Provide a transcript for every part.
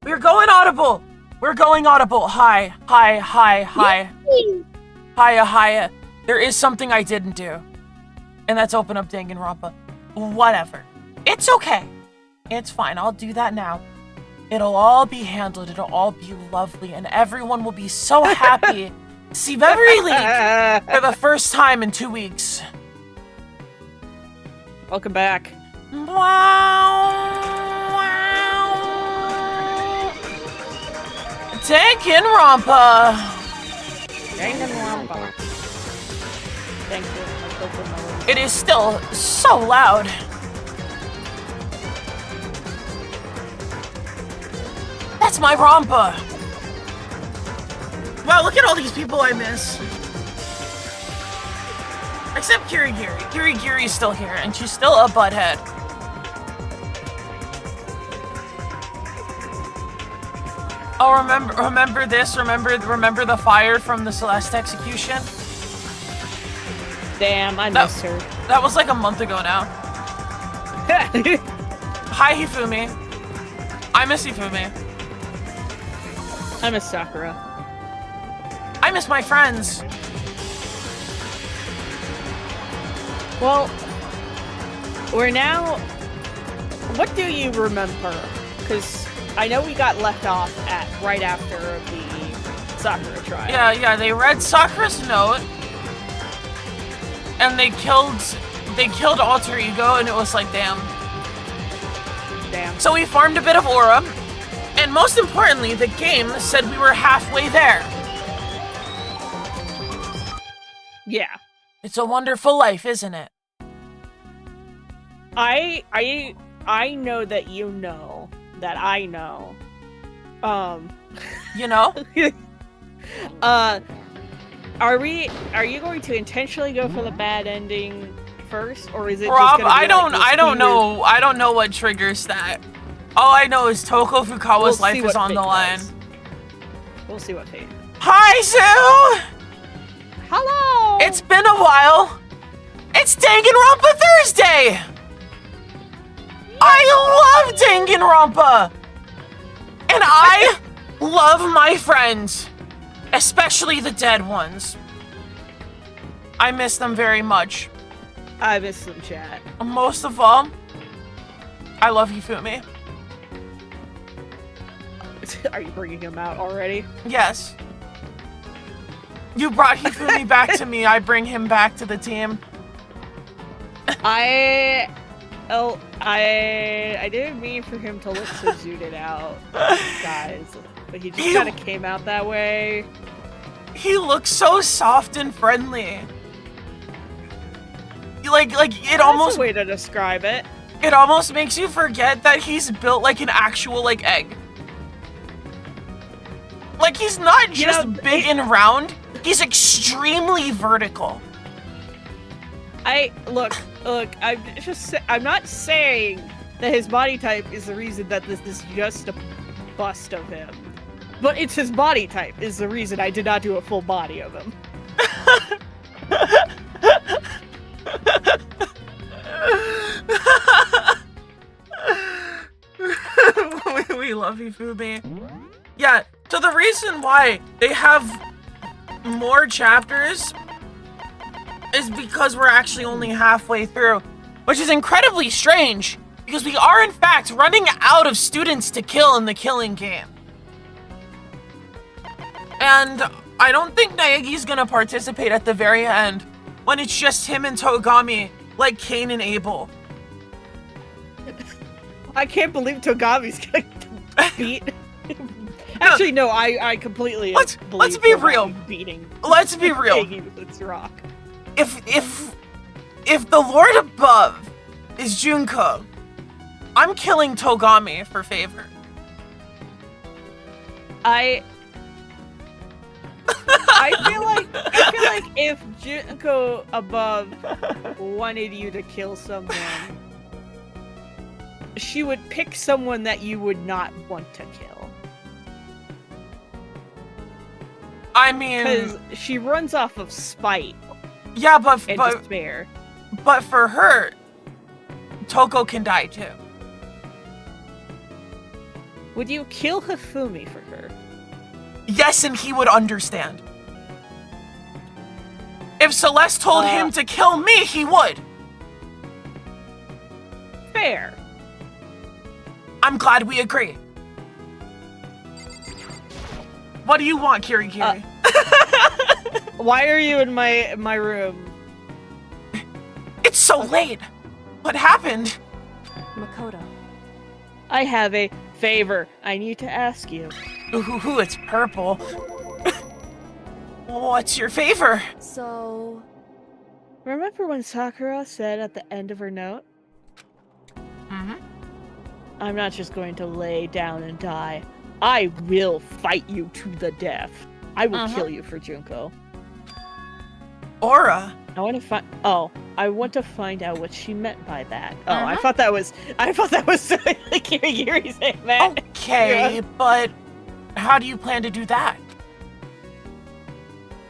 We're going audible. We're going audible. Hi. Hiya. There is something I didn't do. And that's open up DanganRonpa. Whatever. It's okay. It's fine. I'll do that now. It'll all be handled. It'll all be lovely. And everyone will be so happy to see Memory League for the first time in 2 weeks. Welcome back. Wow. DanganRonpa. DanganRonpa. Thank you. It is still so loud. That's my Rompa. Wow, look at all these people I miss. Except Kirigiri. Kirigiri's still here, and she's still a butthead. Oh, remember this? Remember the fire from the Celeste execution? Damn, I miss her. That was like a month ago now. Hi, Hifumi. I miss Hifumi. I miss Sakura. I miss my friends. Well, we're now... What do you remember? Because I know we got left off at right after the Sakura trial. Yeah, they read Sakura's note. And they killed Alter Ego, and it was like, damn. So we farmed a bit of aura, and most importantly, the game said we were halfway there. Yeah. It's a wonderful life, isn't it? I know that you know that I know. You know? Are you going to intentionally go for the bad ending first, or is it Rob, just gonna be I don't know what triggers that. All I know is Toko Fukawa's life is on the line. We'll see what fate. Hi, Sue! Hello! It's been a while. It's DanganRonpa Thursday! I love DanganRonpa! And I love my friends. Especially the dead ones. I miss them very much. I miss them, chat. Most of all, I love Hifumi. Are you bringing him out already? Yes. You brought Hifumi back to me, I bring him back to the team. I didn't mean for him to look so zooted out, guys. But he just kind of came out that way. He looks so soft and friendly. Like it almost... That's a way to describe it. It almost makes you forget that he's built like an actual, like, egg. Like, he's not just big and round. He's extremely vertical. Look, I'm not saying that his body type is the reason that this is just a bust of him. But it's his body type is the reason I did not do a full body of him. We love you, Fumi. Yeah, so the reason why they have more chapters is because we're actually only halfway through, which is incredibly strange, because we are in fact running out of students to kill in the killing game. And I don't think Naegi's gonna participate at the very end, when it's just him and Togami, like Cain and Abel. I can't believe Togami's gonna beat... Actually, no, I completely let's be real. Beating. Let's be real. Let's rock. If the Lord above is Junko, I'm killing Togami for favor. I feel like if Junko above wanted you to kill someone, she would pick someone that you would not want to kill. I mean, because she runs off of spite. Yeah, but despair. But for her, Toko can die too. Would you kill Hifumi for her? Yes, and he would understand. If Celeste told him to kill me, he would. Fair. I'm glad we agree. What do you want, Kiri Kiri? Why are you in my room? It's so late. What happened? Makoto. I have a favor I need to ask you. Ooh, it's purple. What's your favor? So... Remember when Sakura said at the end of her note? Mm-hmm. I'm not just going to lay down and die. I will fight you to the death. I will kill you for Junko. Aura. I want to find out what she meant by that. Oh, I thought that was like Kiri saying that. Okay, but how do you plan to do that?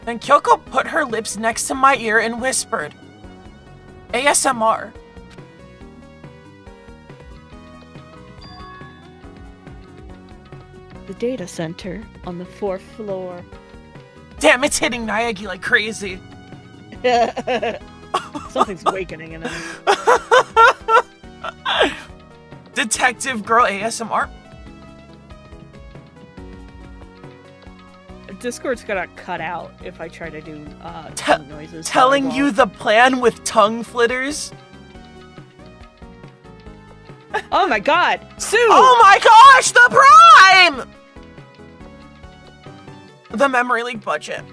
Then Kyoko put her lips next to my ear and whispered, ASMR. The data center on the 4th floor. Damn, it's hitting Naegi like crazy. Something's awakening in him. Detective girl ASMR. Discord's gonna cut out if I try to do tongue noises. Telling you the plan with tongue flitters. Oh my god! Sue! Oh my gosh, the Prime! The Memory League budget.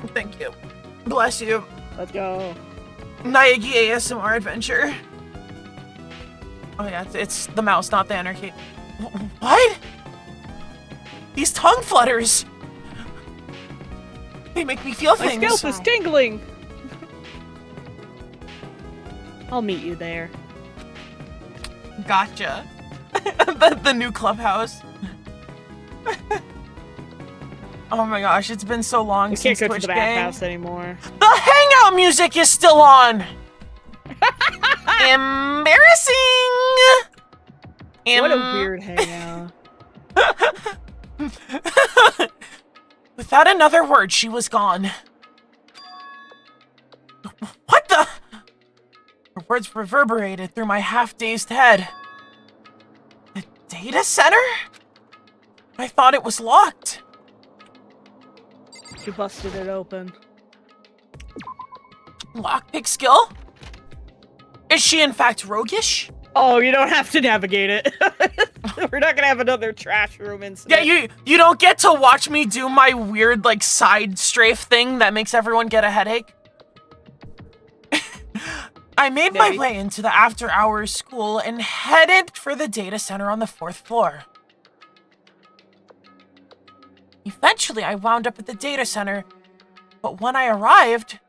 Thank you. Bless you. Let's go. Naegi ASMR adventure. Oh yeah, it's the mouse, not the anarchy. What? These tongue flutters. They make me feel things. My scalp is tingling. I'll meet you there. Gotcha. the new clubhouse. Oh my gosh, it's been so long We since can't go Twitch to the gang. bathhouse anymore. The hangout music is still on. Embarrassing. What a weird hangout. Without another word, she was gone. What the? Her words reverberated through my half-dazed head. The data center? I thought it was locked. You busted it open. Lockpick skill? Is she in fact roguish? Oh, you don't have to navigate it. We're not gonna have another trash room incident. Yeah, you don't get to watch me do my weird, like, side strafe thing that makes everyone get a headache. I made my way into the after-hours school and headed for the data center on the 4th floor. Eventually, I wound up at the data center, but when I arrived...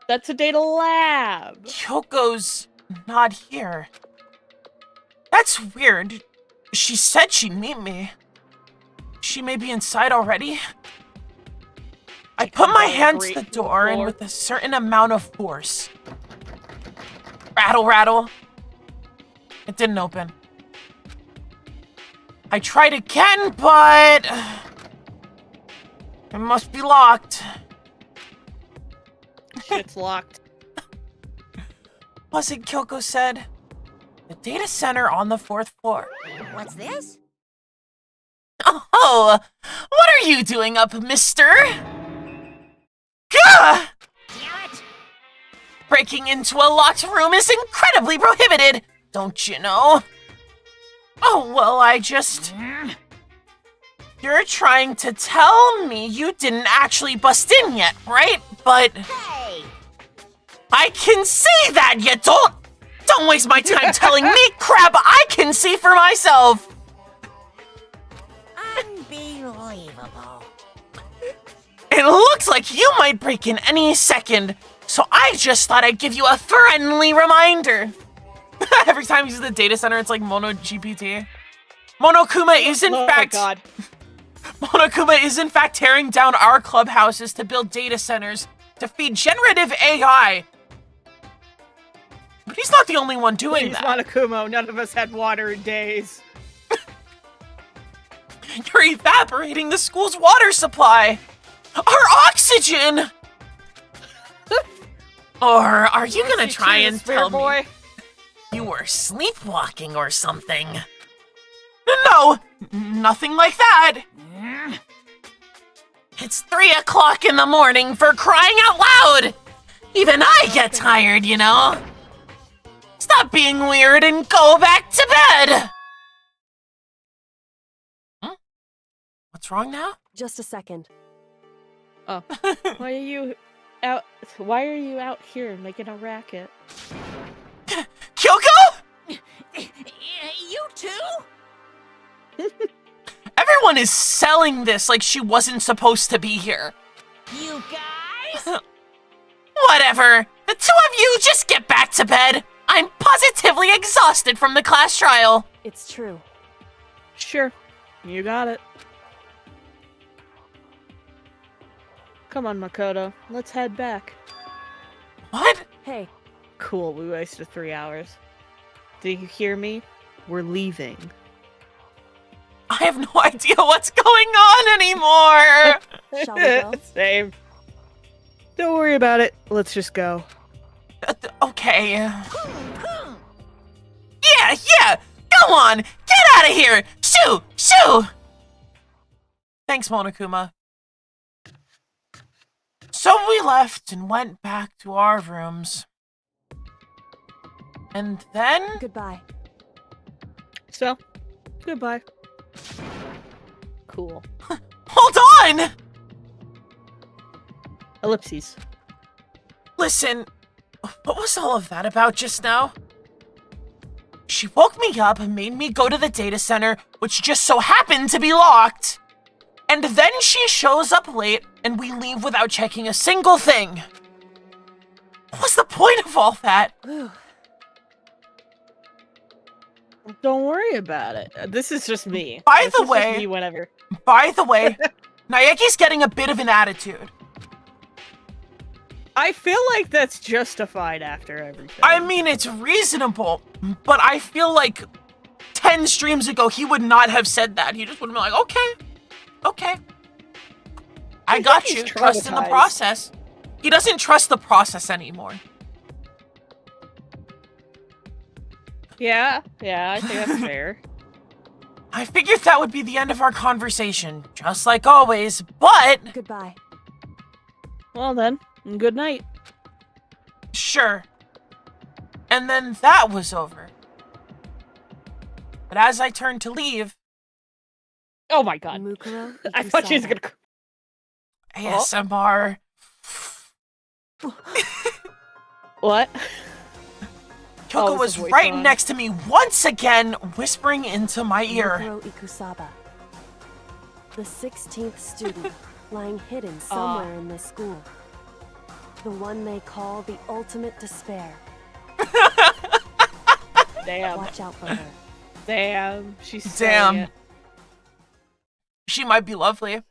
That's a data lab! Kyoko's not here. That's weird. She said she'd meet me. She may be inside already. I put my hand to the door and with a certain amount of force. Rattle, rattle. It didn't open. I tried again, but... It must be locked. Shit's locked. Was it Kyoko said? The data center on the 4th floor. What's this? Oh, what are you doing up, mister? Gah! Damn it! Breaking into a locked room is incredibly prohibited, don't you know? Oh, well, I just... You're trying to tell me you didn't actually bust in yet, right? But... Hey! I can see that you don't waste my time telling me crap I can see for myself! Unbelievable. It looks like you might break in any second, so I just thought I'd give you a friendly reminder. Every time you use the data center, it's like Mono GPT. Monokuma is in fact... Oh my god. Monokuma is in fact tearing down our clubhouses to build data centers to feed generative AI. But he's not the only one doing Please, that. Monokuma, none of us had water in days. You're evaporating the school's water supply! Our oxygen! Or are you gonna try and tell me you were sleepwalking or something? No, nothing like that. It's 3 o'clock in the morning, for crying out loud! Even I get tired, you know? Stop being weird and go back to bed! What's wrong now? Just a second. Oh. Why are you out here making a racket? Kyoko? You too? Everyone is selling this like she wasn't supposed to be here. You guys? Whatever. The two of you just get back to bed. I'm positively exhausted from the class trial. It's true. Sure. You got it. Come on, Makoto. Let's head back. What? Hey, Cool, we wasted 3 hours. Did you hear me? We're leaving. I have no idea what's going on anymore. shall we go? Same. Don't worry about it. Let's just go. Okay. Yeah. Go on. Get out of here. Shoo. Thanks, Monokuma. So we left and went back to our rooms. And then... Goodbye. So, goodbye. Cool. Hold on! Ellipses. Listen, what was all of that about just now? She woke me up and made me go to the data center, which just so happened to be locked. And then she shows up late and we leave without checking a single thing. What was the point of all that? Don't worry about it. This is just me. By This the is just way- me whenever. By the way, Naeki's getting a bit of an attitude. I feel like that's justified after everything. I mean, it's reasonable, but I feel like 10 streams ago he would not have said that. He just would have been like, okay. I got he's you. Trust in the traumatized. process. He doesn't trust the process anymore. Yeah, I think that's fair. I figured that would be the end of our conversation, just like always, but Goodbye. Well then, good night. sure. And then that was over. But as I turned to leave, Oh my god. Mukuro, I thought she was gonna... ASMR. What? Kyoko it's was a voice right on. next to me once again, whispering into my ear. Mukuro Ikusaba. The 16th student, lying hidden somewhere in this school. The one they call the ultimate despair. Damn. Watch out for her. Damn. She's Damn. saying it. She might be lovely.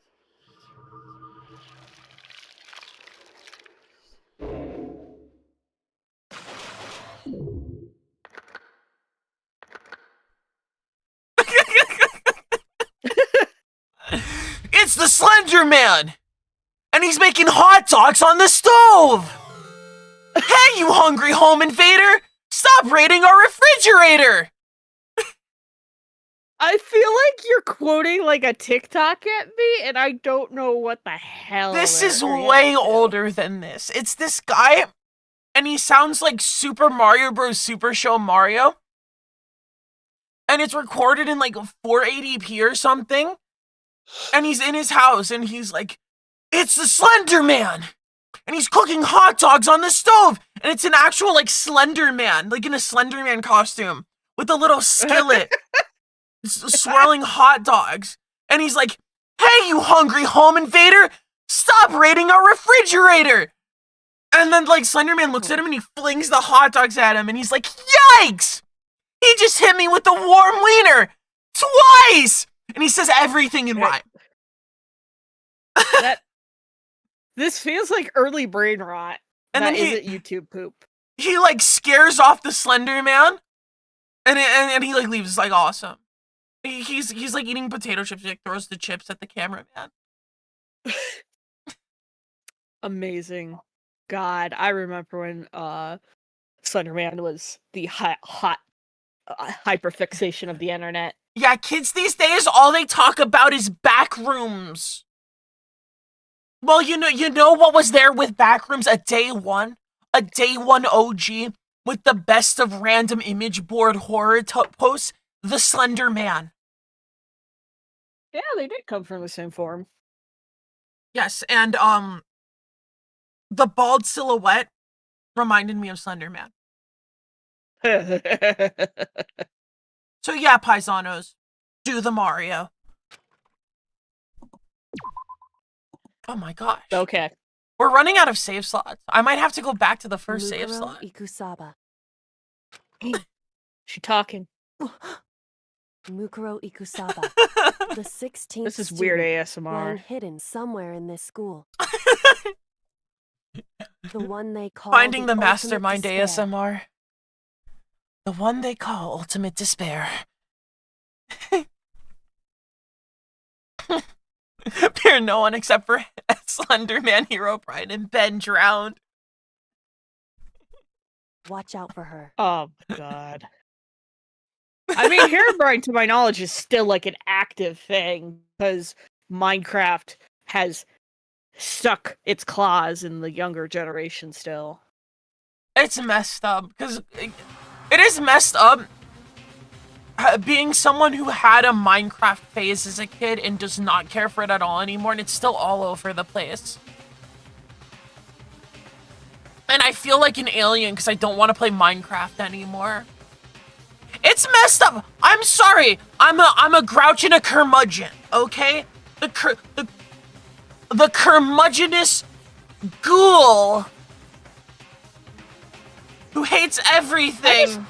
It's the Slender Man! And he's making hot dogs on the stove! Hey, you hungry home invader! Stop raiding our refrigerator! I feel like you're quoting like a TikTok at me, and I don't know what the hell. This it is reacts way to. older than this. It's this guy, and he sounds like Super Mario Bros. Super Show Mario. And it's recorded in like 480p or something. And he's in his house, and he's like, it's the Slender Man! And he's cooking hot dogs on the stove! And it's an actual like Slender Man, like in a Slender Man costume, with a little skillet, swirling hot dogs. And he's like, hey, you hungry home invader! Stop raiding our refrigerator! And then, like, Slenderman looks at him and he flings the hot dogs at him and he's like, yikes! He just hit me with the warm wiener! Twice! And he says everything in rhyme. This feels like early brain rot. And And then that isn't YouTube poop. He, like, scares off the Slender Man and he, like, leaves. It's, like, awesome. He's like eating potato chips. He like throws the chips at the cameraman. Amazing. God, I remember when Slenderman was the hot hyperfixation of the internet. Yeah, kids these days, all they talk about is back rooms. Well, you know what was there with Backrooms? A day one OG with the best of random image board horror posts, the Slender Man. Yeah, they did come from the same form. Yes, and the bald silhouette reminded me of Slender Man. So yeah, paisanos, do the Mario. Oh my gosh. Okay. We're running out of save slots. I might have to go back to the first save Mukuro slot. Ikusaba. She talking. Mukuro Ikusaba. The 16th This is weird student lying ASMR. hidden somewhere in this school. The one they call Finding the ultimate mastermind despair. ASMR. The one they call ultimate despair. Fear no one except for Slenderman, Hero Pride, and Ben drowned. Watch out for her. Oh God. I mean, Herobrine, to my knowledge, is still like an active thing because Minecraft has stuck its claws in the younger generation still. It's messed up because it is messed up being someone who had a Minecraft phase as a kid and does not care for it at all anymore, and it's still all over the place. And I feel like an alien because I don't want to play Minecraft anymore. It's messed up. I'm sorry. I'm a grouch and a curmudgeon. Okay, the curmudgeonous ghoul who hates everything.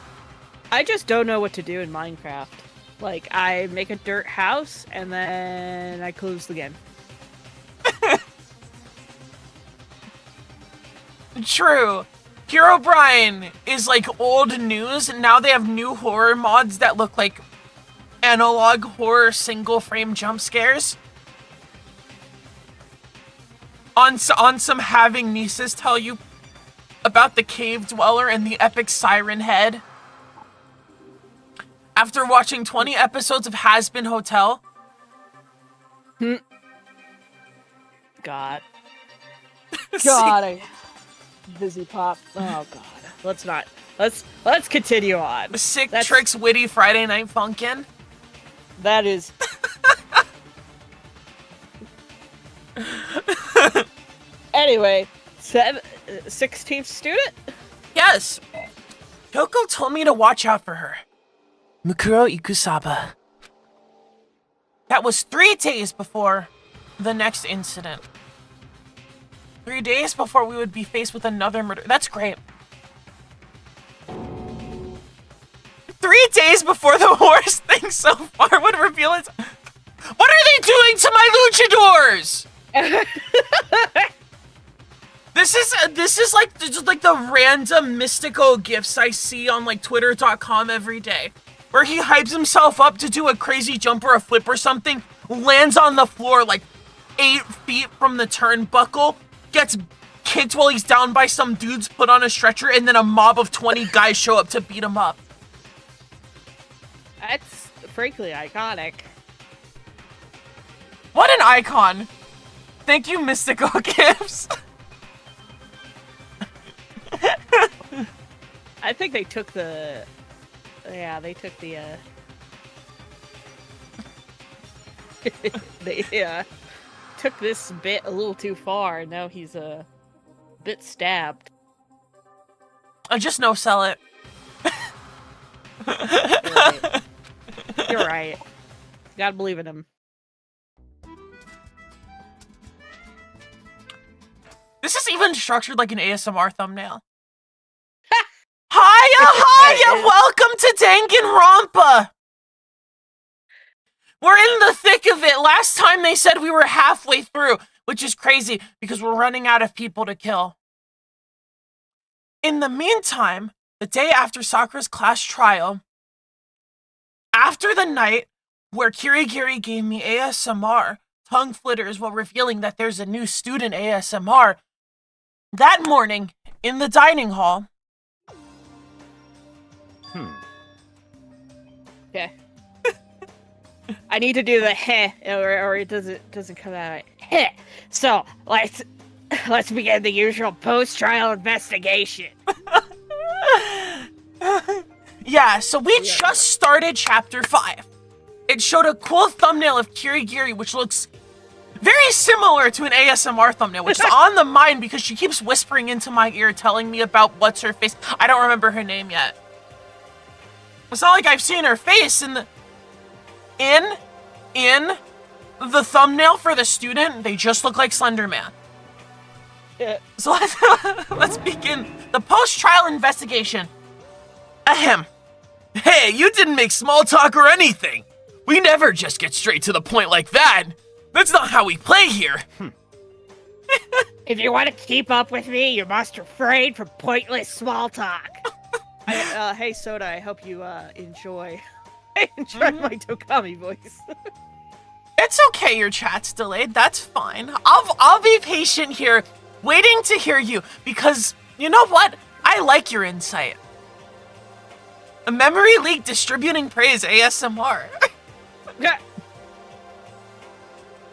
I just don't know what to do in Minecraft. Like, I make a dirt house and then I close the game. True. Herobrine is like old news, and now they have new horror mods that look like analog horror single frame jump scares. On some having nieces tell you about the cave dweller and the epic siren head. After watching 20 episodes of Has Been Hotel. God. God, busy pop. Oh God. Let's not. Let's continue on. Sick Tricks Witty Friday Night Funkin'. That is. Anyway, 16th student? Yes. Kyoko told me to watch out for her. Mukuro Ikusaba. That was 3 days before the next incident. 3 days before we would be faced with another murder. That's great. 3 days before the worst thing so far would reveal its... What are they doing to my luchadors? This is like just like the random mystical gifs I see on like twitter.com every day, where he hypes himself up to do a crazy jump or a flip or something, lands on the floor like 8 feet from the turnbuckle, gets kicked while he's down by some dudes put on a stretcher, and then a mob of 20 guys show up to beat him up. That's frankly iconic. What an icon. Thank you, mystical gifs. I think they took the... Yeah, they took the, they, took this bit a little too far, and now he's, a bit stabbed. I just no sell it. You're right. Gotta believe in him. This is even structured like an ASMR thumbnail. Hiya! Welcome to DanganRonpa! We're in the thick of it. Last time they said we were halfway through, which is crazy because we're running out of people to kill. In the meantime, the day after Sakura's class trial, after the night where Kirigiri gave me ASMR tongue flitters while revealing that there's a new student ASMR. That morning, in the dining hall... Okay. I need to do the heh, or it doesn't come out. Heh. So let's begin the usual post-trial investigation. Yeah, so we just started chapter 5. It showed a cool thumbnail of Kirigiri, which looks very similar to an ASMR thumbnail, which is on the mind because she keeps whispering into my ear, telling me about what's her face. I don't remember her name yet. It's not like I've seen her face in the thumbnail for the student. They just look like Slender Man. Yeah. So let's begin the post-trial investigation. Ahem. Hey, you didn't make small talk or anything. We never just get straight to the point like that. That's not how we play here. If you want to keep up with me, you must refrain from pointless small talk. Hey, Soda, I hope you enjoy my Togami voice. It's okay your chat's delayed, that's fine. I'll be patient here, waiting to hear you, because you know what? I like your insight. A memory leak distributing praise ASMR.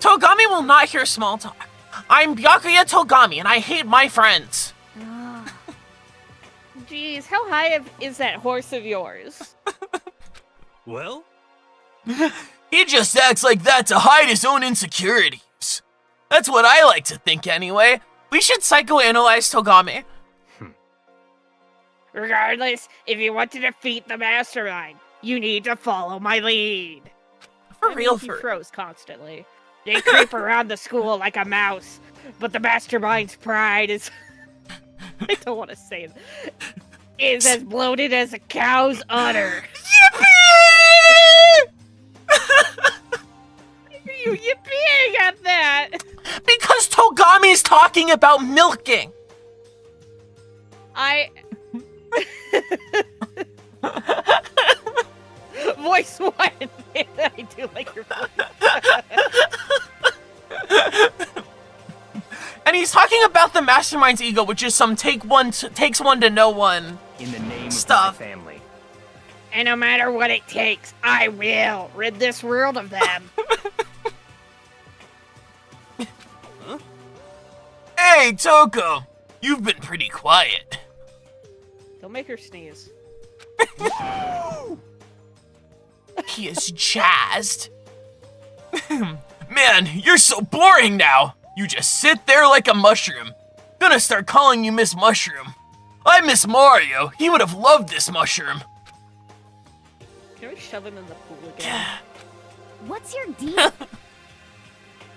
Togami will not hear small talk. I'm Byakuya Togami and I hate my friends. Jeez, how high is that horse of yours? Well? He just acts like that to hide his own insecurities. That's what I like to think anyway. We should psychoanalyze Togami. Regardless, if you want to defeat the mastermind, you need to follow my lead. For real, he froze constantly. They creep around the school like a mouse, but the mastermind's pride is... I don't want to say it. Is as bloated as a cow's udder. Yippee! You yippee at that? Because Togami's talking about milking. Voice one. I do like your voice. And he's talking about the mastermind's ego, which is some takes one to know one In the name stuff. of my family. And no matter what it takes, I will rid this world of them. Hey, Toko, you've been pretty quiet. Don't make her sneeze. He is jazzed. Man, you're so boring now. You just sit there like a mushroom. Gonna start calling you Miss Mushroom. I miss Mario. He would have loved this mushroom. Can we shove him in the pool again? What's your deal?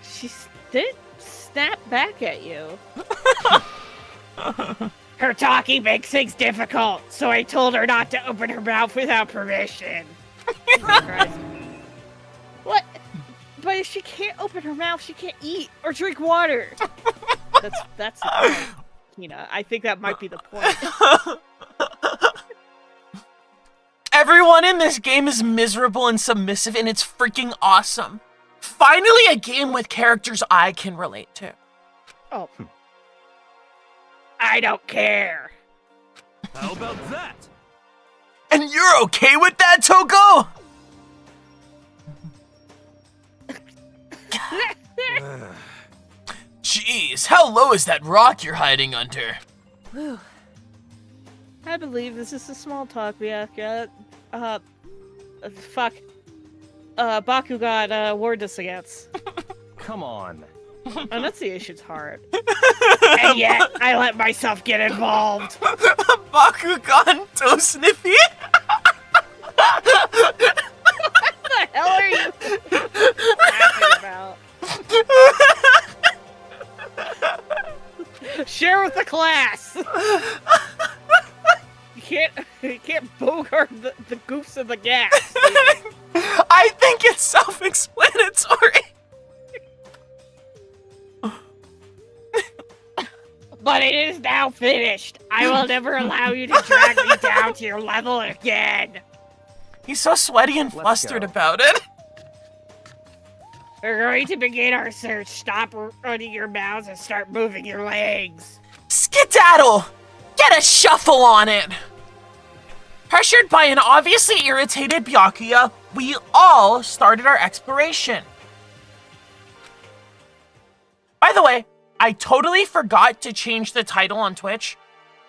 She did snap back at you. Her talking makes things difficult, so I told her not to open her mouth without permission. Jesus Christ. What? But if she can't open her mouth, she can't eat or drink water. That's the point, Tina. I think that might be the point. Everyone in this game is miserable and submissive, and it's freaking awesome. Finally, a game with characters I can relate to. Oh. I don't care. How about that? And you're okay with that, Toko? Jeez, how low is that rock you're hiding under? Whew. I believe this is a small talk, Byakuya. Fuck. Bakugan warned us against. Come on. Enunciation's hard. And yet, I let myself get involved. Bakugan toe sniffy? What the hell are you laughing about? Share with the class. You can't bogart the goofs of the gas. I think it's self-explanatory. But it is now finished. I will never allow you to drag me down to your level again. He's so sweaty and flustered go. about it. We're going to begin our search. Stop running your mouths and start moving your legs. Skedaddle! Get a shuffle on it! Pressured by an obviously irritated Byakuya, we all started our exploration. By the way, I totally forgot to change the title on Twitch.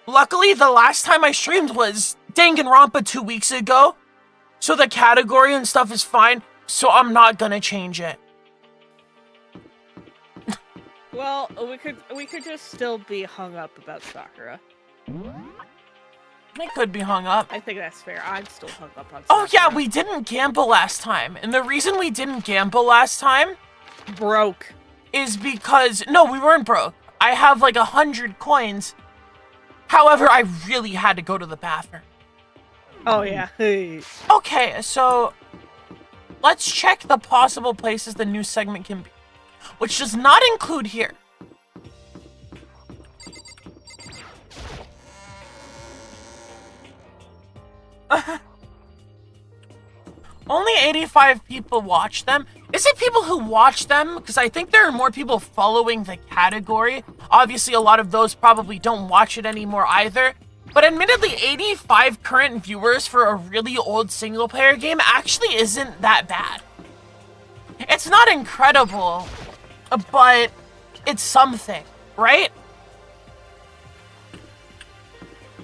Luckily, the last time I streamed was DanganRonpa 2 weeks ago, so the category and stuff is fine, so I'm not gonna change it. Well, we could just still be hung up about Sakura. I could be hung up. I think that's fair. I'm still hung up on Sakura. Oh yeah, we didn't gamble last time, and the reason we didn't gamble last time broke is because no, we weren't broke. I have like 100 coins. However, I really had to go to the bathroom. Oh yeah. Okay, so let's check the possible places the new segment can be, which does not include here. Only 85 people watch them. Is it people who watch them? Because I think there are more people following the category. Obviously, a lot of those probably don't watch it anymore either. But admittedly, 85 current viewers for a really old single-player game actually isn't that bad. It's not incredible, but it's something, right?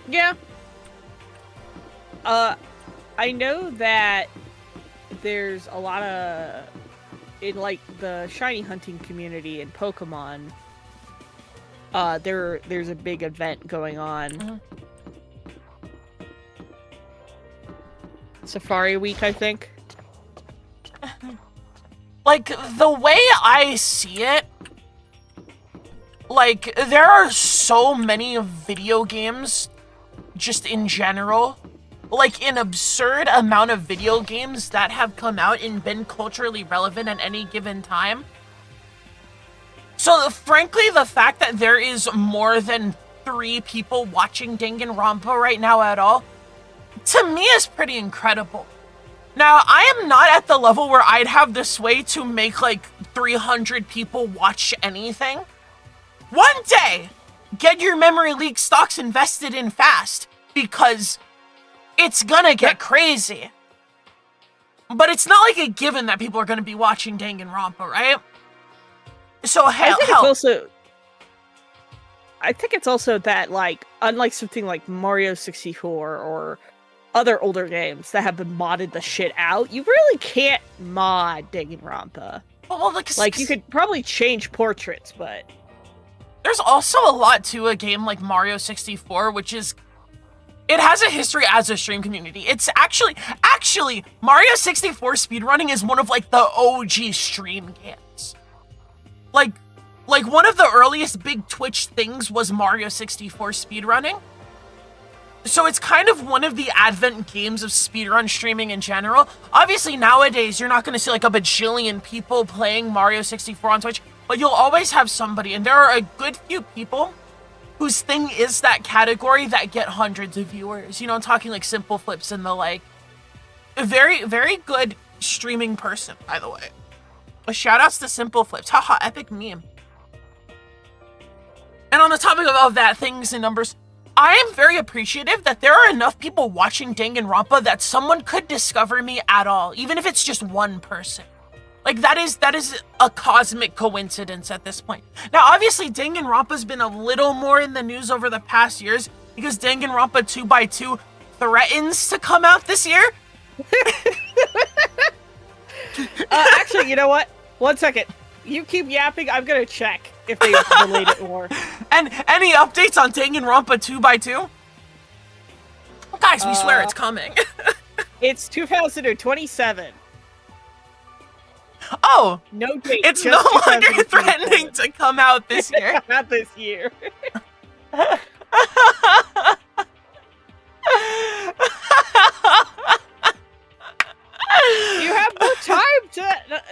Yeah. I know that there's a lot of, in like the shiny hunting community in Pokemon, there's a big event going on. Mm-hmm. Safari Week, I think. Like, the way I see it, like, there are so many video games, just in general, like an absurd amount of video games that have come out and been culturally relevant at any given time. So, frankly, the fact that there is more than 3 people watching DanganRonpa right now at all, to me is pretty incredible. Now, I am not at the level where I'd have the sway to make like 300 people watch anything. One day, get your memory leak stocks invested in fast, because it's gonna get crazy. But it's not like a given that people are gonna be watching Danganronpa, right? So hell. I think it's also that, like, unlike something like Mario 64 or other older games that have been modded the shit out, you really can't mod Danganronpa. Well, like, you could probably change portraits, but there's also a lot to a game like Mario 64, which is, it has a history as a stream community. It's actually, Mario 64 speedrunning is one of, like, the OG stream games. Like one of the earliest big Twitch things was Mario 64 speedrunning. So it's kind of one of the advent games of speedrun streaming in general. Obviously, nowadays, you're not going to see, like, a bajillion people playing Mario 64 on Twitch, but you'll always have somebody, and there are a good few people whose thing is that category that get hundreds of viewers. You know, I'm talking like Simple Flips and the like. A very, very good streaming person, by the way. A shout-outs to Simple Flips. Haha, epic meme. And on the topic of that, things and numbers, I am very appreciative that there are enough people watching Danganronpa that someone could discover me at all, even if it's just one person. Like, that is a cosmic coincidence at this point. Now, obviously, Danganronpa's been a little more in the news over the past years because Danganronpa 2x2 threatens to come out this year. Actually, you know what? 1 second. You keep yapping, I'm gonna check if they delayed it more. And any updates on Danganronpa 2x2? Guys, we swear it's coming. It's 2027. Oh! No date. It's no longer threatening to come out this year. Not this year. You have more time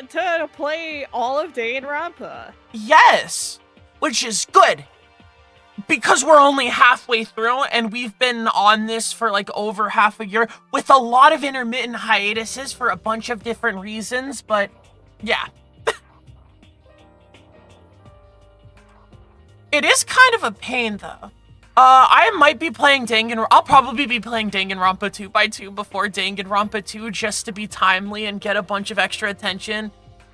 to play all of Danganronpa. Yes! Which is good. Because we're only halfway through, and we've been on this for like over half a year, with a lot of intermittent hiatuses for a bunch of different reasons, but yeah. It is kind of a pain, though. I might be playing I'll probably be playing Danganronpa 2x2 before Danganronpa 2 just to be timely and get a bunch of extra attention.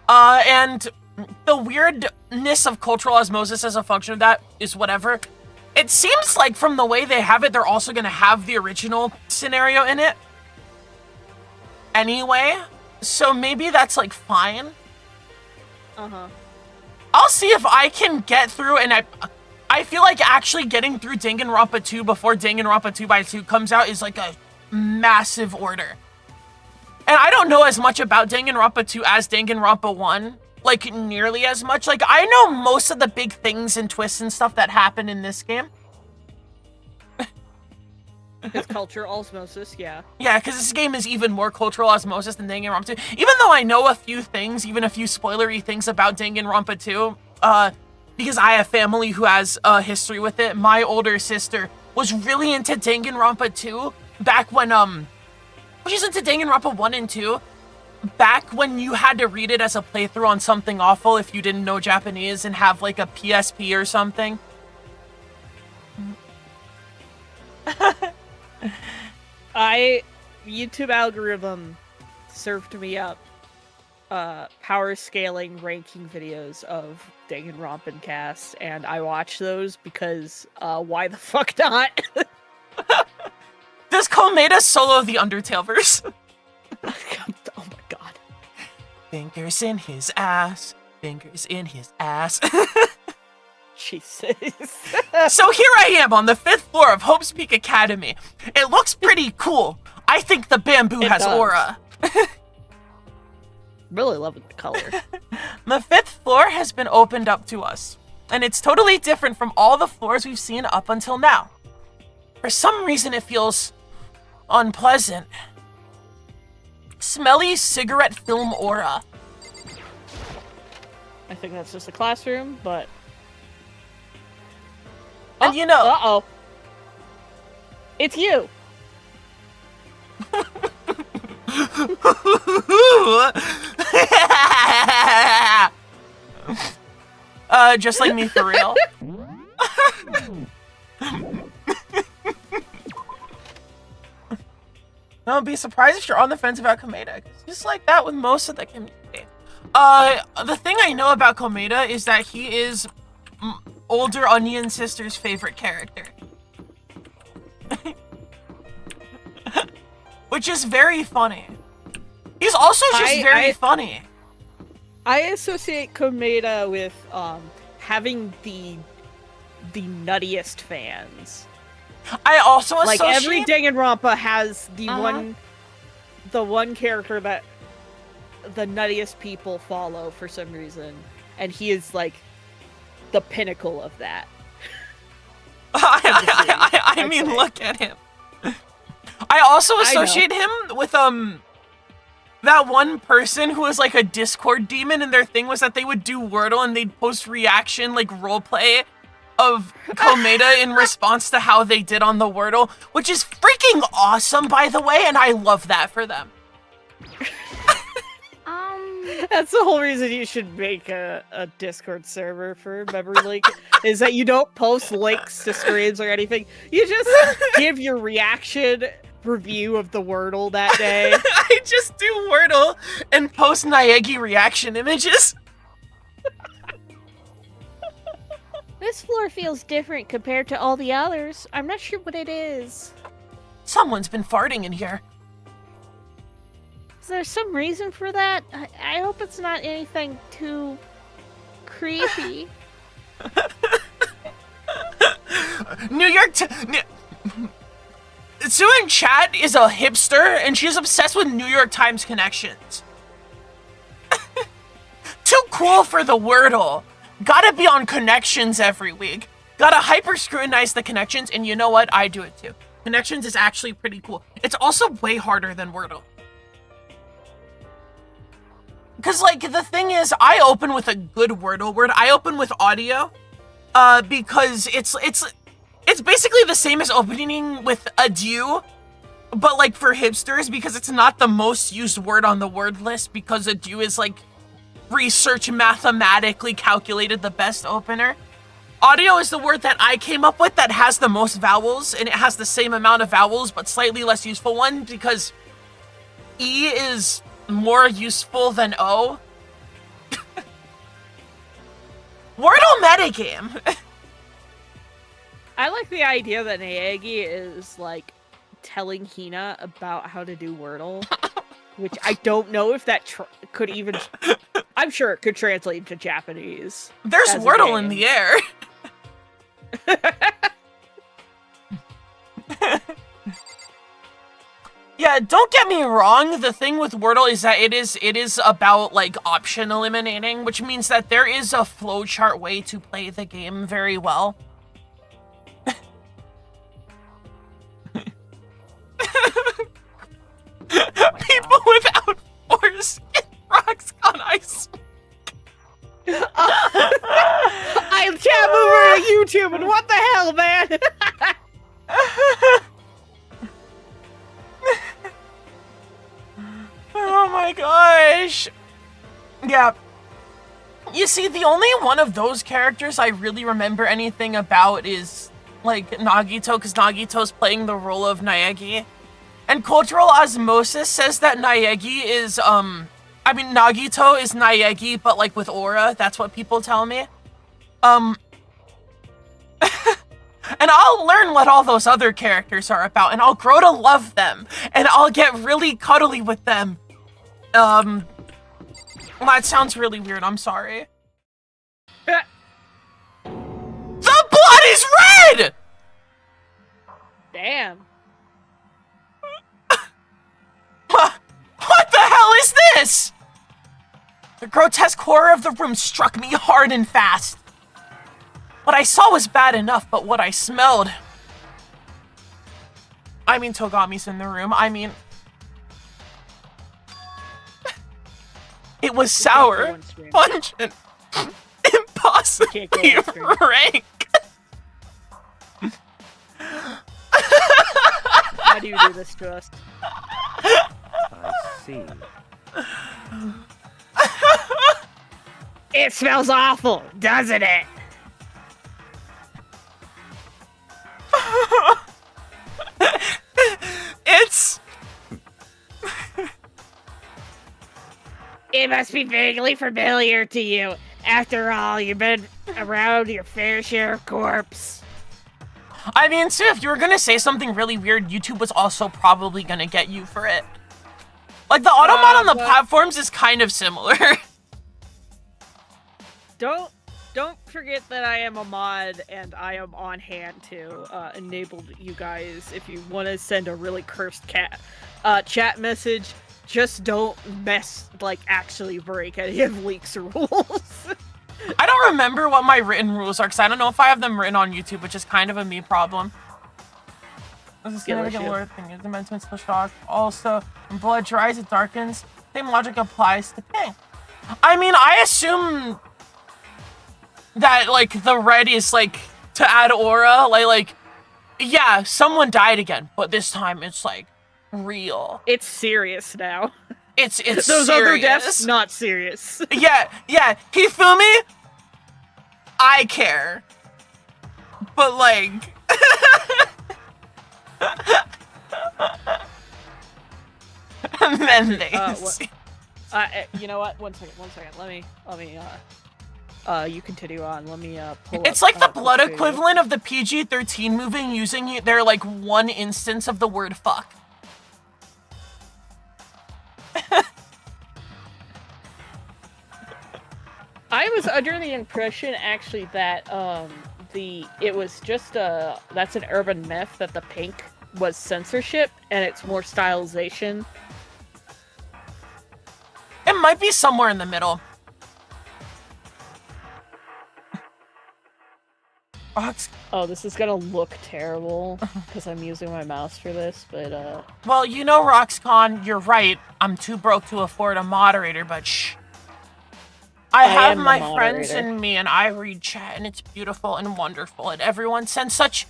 And the weirdness of cultural osmosis as a function of that is whatever. It seems like from the way they have it, they're also going to have the original scenario in it. Anyway, so maybe that's like fine. Uh-huh. I'll see if I can get through, and I feel like actually getting through Danganronpa 2 before Danganronpa 2x2 comes out is like a massive order. And I don't know as much about Danganronpa 2 as Danganronpa 1, like nearly as much. Like I know most of the big things and twists and stuff that happen in this game. It's cultural osmosis, yeah. Yeah, because this game is even more cultural osmosis than Danganronpa 2. Even though I know a few things, even a few spoilery things about Danganronpa 2, because I have family who has a history with it. My older sister was really into Danganronpa 2 back when, she's into Danganronpa 1 and 2, back when you had to read it as a playthrough on Something Awful if you didn't know Japanese and have like a PSP or something. YouTube algorithm served me up power scaling ranking videos of Danganronpa cast, and I watch those because why the fuck not? Does Komeda solo the Undertale verse? Oh my god. Fingers in his ass. Fingers in his ass. Jesus. So here I am on the 5th floor of Hope's Peak Academy. It looks pretty cool. I think the bamboo has does. aura. Really loving the color. The 5th floor has been opened up to us, and it's totally different from all the floors we've seen up until now. For some reason, it feels unpleasant. Smelly cigarette film aura. I think that's just a classroom, but... And you know... Uh-oh. It's you! Just like me for real. Don't be surprised if you're on the fence about Komeda. It's just like that with most of the community. The thing I know about Komeda is that he is older Onion Sister's favorite character. Which is very funny. He's also just very funny. I associate Komeda with having the nuttiest fans. I also associate... Like every Danganronpa has the one character that the nuttiest people follow for some reason, and he is like the pinnacle of that. I mean, look at him. I also associate him with that one person who was like a Discord demon, and their thing was that they would do Wordle and they'd post reaction like roleplay of Komeda in response to how they did on the Wordle, which is freaking awesome, by the way, and I love that for them. That's the whole reason you should make a Discord server for Memory Link, is that you don't post links to streams or anything. You just give your reaction review of the Wordle that day. I just do Wordle and post Naegi reaction images. This floor feels different compared to all the others. I'm not sure what it is. Someone's been farting in here. Is there some reason for that? I hope it's not anything too creepy. New York Sue in chat is a hipster, and she's obsessed with New York Times connections. Too cool for the Wordle. Gotta be on connections every week. Gotta hyper scrutinize the connections, and you know what? I do it too. Connections is actually pretty cool. It's also way harder than Wordle. Because, like, the thing is, I open with a good Wordle word. I open with audio, because it's basically the same as opening with adieu, but, like, for hipsters, because it's not the most used word on the word list, because adieu is, like, research mathematically calculated the best opener. Audio is the word that I came up with that has the most vowels, and it has the same amount of vowels, but slightly less useful one, because E is more useful than O. Wordle metagame. I like the idea that Naegi is, like, telling Hina about how to do Wordle, which I don't know if that could even... I'm sure it could translate into Japanese. There's Wordle in the air. Yeah, don't get me wrong, the thing with Wordle is that it is about, like, option eliminating, which means that there is a flowchart way to play the game very well. People without foreskin rocks on ice. I chat over on YouTube, and what the hell, man? Oh my gosh. Yeah. You see, the only one of those characters I really remember anything about is, like, Nagito, because Nagito's playing the role of Naegi. And cultural osmosis says that Naegi is, Nagito is Naegi, but, like, with aura. That's what people tell me. And I'll learn what all those other characters are about, and I'll grow to love them, and I'll get really cuddly with them. That sounds really weird, I'm sorry. The blood is red! Damn. What the hell is this? The grotesque horror of the room struck me hard and fast. What I saw was bad enough, but what I smelled... I mean, Togami's in the room. I mean... It was sour, pungent, impossibly rank. How do you do this to us? I see. It smells awful, doesn't it? It's... It must be vaguely familiar to you. After all, you've been around your fair share of corpse. I mean, too, if you were gonna say something really weird, YouTube was also probably gonna get you for it. Like, the automod on the platforms is kind of similar. Don't forget that I am a mod, and I am on hand to enable you guys if you want to send a really cursed chat message. Just don't actually break any of Leak's rules. I don't remember what my written rules are, because I don't know if I have them written on YouTube, which is kind of a me problem. This is significant lore thing. It's meant to instill shock. Also, when blood dries, it darkens. Same logic applies to pink. I mean, I assume that, like, the red is, like, to add aura. Like, yeah, someone died again, but this time it's, like, real. It's serious now. It's Those serious. other deaths, not serious. Yeah. Hifumi, I care. But, like... and then they see. You know what? One second. Let me, you continue on. Let me, pull It's up, like the blood equivalent of the PG-13 movie using their, like, one instance of the word fuck. I was under the impression, actually, that, it was just that's an urban myth that the pink was censorship, and it's more stylization. It might be somewhere in the middle. Oh, this is gonna look terrible, because I'm using my mouse for this, but, Well, you know, Roxcon, you're right. I'm too broke to afford a moderator, but shh. I have my friends and me, and I read chat, and it's beautiful and wonderful, and everyone sends such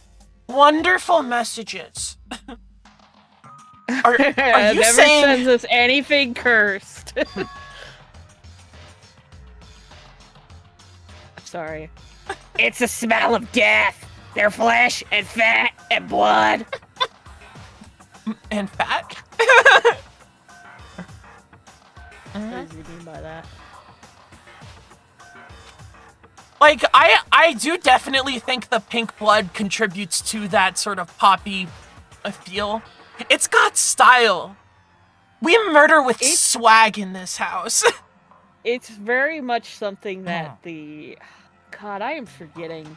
wonderful messages. Are you never saying... sends us anything cursed. I'm sorry. It's the smell of death. Their flesh and fat and blood. And fat? What does he mean by that? Like, I do definitely think the pink blood contributes to that sort of poppy feel. It's got style. We murder with swag in this house. It's very much something that the... God, I am forgetting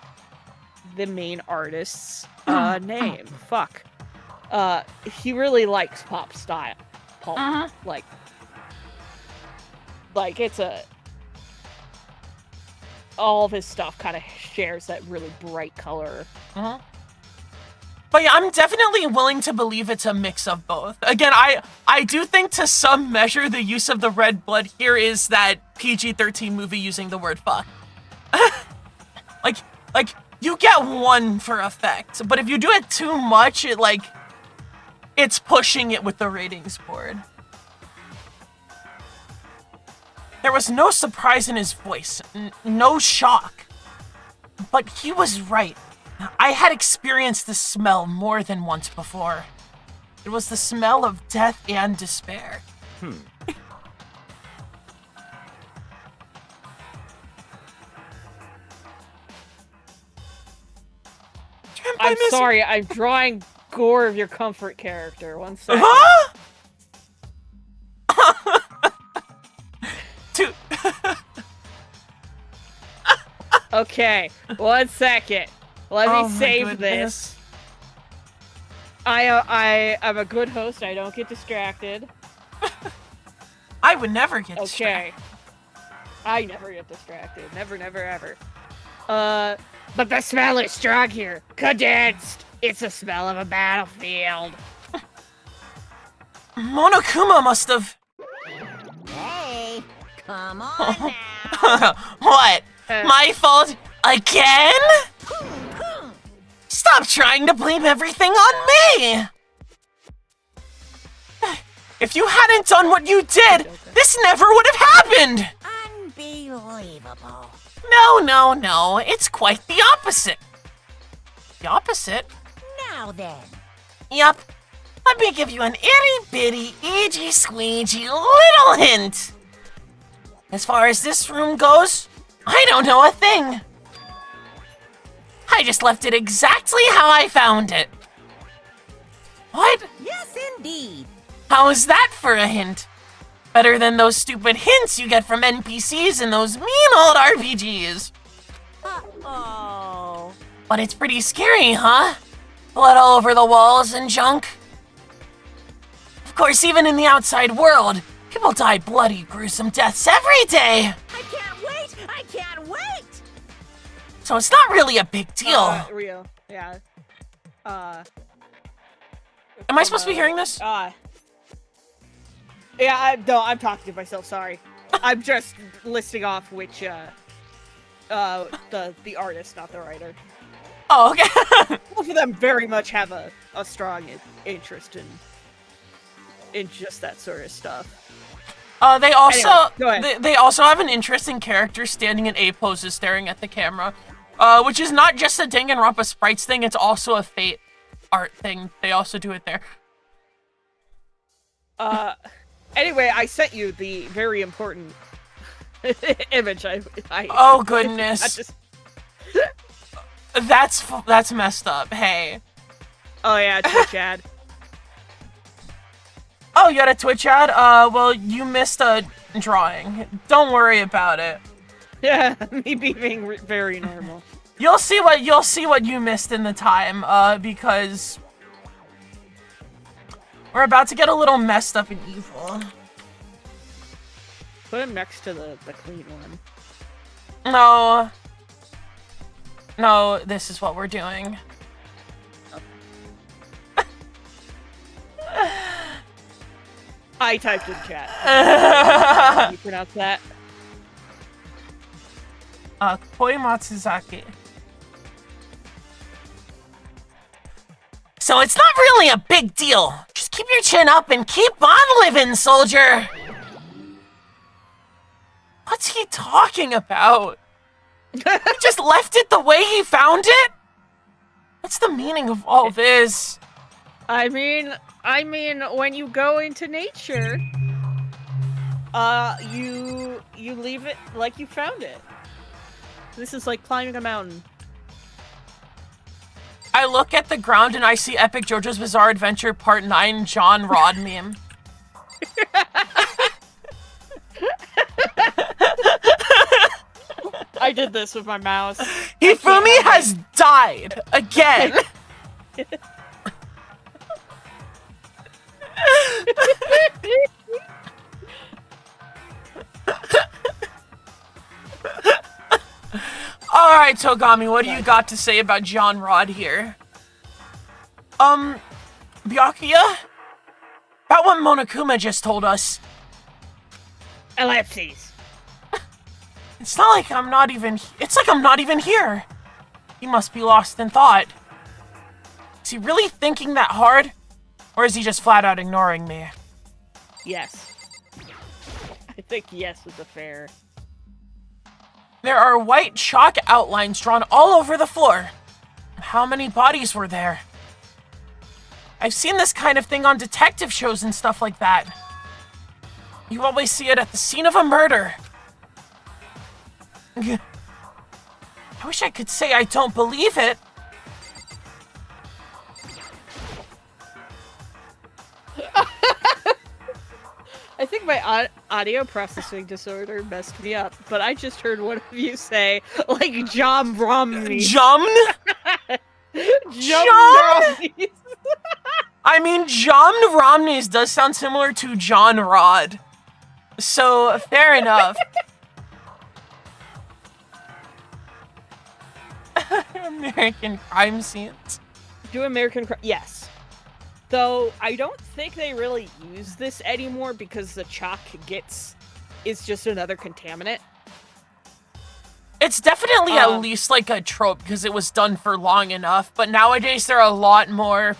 the main artist's name. Fuck. He really likes pop style. Pop. Like, it's a... All of his stuff kind of shares that really bright color. But yeah, I'm definitely willing to believe it's a mix of both. Again, I do think to some measure the use of the red blood here is that PG-13 movie using the word fuck. like you get one for effect, but if you do it too much, it's pushing it with the ratings board. There was no surprise in his voice, no shock. But he was right. I had experienced this smell more than once before. It was the smell of death and despair. I'm sorry, I'm drawing gore of your comfort character. One second. Huh? Okay, 1 second. Let me save this. I'm a good host. I don't get distracted. I would never get distracted. Okay. I never get distracted. Never, never, ever. But the smell is strong here. Condensed. It's the smell of a battlefield. Monokuma must have... Hey, come on now. What? My fault again? Stop trying to blame everything on me! If you hadn't done what you did, this never would have happened! Unbelievable. No. It's quite the opposite. The opposite? Now then. Yup. Let me give you an itty-bitty, eegee-squeegee little hint. As far as this room goes, I don't know a thing. I just left it exactly how I found it. What? Yes, indeed. How is that for a hint? Better than those stupid hints you get from NPCs in those mean old RPGs. Uh-oh. But it's pretty scary, huh? Blood all over the walls and junk. Of course, even in the outside world, people die bloody, gruesome deaths every day. I can't wait! I can't wait! So it's not really a big deal. Real. Yeah. Am I supposed to be hearing this? Yeah, I'm talking to myself, sorry. I'm just listing off which, the artist, not the writer. Oh, okay. Both of them very much have a strong interest in just that sort of stuff. They also Anyway, go ahead. they also have an interest in characters standing in A poses staring at the camera. Which is not just a DanganRonpa sprites thing, it's also a Fate art thing. They also do it there. Anyway, I sent you the very important image. Oh goodness. That's messed up. Hey. Oh yeah, Twitch ad. Oh, you had a Twitch ad? Well, you missed a drawing. Don't worry about it. Yeah, me being very normal. You'll see what you missed in the time, because we're about to get a little messed up and evil. Put him next to the clean one. No, this is what we're doing. I typed in chat. How do you pronounce that? Koi Matsuzaki. So it's not really a big deal. Just keep your chin up and keep on living, soldier. What's he talking about? He just left it the way he found it? What's the meaning of all this? I mean, when you go into nature, you leave it like you found it. This is like climbing a mountain. I look at the ground and I see Epic JoJo's Bizarre Adventure Part 9 John Rod meme. I did this with my mouse. Hifumi has died again. Alright, Togami, what do you got to say about John Rod here? Byakuya? About what Monokuma just told us. Ellipses. It's not like I'm not even... It's like I'm not even here. He must be lost in thought. Is he really thinking that hard? Or is he just flat out ignoring me? Yes. I think yes is a fair. There are white chalk outlines drawn all over the floor. How many bodies were there? I've seen this kind of thing on detective shows and stuff like that. You always see it at the scene of a murder. I wish I could say I don't believe it. I think my audio processing disorder messed me up, but I just heard one of you say, like, John Romney. John? Romney. I mean, John Romney's does sound similar to John Rod. So, fair enough. American crime scenes. Do American crime? Yes. Though, I don't think they really use this anymore because the chalk is just another contaminant. It's definitely at least like a trope because it was done for long enough, but nowadays there are a lot more...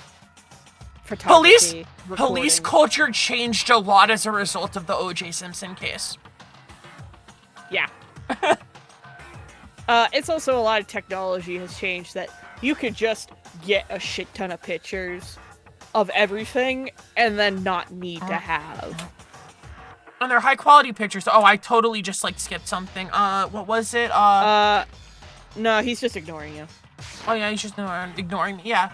Police culture changed a lot as a result of the O.J. Simpson case. Yeah. It's also a lot of technology has changed that you could just get a shit ton of pictures of everything and then not need to have. And they're high quality pictures. Oh, I totally just like skipped something. What was it? No, he's just ignoring you. Oh yeah, he's just ignoring me. Yeah.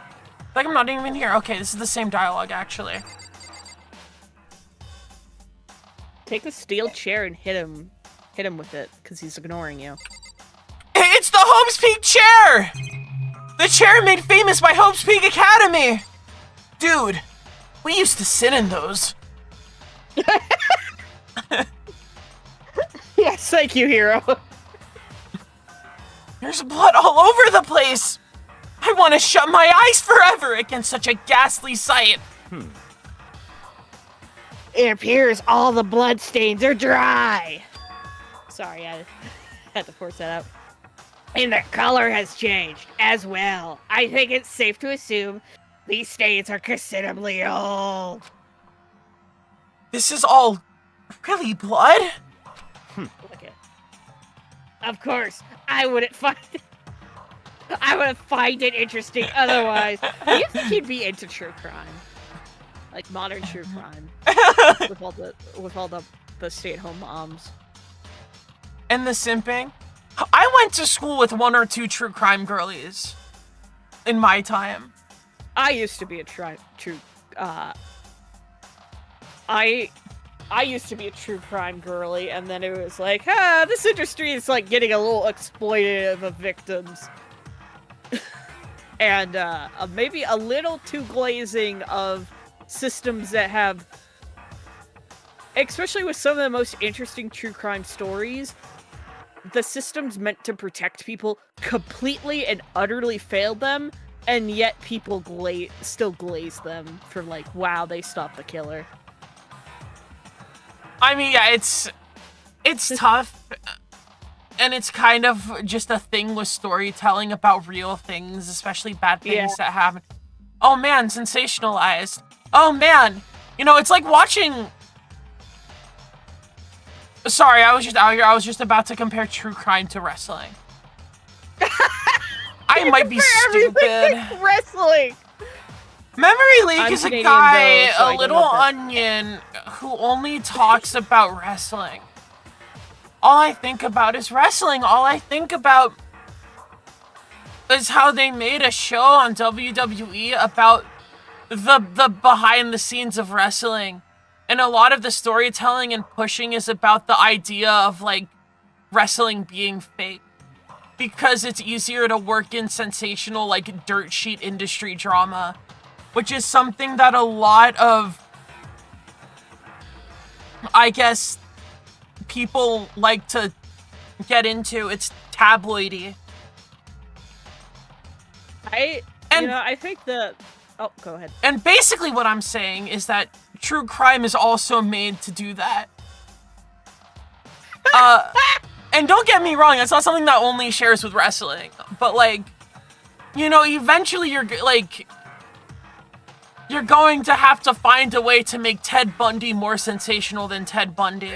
Like I'm not even here. Okay, this is the same dialogue actually. Take the steel chair and hit him with it because he's ignoring you. It's the Hope's Peak chair! The chair made famous by Hope's Peak Academy! Dude, we used to sit in those. Yes, thank you, hero. There's blood all over the place! I want to shut my eyes forever against such a ghastly sight. It appears all the bloodstains are dry. Sorry, I had to force that out. And the color has changed as well. I think it's safe to assume these stains are considerably old. This is all really blood? Okay. Of course, I wouldn't find it interesting otherwise. Do you think he'd be into true crime? Like modern true crime. with all the stay-at-home moms. And the simping? I went to school with one or two true crime girlies. In my time. I used to be I used to be a true crime girly, and then it was like, this industry is like getting a little exploitative of victims. And maybe a little too glazing of systems that have, especially with some of the most interesting true crime stories, the systems meant to protect people completely and utterly failed them, and yet people still glaze them for like, wow, they stopped the killer. I mean, yeah, it's tough, and it's kind of just a thing with storytelling about real things, especially bad things that happen. Oh man, sensationalized. Oh man, it's like watching... Sorry, I was just out here. I was just about to compare true crime to wrestling. I might be stupid. Wrestling. Memory Leak I'm is a Canadian, guy, though, so I a don't little know that. onion, who only talks about wrestling. All I think about is wrestling. All I think about is how they made a show on WWE about the behind the scenes of wrestling. And a lot of the storytelling and pushing is about the idea of, like, wrestling being fake. Because it's easier to work in sensational, like, dirt sheet industry drama. Which is something that a lot of, I guess, people like to get into. It's tabloidy. I think the... Oh, go ahead. And basically what I'm saying is that true crime is also made to do that. And don't get me wrong, it's not something that only shares with wrestling. But, like, you know, eventually you're going to have to find a way to make Ted Bundy more sensational than Ted Bundy.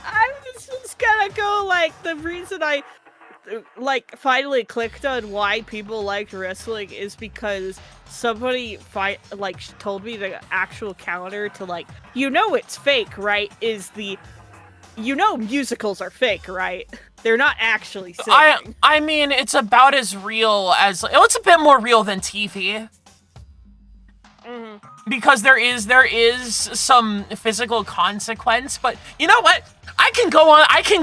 I'm just gonna go, like, the reason I, like, finally clicked on why people liked wrestling is because somebody, told me the actual counter to, like, you know it's fake, right, is the, you know musicals are fake, right? They're not actually singing. I mean, it's about as real as... It's a bit more real than TV. Mm-hmm. Because there is some physical consequence, but you know what? I can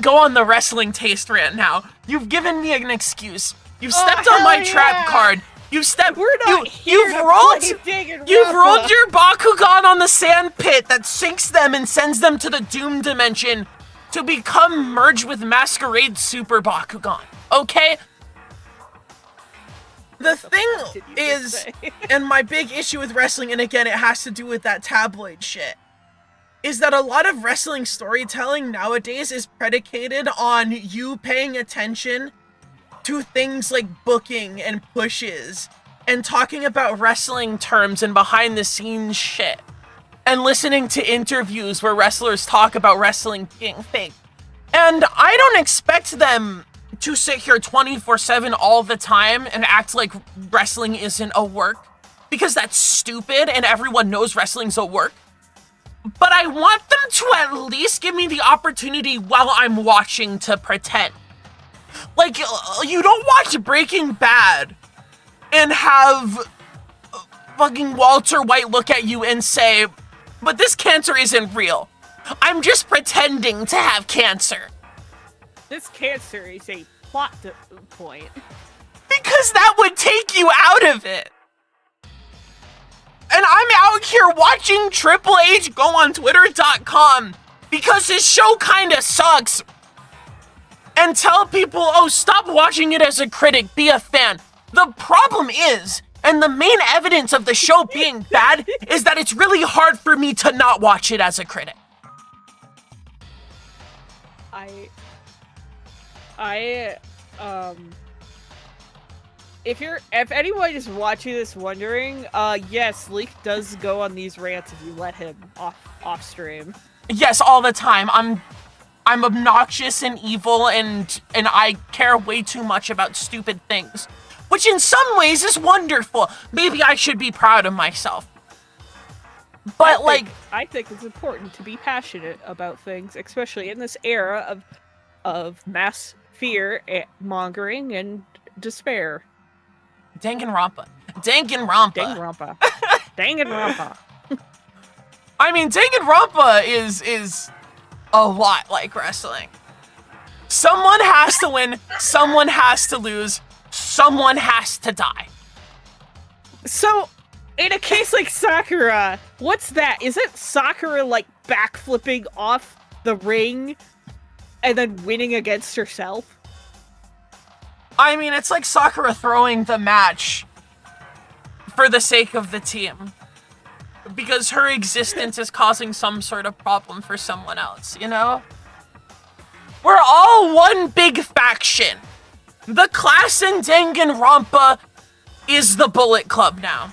go on the wrestling taste rant now. You've given me an excuse. You've stepped on my trap card. You've rolled your Bakugan on the sand pit that sinks them and sends them to the Doom Dimension to become merged with Masquerade Super Bakugan. Okay? The thing is, and my big issue with wrestling, and again, it has to do with that tabloid shit, is that a lot of wrestling storytelling nowadays is predicated on you paying attention to things like booking and pushes, and talking about wrestling terms and behind the scenes shit, and listening to interviews where wrestlers talk about wrestling being fake. And I don't expect them to sit here 24/7 all the time and act like wrestling isn't a work, because that's stupid and everyone knows wrestling's a work. But I want them to at least give me the opportunity while I'm watching to pretend. Like, you don't watch Breaking Bad and have fucking Walter White look at you and say, but this cancer isn't real. I'm just pretending to have cancer. This cancer is a plot point. Because that would take you out of it. And I'm out here watching Triple H go on Twitter.com because his show kinda sucks. And tell people, oh, stop watching it as a critic, be a fan. The problem is, and the main evidence of the show being bad, is that it's really hard for me to not watch it as a critic. If anyone is watching this wondering, yes, Leaf does go on these rants if you let him off stream. Yes, all the time. I'm obnoxious and evil, and I care way too much about stupid things. Which in some ways is wonderful. Maybe I should be proud of myself. But I think it's important to be passionate about things, especially in this era of mass fear, mongering, and despair. DanganRonpa. DanganRonpa. I mean, DanganRonpa is a lot like wrestling. Someone has to win, someone has to lose, someone has to die. So, in a case like Sakura, what's that? Isn't Sakura, like, backflipping off the ring and then winning against herself? I mean, it's like Sakura throwing the match for the sake of the team. Because her existence is causing some sort of problem for someone else, you know? We're all one big faction. The class in DanganRonpa is the Bullet Club now.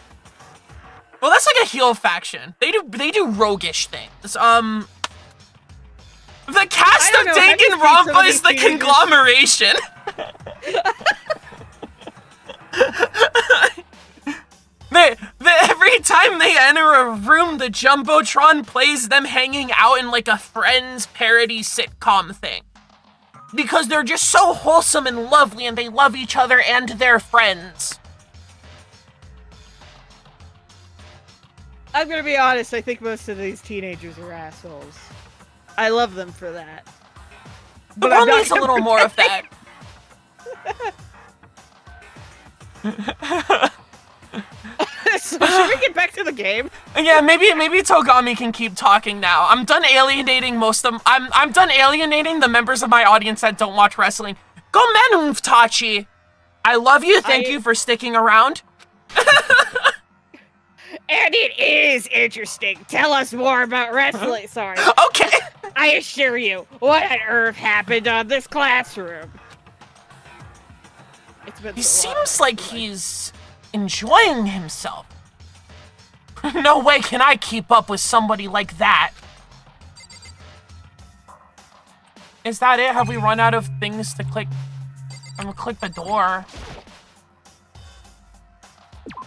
Well, that's like a heel faction. They do roguish things. The cast of DanganRonpa is the conglomeration. Every time they enter a room, the Jumbotron plays them hanging out in like a Friends parody sitcom thing. Because they're just so wholesome and lovely and they love each other and their friends. I'm gonna be honest, I think most of these teenagers are assholes. I love them for that. The world needs a little more of that. So should we get back to the game? Yeah, maybe Togami can keep talking now. I'm done alienating most of them. I'm done alienating the members of my audience that don't watch wrestling. Go Menunf Tachi! I love you, thank you for sticking around. And it is interesting. Tell us more about wrestling. Sorry. Okay. I assure you, what on earth happened on this classroom? It's been He so long. seems like he's enjoying himself. No way can I keep up with somebody like that. Is that it? Have we run out of things to click? I'm gonna click the door.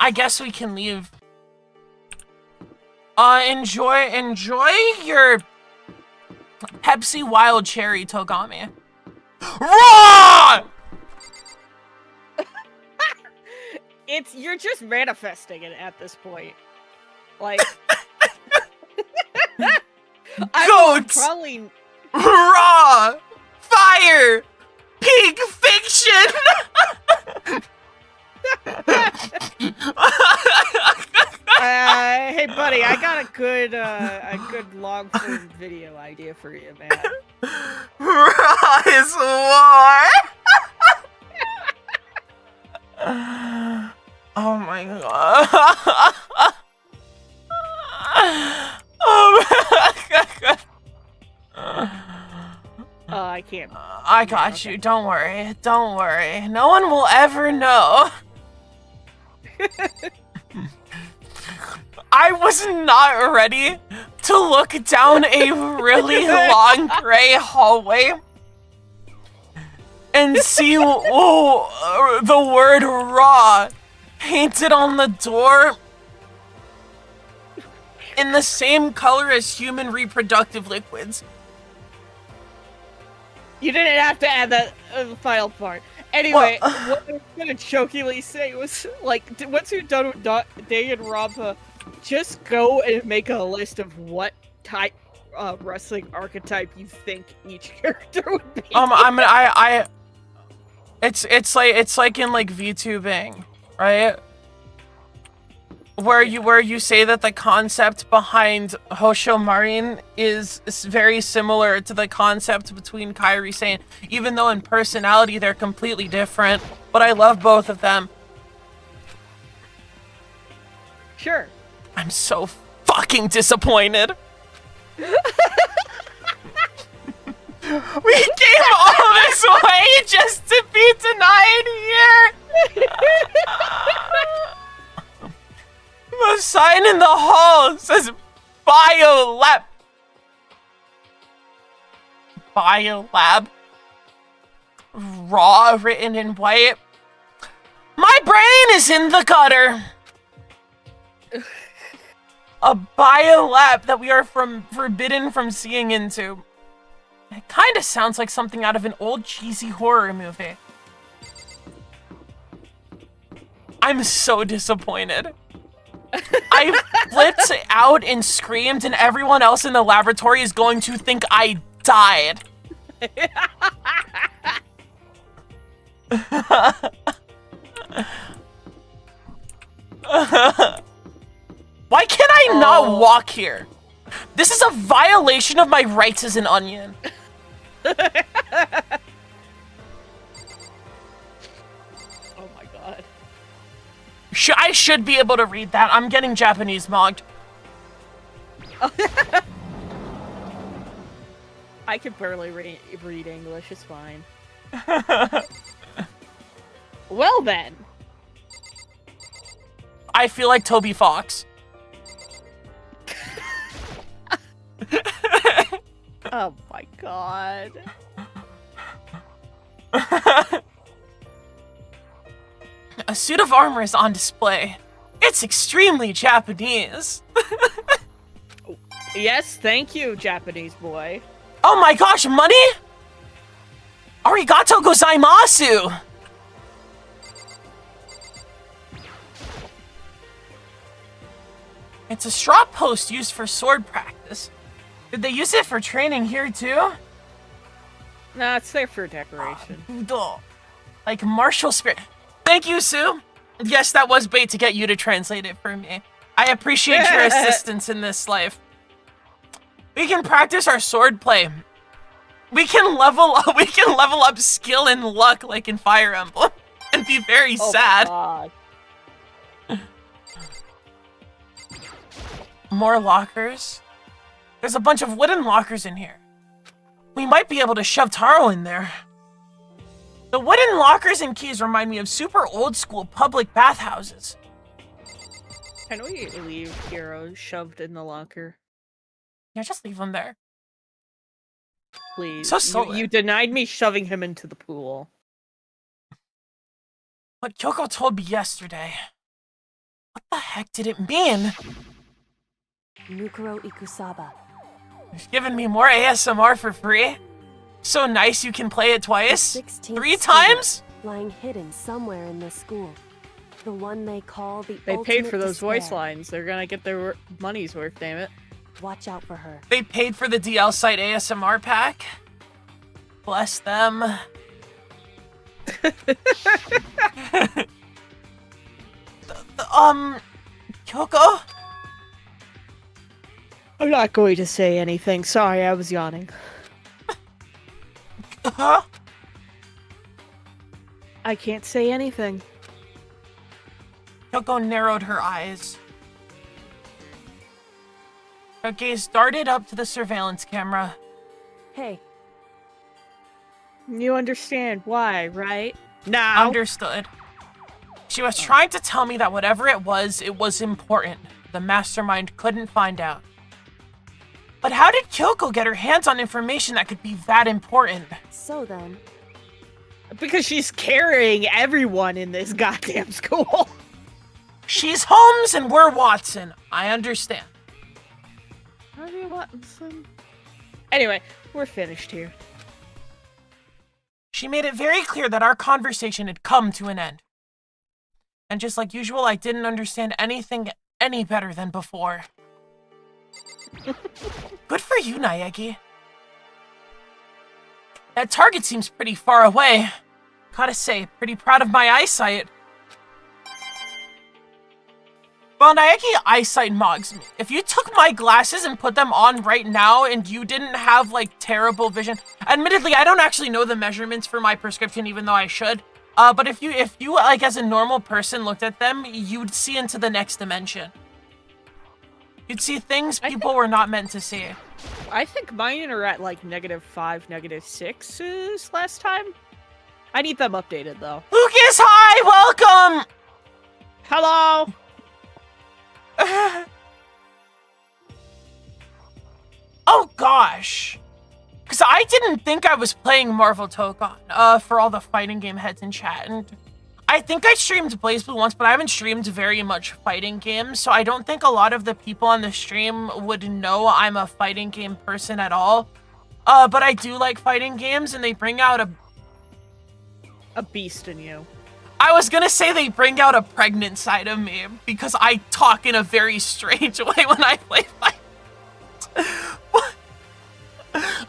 I guess we can leave. Enjoy your Pepsi Wild Cherry, Togami. Raw! You're just manifesting it at this point. Like Goats! probably Raw! Fire! Pig fiction! hey buddy, I got a good long form video idea for you, man. Raw is war! Oh my god. Oh my god. I can't. I got you. Don't worry. Don't worry. No one will ever know. I was not ready to look down a really long gray hallway and see the word raw painted on the door in the same color as human reproductive liquids. You didn't have to add that final part. Anyway, what I was gonna jokingly say was, like, once you're done with DanganRonpa, just go and make a list of what type wrestling archetype you think each character would be. It's like in like VTubing, right? Where you say that the concept behind Hosho Marin is very similar to the concept between Kairi Sane, even though in personality they're completely different. But I love both of them. Sure. I'm so fucking disappointed. We came all this way just to be denied here. The sign in the hall says Biolab. Biolab. Raw written in white. My brain is in the gutter. A biolab that we are forbidden from seeing into. It kind of sounds like something out of an old cheesy horror movie. I'm so disappointed. I flipped out and screamed, and everyone else in the laboratory is going to think I died. Why can I not walk here? This is a violation of my rights as an onion. Oh my god. I should be able to read that. I'm getting Japanese mogged. I can barely read English, it's fine. Well then. I feel like Toby Fox. Oh my god. A suit of armor is on display. It's extremely Japanese. Yes, thank you, Japanese boy. Oh my gosh, money? Arigato gozaimasu! It's a straw post used for sword practice. Did they use it for training here too? Nah, it's there for decoration. Budo. Like martial spirit. Thank you, Sue. Yes, that was bait to get you to translate it for me. I appreciate your assistance in this life. We can practice our sword play. We can level up skill and luck like in Fire Emblem and be very sad. God. More lockers. There's a bunch of wooden lockers in here. We might be able to shove Taro in there. The wooden lockers and keys remind me of super old school public bathhouses. Can we leave Hero shoved in the locker? Yeah, just leave them there. Please. So sullen. You denied me shoving him into the pool. What Kyoko told me yesterday. What the heck did it mean? Nukuro Ikusaba. You've given me more ASMR for free. So nice you can play it twice? 16th 3 student times? Lying hidden somewhere in this school. The one they call the They paid for ultimate those voice despair. lines. They're gonna get their money's worth, damn it. Watch out for her. They paid for the DL site ASMR pack. Bless them. Kyoko? I'm not going to say anything. Sorry, I was yawning. Huh? I can't say anything. Kyoko narrowed her eyes. Her gaze darted up to the surveillance camera. Hey, You understand why, right? Now. Understood. She was trying to tell me that whatever it was important. The mastermind couldn't find out. But how did Kyoko get her hands on information that could be that important? so then, Because she's carrying everyone in this goddamn school. She's Holmes and we're Watson. I understand. Harvey Watson. Anyway, we're finished here. She made it very clear that our conversation had come to an end. And just like usual, I didn't understand anything any better than before. Good for you, Naegi. That target seems pretty far away. Gotta say, pretty proud of my eyesight. Well, Naegi eyesight mogs me. If you took my glasses and put them on right now and you didn't have, like, terrible vision... Admittedly, I don't actually know the measurements for my prescription, even though I should. But if you, like, as a normal person looked at them, you'd see into the next dimension. You'd see things people were not meant to see. I think mine are at like -5, -6 last time. I need them updated though. Lucas, hi! Welcome! Hello! Oh gosh. Because I didn't think I was playing Marvel Tokon for all the fighting game heads in chat. And I think I streamed BlazBlue once, but I haven't streamed very much fighting games. So I don't think a lot of the people on the stream would know I'm a fighting game person at all. But I do like fighting games and they bring out A beast in you. I was gonna say they bring out a pregnant side of me because I talk in a very strange way when I play fight.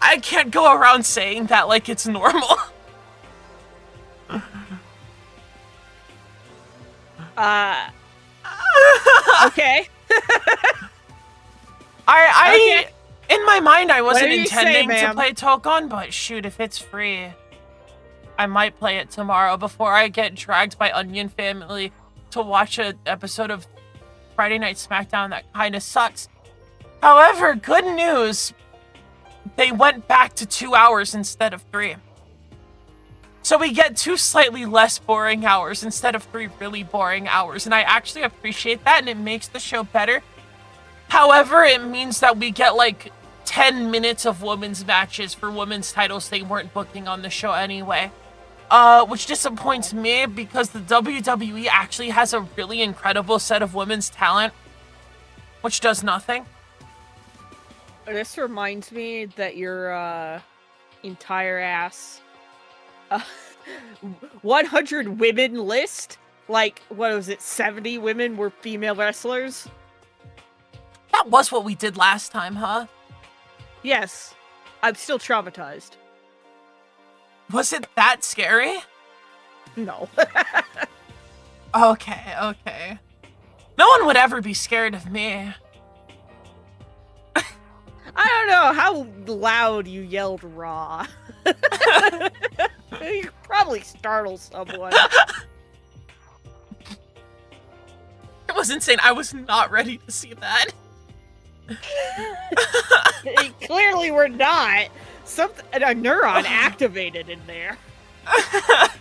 I can't go around saying that like it's normal. Okay. I in my mind I wasn't Whatever you say, intending to ma'am. play Tokon, but shoot, if it's free, I might play it tomorrow before I get dragged by Onion Family to watch an episode of Friday Night SmackDown that kind of sucks. However, good news, they went back to 2 hours instead of 3. So we get 2 slightly less boring hours instead of 3 really boring hours, and I actually appreciate that, and it makes the show better. However, it means that we get like 10 minutes of women's matches for women's titles they weren't booking on the show anyway. Which disappoints me because the WWE actually has a really incredible set of women's talent, which does nothing. This reminds me that your entire ass 100 women list, like, what was it, 70 women were female wrestlers? That was what we did last time, huh? Yes. I'm still traumatized. Was it that scary? No. Okay. No one would ever be scared of me. I don't know how loud you yelled raw. You could probably startle someone. It was insane. I was not ready to see that. Clearly we're not. A neuron activated in there. That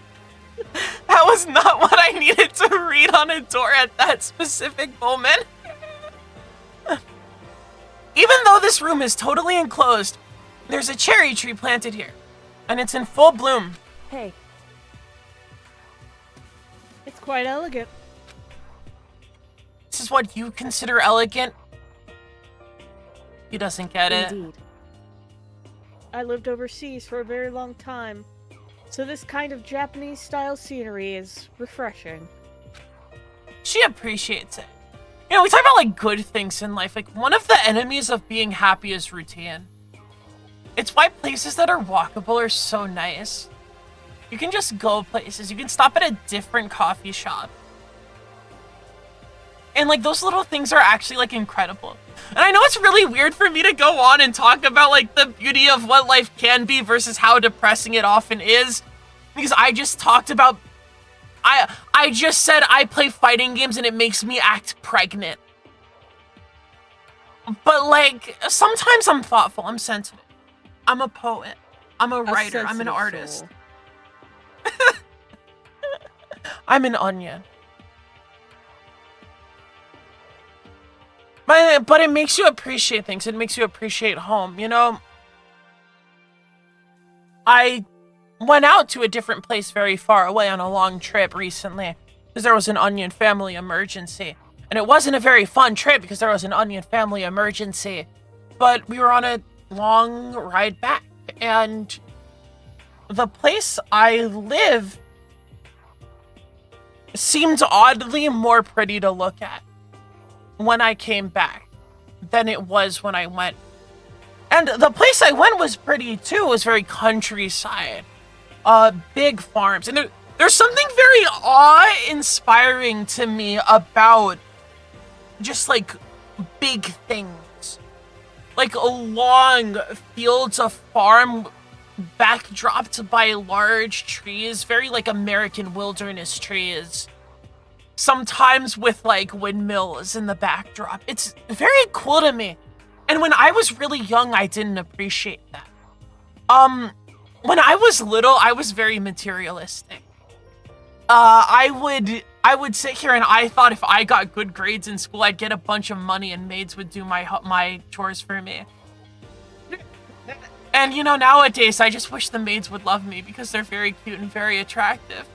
was not what I needed to read on a door at that specific moment. Even though this room is totally enclosed, there's a cherry tree planted here, and it's in full bloom. Hey, It's quite elegant. This is what you consider elegant? He doesn't get it. indeed. I lived overseas for a very long time, so this kind of Japanese-style scenery is refreshing. She appreciates it. You know, we talk about, like, good things in life. Like, one of the enemies of being happy is routine. It's why places that are walkable are so nice. You can just go places. You can stop at a different coffee shop. And, like, those little things are actually, like, incredible. And I know it's really weird for me to go on and talk about, like, the beauty of what life can be versus how depressing it often is. Because I just talked about... I just said I play fighting games and it makes me act pregnant. But, like, sometimes I'm thoughtful. I'm sensitive. I'm a poet. I'm a writer. I'm an artist. Soul. I'm an onion. But it makes you appreciate things. It makes you appreciate home, you know? I went out to a different place very far away on a long trip recently because there was an onion family emergency. And it wasn't a very fun trip because there was an onion family emergency. But we were on a long ride back. And the place I live seemed oddly more pretty to look at when I came back than it was when I went. And the place I went was pretty too. It was very countryside. Big farms. And there's something very awe-inspiring to me about just, like, big things. Like, long fields of farm backdropped by large trees. Very, like, American wilderness trees. Sometimes with, like, windmills in the backdrop. It's very cool to me. And when I was really young, I didn't appreciate that. When I was little, I was very materialistic. I would sit here and I thought if I got good grades in school, I'd get a bunch of money and maids would do my chores for me. And, you know, nowadays, I just wish the maids would love me because they're very cute and very attractive.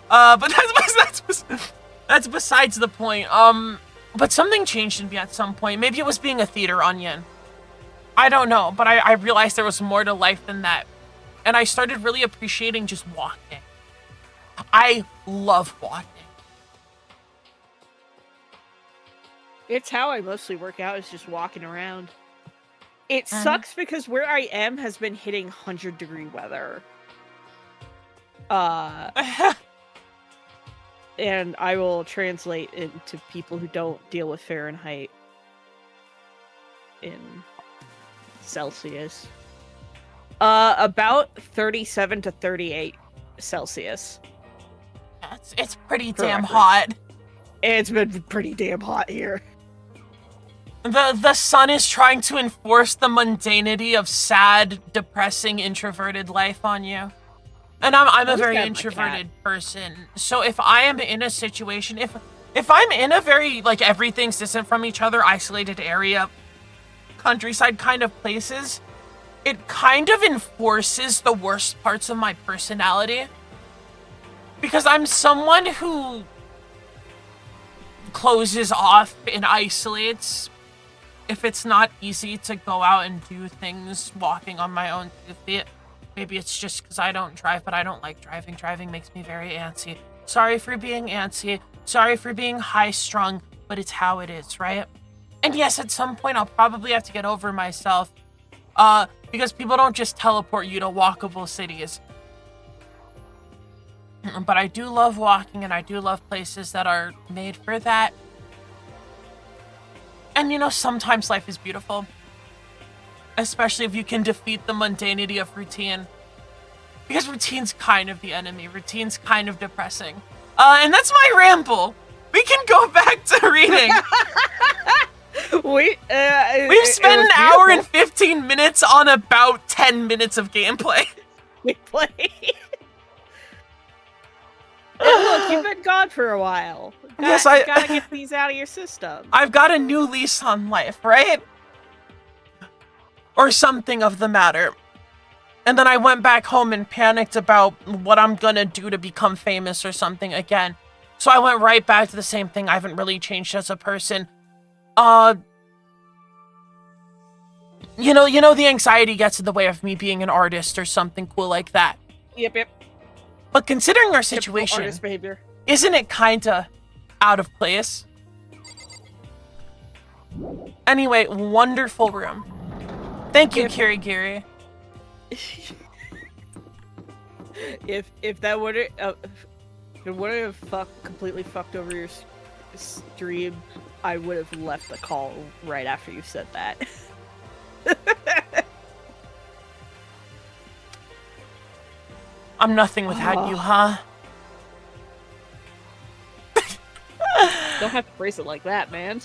But that's besides the point. But something changed in me at some point. Maybe it was being a theater onion. I don't know, but I realized there was more to life than that. And I started really appreciating just walking. I love walking. It's how I mostly work out, is just walking around. It sucks because where I am has been hitting 100-degree weather. And I will translate into people who don't deal with Fahrenheit in Celsius. About 37 to 38 Celsius. It's pretty damn reference. hot. It's been pretty damn hot here. The sun is trying to enforce the mundanity of sad, depressing, introverted life on you. And I'm a very introverted person. So if I am in a situation, if I'm in a very, like, everything's distant from each other, isolated area, countryside kind of places, it kind of enforces the worst parts of my personality. Because I'm someone who closes off and isolates if it's not easy to go out and do things walking on my own 2 feet. Maybe it's just because I don't drive, but I don't like driving. Driving makes me very antsy. Sorry for being antsy. Sorry for being high-strung, but it's how it is, right? And yes, at some point I'll probably have to get over myself. Because people don't just teleport you to walkable cities. But I do love walking, and I do love places that are made for that. And you know, sometimes life is beautiful. Especially if you can defeat the mundanity of routine. Because routine's kind of the enemy. Routine's kind of depressing. And that's my ramble. We can go back to reading. We've spent an hour and 15 minutes on about 10 minutes of gameplay. We play. Look, you've been gone for a while. Yes, You gotta get these out of your system. I've got a new lease on life, right? Or something of the matter. And then I went back home and panicked about what I'm gonna do to become famous or something again. So I went right back to the same thing. I haven't really changed as a person. You know, the anxiety gets in the way of me being an artist or something cool like that. Yep. But considering our Typical situation, artist behavior. isn't it kinda out of place? Anyway, wonderful room. Thank you, Kirigiri. If that would have completely fucked over your stream, I would have left the call right after you said that. I'm nothing without you, huh? Don't have to phrase it like that, man.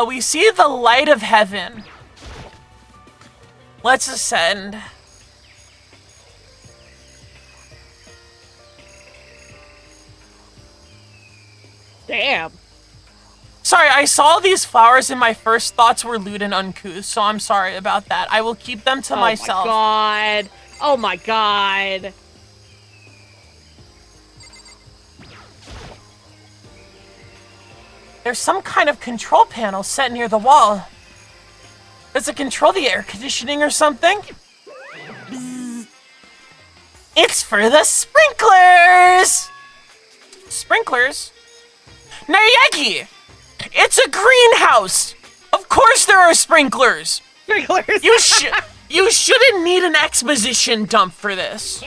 We see the light of heaven. Let's ascend. Damn. Sorry, I saw these flowers and my first thoughts were lewd and uncouth, so I'm sorry about that. I will keep them to myself. Oh my god. Oh my god. There's some kind of control panel set near the wall. Does it control the air conditioning or something? Bzz. It's for the sprinklers! Sprinklers? Naegi! It's a greenhouse! Of course there are sprinklers! Sprinklers. You shouldn't need an exposition dump for this.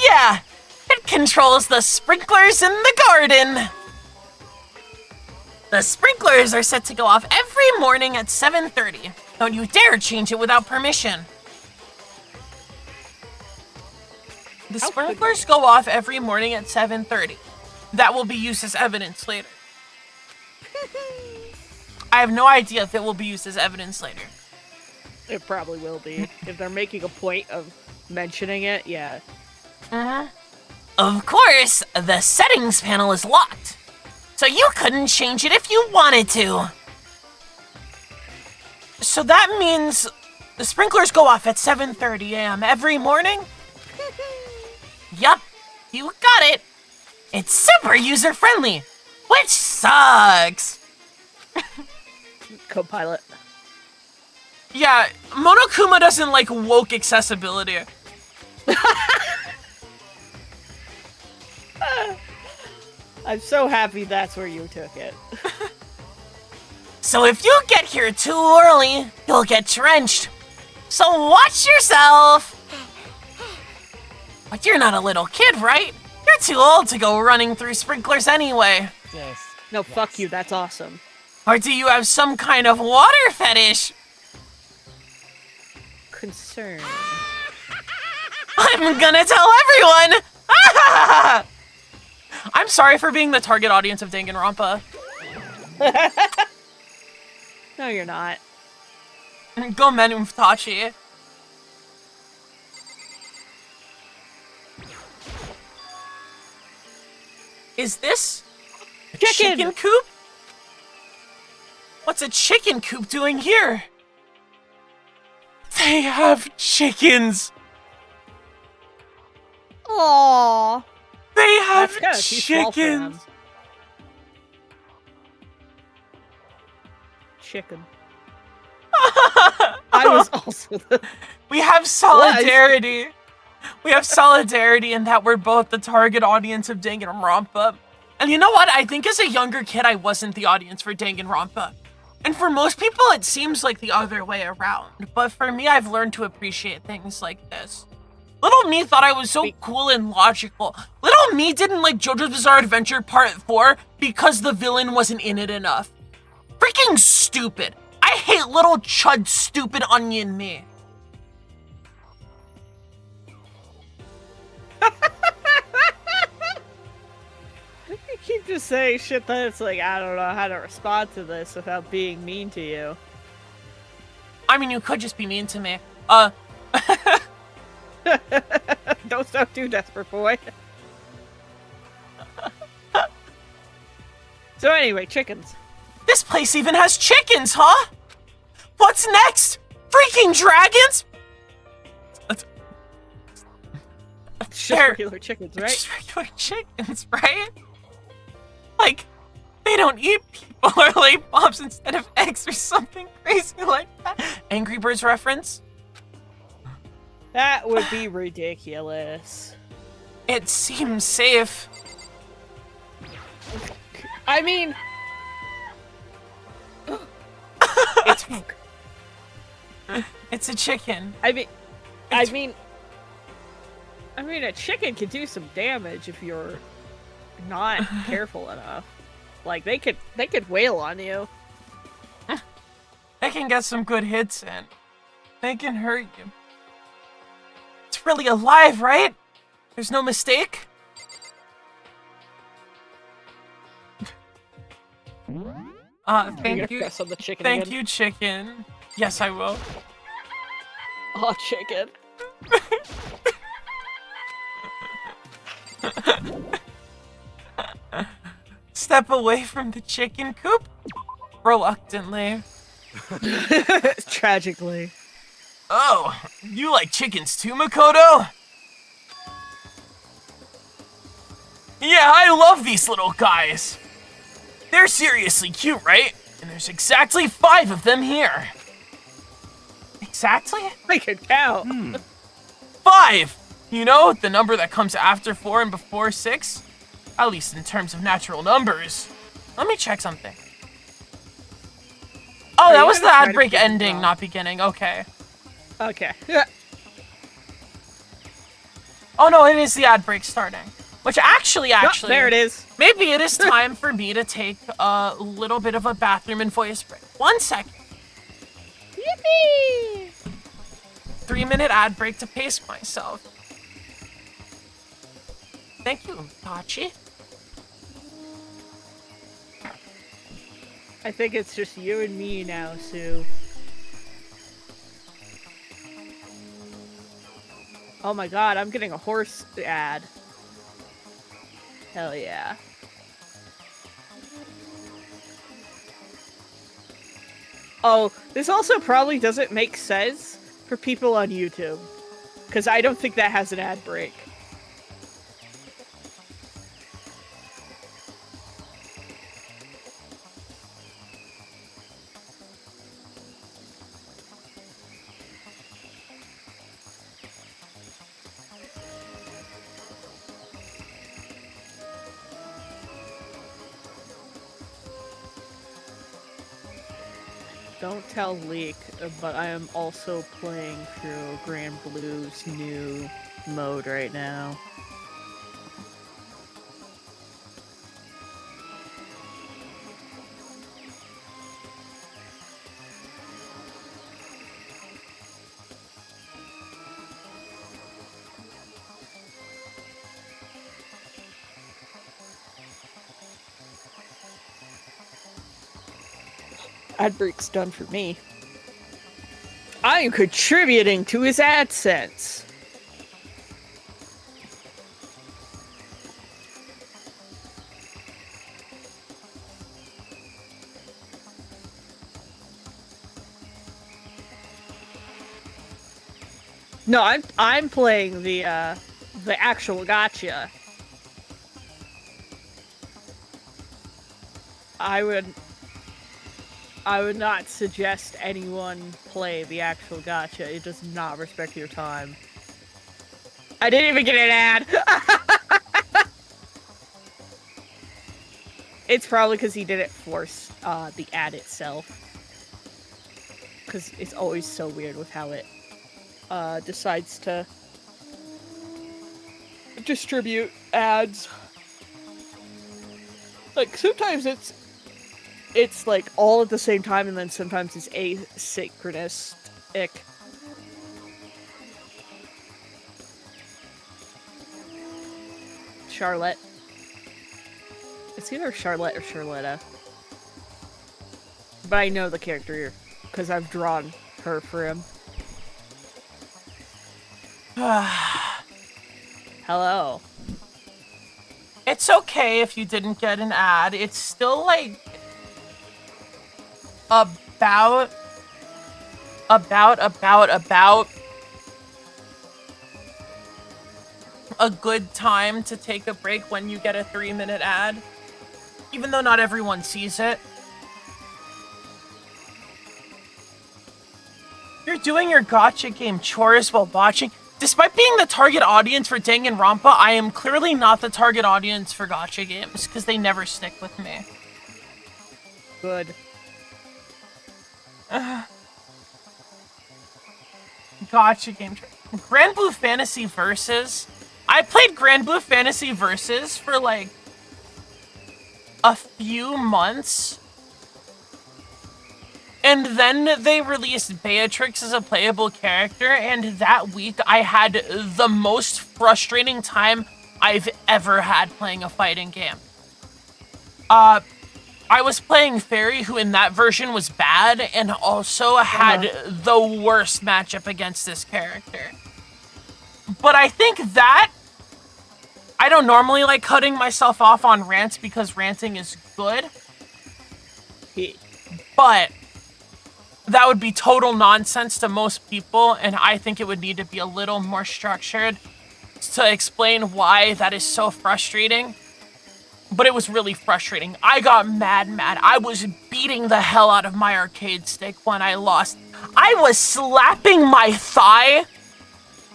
Yeah, it controls the sprinklers in the garden. The sprinklers are set to go off every morning at 7:30. Don't you dare change it without permission. The sprinklers go off every morning at 7:30. That will be used as evidence later. I have no idea if it will be used as evidence later. It probably will be. If they're making a point of mentioning it, yeah. Of course, the settings panel is locked. So you couldn't change it if you wanted to. So that means the sprinklers go off at 7:30 a.m. every morning? Yup, you got it. It's super user-friendly, which sucks. Copilot. Yeah, Monokuma doesn't like woke accessibility. I'm so happy that's where you took it. So if you get here too early, you'll get drenched. So watch yourself. But you're not a little kid, right? You're too old to go running through sprinklers anyway. Yes. No, fuck you, that's awesome. Or do you have some kind of water fetish? Concern. I'm gonna tell everyone! I'm sorry for being the target audience of Danganronpa. No, you're not. Go Menu Futachi. Is this a chicken coop? What's a chicken coop doing here? They have chickens. Aww. They have That's kinda too small for them. chickens. Chicken. I was also the... We have solidarity. We have solidarity in that we're both the target audience of DanganRonpa. And you know what? I think as a younger kid, I wasn't the audience for DanganRonpa. And for most people, it seems like the other way around. But for me, I've learned to appreciate things like this. Little me thought I was so cool and logical. Little me didn't like JoJo's Bizarre Adventure Part 4 because the villain wasn't in it enough. Freaking stupid. I hate little chud stupid onion me. You keep just saying shit that it's like, I don't know how to respond to this without being mean to you. I mean, you could just be mean to me. Don't sound too desperate, boy. So anyway, chickens. This place even has chickens, huh? What's next? Freaking dragons? Just They're- regular chickens, right? Just regular chickens, right? Like, they don't eat people or lay bombs instead of eggs or something crazy like that. Angry Birds reference? That would be ridiculous. It seems safe. I mean... it's... It's a chicken. I mean, a chicken can do some damage if you're not careful enough. Like they could wail on you. They can get some good hits in. They can hurt you. It's really alive, right? There's no mistake? Thank you. Press on the chicken Thank again. you, chicken. Yes, I will. Oh, chicken. Step away from the chicken coop? Reluctantly. Tragically. Oh, you like chickens too, Makoto? Yeah, I love these little guys. They're seriously cute, right? And there's exactly 5 of them here. Exactly? I can count. 5! You know, the number that comes after 4 and before 6? At least in terms of natural numbers. Let me check something. Oh, that you was the gonna try ad to break prove me ending, wrong? not beginning. Okay. Okay. Oh no, it is the ad break starting. Which actually, Oh, there it is. maybe it is time for me to take a little bit of a bathroom and voice break. 1 second. Yippee! 3-minute ad break to pace myself. Thank you, Tachi. I think it's just you and me now, Sue. Oh my god, I'm getting a horse ad. Hell yeah. Oh, this also probably doesn't make sense for people on YouTube. Because I don't think that has an ad break. Don't tell Leak, but I am also playing through Grand Blue's new mode right now. Ad break's done for me. I am contributing to his AdSense. No, I'm playing the actual gacha. I would not suggest anyone play the actual gacha. It does not respect your time. I didn't even get an ad. It's probably because he didn't force the ad itself. Because it's always so weird with how it decides to distribute ads. Like, sometimes it's like all at the same time, and then sometimes it's asynchronous. Charlotte. It's either Charlotte or Charlotta. But I know the character because I've drawn her for him. Hello. It's okay if you didn't get an ad. It's still like about a good time to take a break when you get a 3-minute ad, even though not everyone sees it. You're doing your gacha game chores while watching. Despite being the target audience for DanganRonpa, I am clearly not the target audience for gacha games, because they never stick with me. Good. Gacha game. Grand Blue Fantasy Versus. I played Grand Blue Fantasy Versus for like a few months. And then they released Beatrix as a playable character, and that week I had the most frustrating time I've ever had playing a fighting game. I was playing Fairy, who in that version was bad, and also had the worst matchup against this character. But I think that... I don't normally like cutting myself off on rants because ranting is good. But... that would be total nonsense to most people, and I think it would need to be a little more structured to explain why that is so frustrating. But it was really frustrating. I got mad. I was beating the hell out of my arcade stick when I lost. I was slapping my thigh,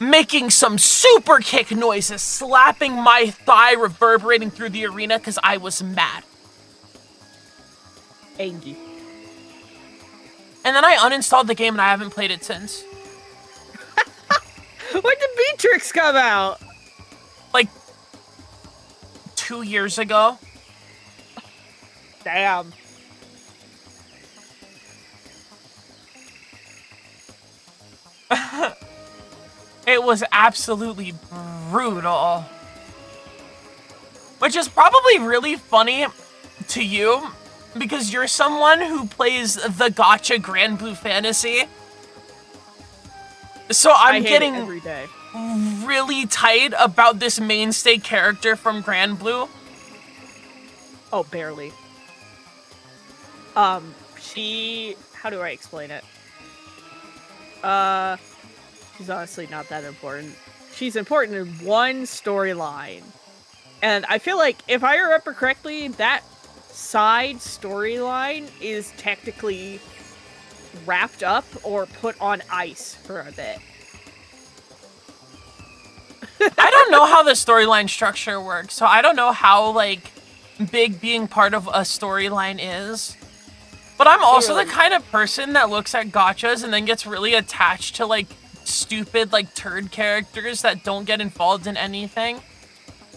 making some super kick noises, slapping my thigh, reverberating through the arena because I was mad. Angry. And then I uninstalled the game and I haven't played it since. When did Beatrix come out? Like 2 years ago. Damn. It was absolutely brutal. Which is probably really funny to you, because you're someone who plays the gacha Grand Blue Fantasy. So I'm getting every day. really tight about this mainstay character from Grand Blue. Oh, barely. She... how do I explain it? She's honestly not that important. She's important in one storyline. And I feel like, if I remember correctly, that side storyline is technically wrapped up or put on ice for a bit. I don't know how the storyline structure works, so I don't know how, like, big being part of a storyline is. But I'm also the kind of person that looks at gachas and then gets really attached to, like, stupid, like, turd characters that don't get involved in anything.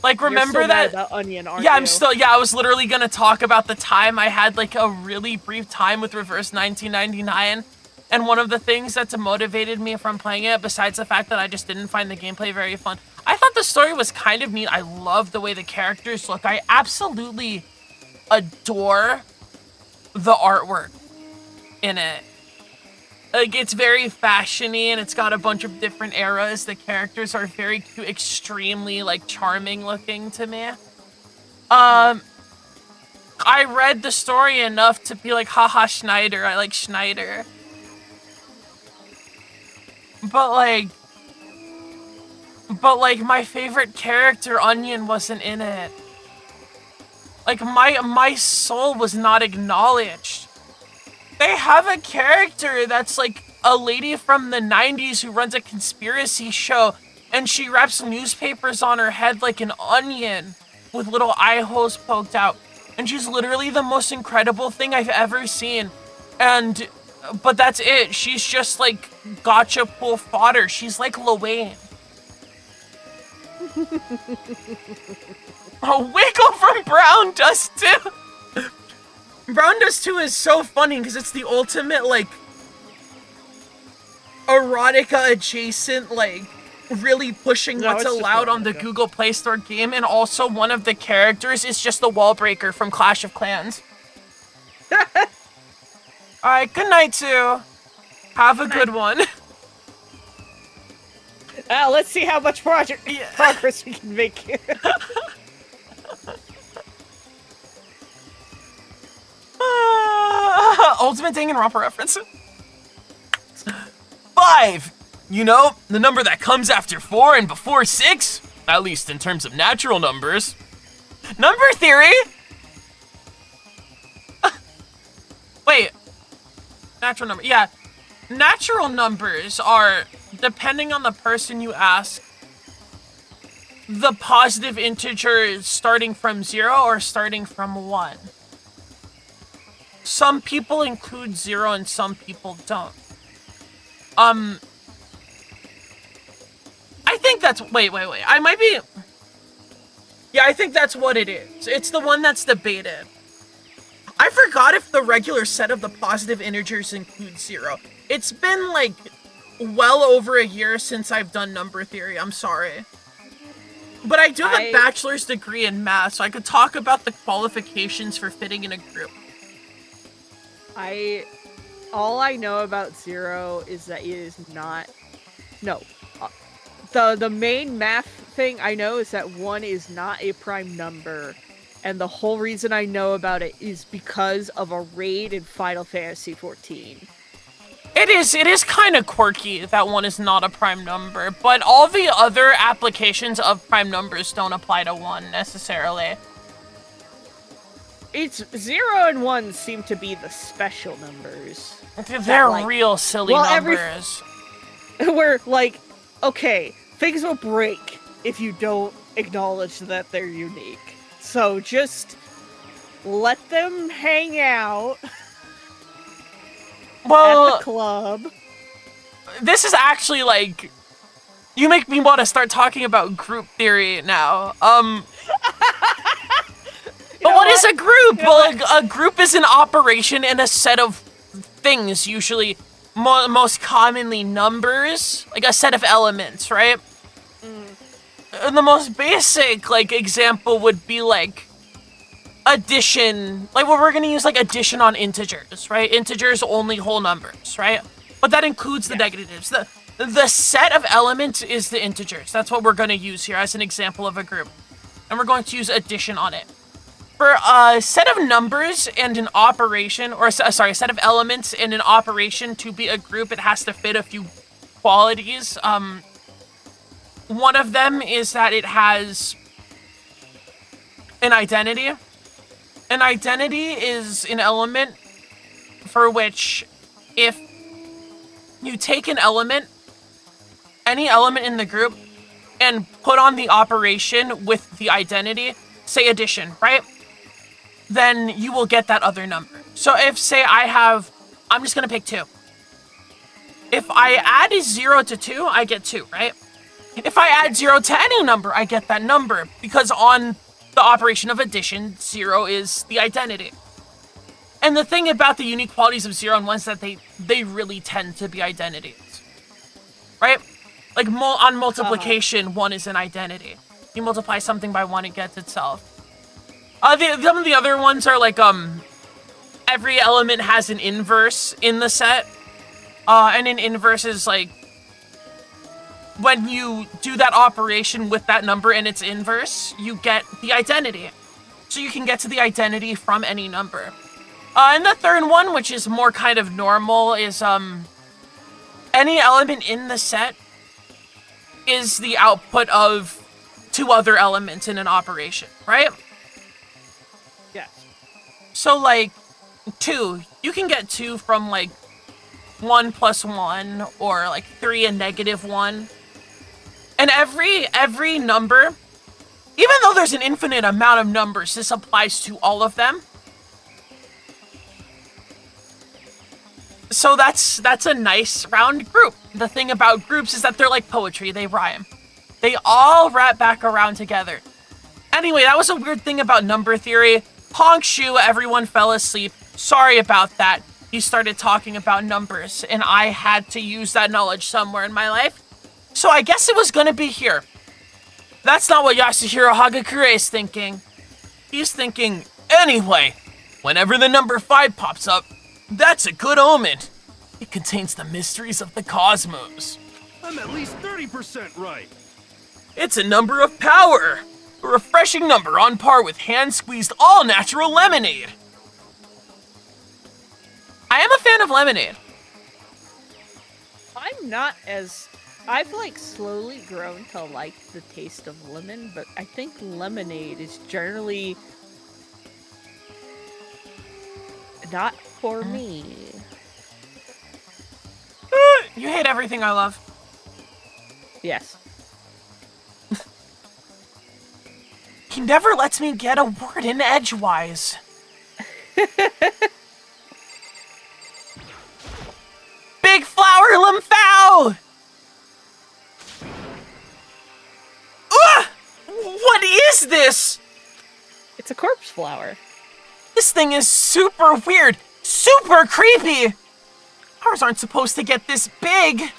Like, remember You're still that? mad about Onion, aren't Yeah, you? I'm still. Yeah, I was literally gonna talk about the time I had like a really brief time with Reverse 1999, and one of the things that's motivated me from playing it, besides the fact that I just didn't find the gameplay very fun, I thought the story was kind of neat. I love the way the characters look. I absolutely adore the artwork in it. Like, it's very fashiony, and it's got a bunch of different eras. The characters are very cute, extremely, like, charming looking to me. I read the story enough to be like, haha, Schneider, I like Schneider. But, like, But, like, my favorite character, Onion, wasn't in it. Like, my soul was not acknowledged. They have a character that's, like, a lady from the 90s who runs a conspiracy show, and she wraps newspapers on her head like an onion with little eye holes poked out. And she's literally the most incredible thing I've ever seen. But that's it. She's just, like, gotcha pool fodder. She's like Luane. A wiggle from Brown Dust 2. Brown Dust 2 is so funny because it's the ultimate, like, erotica adjacent, like, really pushing No, what's it's just allowed on the erotica. Google Play Store game, and also one of the characters is just the wall breaker from Clash of Clans. Alright, good night, too. Have a good one. Let's see how much progress we can make here. Ultimate Danganronpa reference. 5! You know, the number that comes after 4 and before 6? At least in terms of natural numbers. Number theory? Wait. Natural number. Yeah. Natural numbers are, depending on the person you ask, the positive integer starting from 0 or starting from 1. Some people include 0 and some people don't. I think that's, wait, I might be, yeah, I think that's what it is. It's the one that's debated. I forgot if the regular set of the positive integers includes 0. It's been, like, well over a year since I've done number theory, I'm sorry. But I do have a bachelor's degree in math, so I could talk about the qualifications for fitting in a group. All I know about 0 is that it is not, no. The main math thing I know is that 1 is not a prime number, and the whole reason I know about it is because of a raid in Final Fantasy XIV. It is kind of quirky that 1 is not a prime number, but all the other applications of prime numbers don't apply to 1 necessarily. It's 0 and 1 seem to be the special numbers. They're like, real silly numbers. We're like, okay, things will break if you don't acknowledge that they're unique. So just let them hang out Well, at the club. This is actually, like, you make me want to start talking about group theory now. But what is a group? Well, a group is an operation in a set of things, usually most commonly numbers, like a set of elements, right? And the most basic, like, example would be, like, addition. Like, well, we're gonna use, like, addition on integers, right? Integers only whole numbers, right? But that includes the negatives. The set of elements is the integers. That's what we're gonna use here as an example of a group. And we're going to use addition on it. For a set of numbers and an operation, or sorry, a set of elements and an operation to be a group, it has to fit a few qualities. One of them is that it has an identity. An identity is an element for which if you take an element, any element in the group, and put on the operation with the identity, say addition, right? Then you will get that other number. So if, say, I'm just going to pick 2. If I add 0 to 2, I get 2, right? If I add 0 to any number, I get that number. Because on the operation of addition, 0 is the identity. And the thing about the unique qualities of 0 and 1 is that they really tend to be identities. Right? Like, on multiplication, 1 is an identity. You multiply something by 1, it gets itself. Some of the other ones are like, every element has an inverse in the set. And an inverse is like, when you do that operation with that number and its inverse, you get the identity. So you can get to the identity from any number. And the third one, which is more kind of normal, is, any element in the set is the output of 2 other elements in an operation, right? Yes. So, like, 2, you can get 2 from, like, 1 plus 1, or, like, 3 and -1. And every number, even though there's an infinite amount of numbers, this applies to all of them. So that's a nice round group. The thing about groups is that they're like poetry, they rhyme. They all wrap back around together. Anyway, that was a weird thing about number theory. Honk shoe, everyone fell asleep. Sorry about that. He started talking about numbers, and I had to use that knowledge somewhere in my life. So I guess it was gonna be here. That's not what Yasuhiro Hagakure is thinking. He's thinking, anyway, whenever the number 5 pops up, that's a good omen. It contains the mysteries of the cosmos. I'm at least 30% right. It's a number of power. A refreshing number on par with hand-squeezed all-natural lemonade. I am a fan of lemonade. I'm not as... I've, like, slowly grown to like the taste of lemon, but I think lemonade is generally not for me. You hate everything I love. Yes. He never lets me get a word in edgewise. Big flower Limphao! What is this? It's a corpse flower. This thing is super weird, super creepy. Flowers aren't supposed to get this big.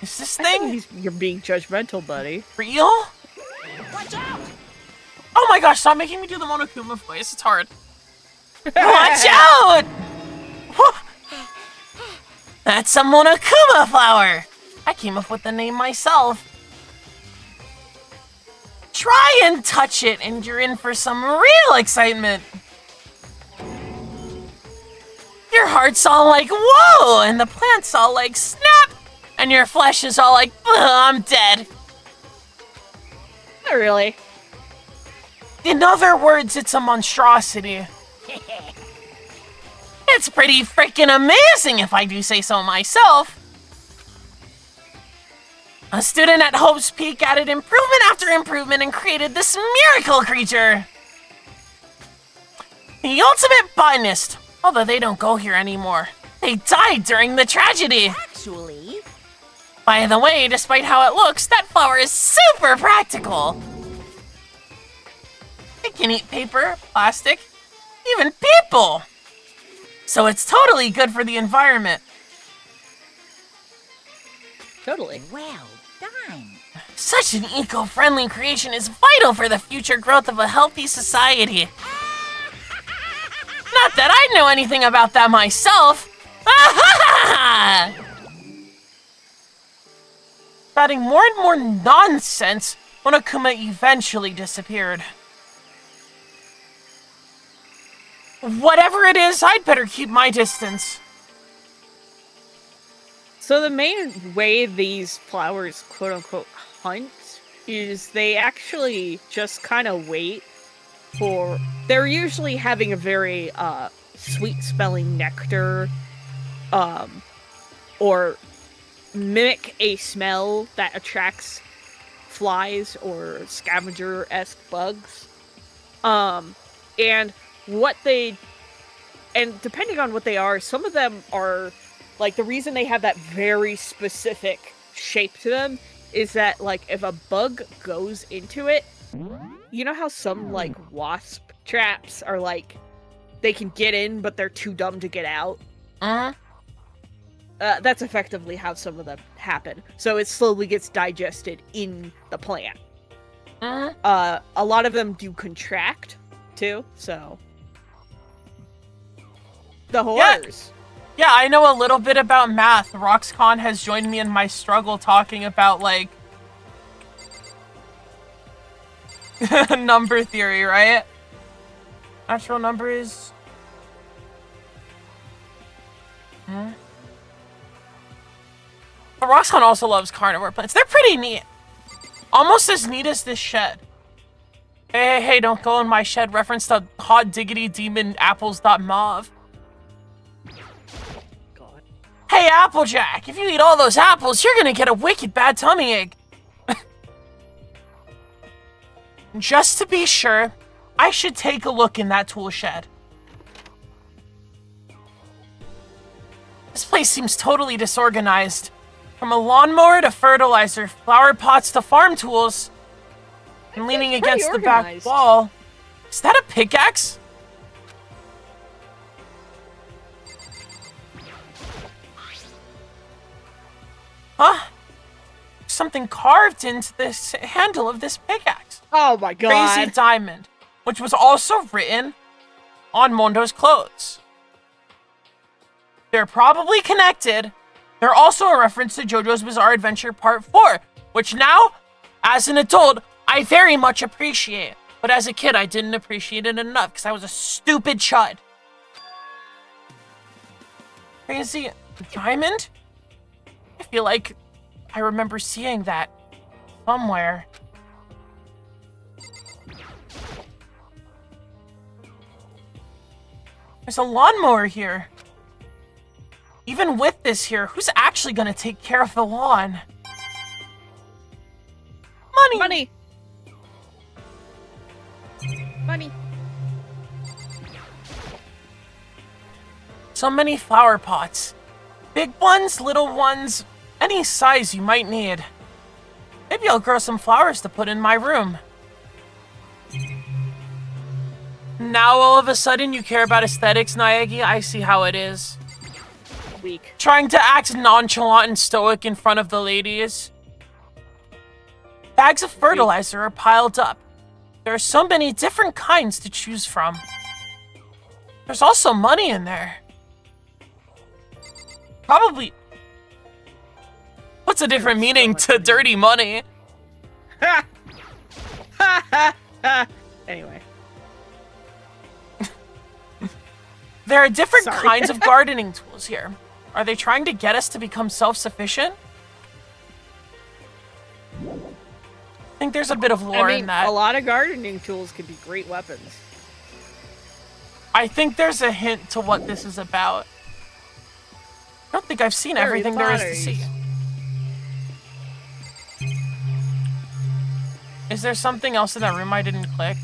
Is this thing You're being judgmental, buddy. real? Watch out! Oh my gosh, stop making me do the Monokuma voice. It's hard. Watch out! That's a Monokuma flower. I came up with the name myself. Try and touch it, and you're in for some real excitement. Your heart's all like, whoa, and the plant's all like, snap, and your flesh is all like, I'm dead. Not really. In other words, it's a monstrosity. It's pretty freaking amazing, if I do say so myself. A student at Hope's Peak added improvement after improvement and created this miracle creature. The ultimate botanist, although they don't go here anymore. They died during the tragedy. Actually, By the way, despite how it looks, that flower is super practical. It can eat paper, plastic, even people. So it's totally good for the environment. Totally. well done. Such an eco-friendly creation is vital for the future growth of a healthy society. Not that I know anything about that myself. Adding more and more nonsense, Monokuma eventually disappeared. Whatever it is, I'd better keep my distance. So the main way these flowers quote-unquote hunt is they actually just kind of wait for... They're usually having a very sweet-smelling nectar, or mimic a smell that attracts flies or scavenger-esque bugs. And what they... And depending on what they are, some of them are... Like, the reason they have that very specific shape to them is that, like, if a bug goes into it, you know how some, like, wasp traps are, like, they can get in, but they're too dumb to get out? That's effectively how some of them happen. So it slowly gets digested in the plant. A lot of them do contract, too, so... The horrors. Yeah, I know a little bit about math. Roxcon has joined me in my struggle talking about, like, number theory, right? Natural number is... But Roxanne also loves carnivore plants. They're pretty neat. Almost as neat as this shed. Hey, don't go in my shed. Reference to Hot Diggity Demon Apples.mauve. God. Hey, Applejack, if you eat all those apples, you're gonna get a wicked bad tummy ache. Just to be sure, I should take a look in that tool shed. This place seems totally disorganized. From a lawnmower to fertilizer, flower pots to farm tools, and leaning pretty against the back organized. wall. Is that a pickaxe? Huh? Something carved into this handle of this pickaxe. Oh my god. Crazy Diamond, which was also written on Mondo's clothes. They're probably connected. They're also a reference to JoJo's Bizarre Adventure Part 4, which now, as an adult, I very much appreciate. But as a kid, I didn't appreciate it enough because I was a stupid chud. Crazy Diamond? I feel like I remember seeing that somewhere. There's a lawnmower here. Even with this here, who's actually gonna take care of the lawn? Money! Money. Money. So many flower pots. Big ones, little ones, any size you might need. Maybe I'll grow some flowers to put in my room. Now all of a sudden you care about aesthetics, Naegi? I see how it is. Weak. Trying to act nonchalant and stoic in front of the ladies. Bags of fertilizer are piled up. There are so many different kinds to choose from. There's also money in there. Probably. What's a different meaning to dirty money? Ha! Ha ha ha! Anyway. There are different Sorry. kinds of gardening tools here. Are they trying to get us to become self-sufficient? I think there's a bit of lore in that. A lot of gardening tools could be great weapons. I think there's a hint to what this is about. I don't think I've seen Fairy everything there is to potteries. see. Is there something else in that room I didn't click?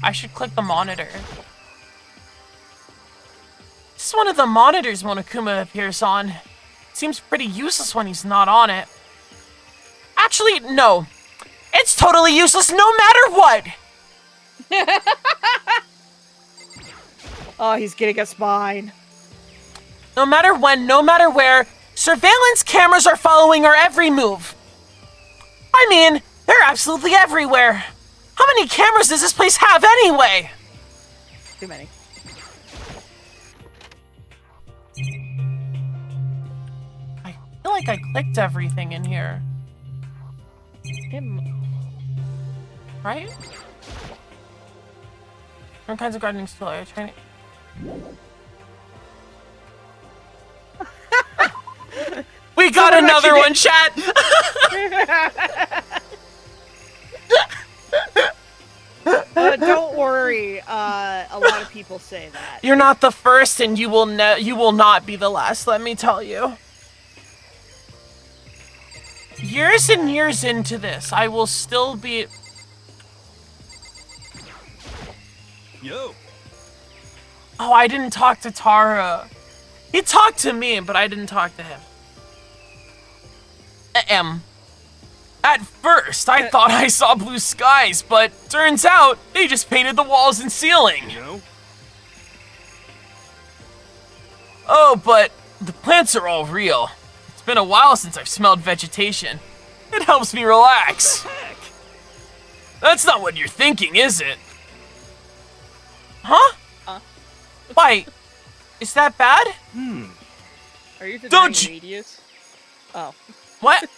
I should click the monitor. This is one of the monitors Monokuma appears on. Seems pretty useless when he's not on it. Actually, no. It's totally useless no matter what! Oh, he's getting a spine. No matter when, no matter where, surveillance cameras are following our every move. I mean, they're absolutely everywhere. How many cameras does this place have anyway? Too many. I feel like I clicked everything in here, right? Different kinds of gardening still are trying We got another one, chat! Don't worry. A lot of people say that. You're not the first, and you will not be the last, let me tell you. Years and years into this, I will still be... Yo. Oh, I didn't talk to Tara. He talked to me, but I didn't talk to him. At first, I thought I saw blue skies, but turns out they just painted the walls and ceiling. You know? Oh, but the plants are all real. It's been a while since I've smelled vegetation. It helps me relax. Heck. That's not what you're thinking, is it? Huh? Why? Is that bad? Are you denying Don't you- radius? Oh. What?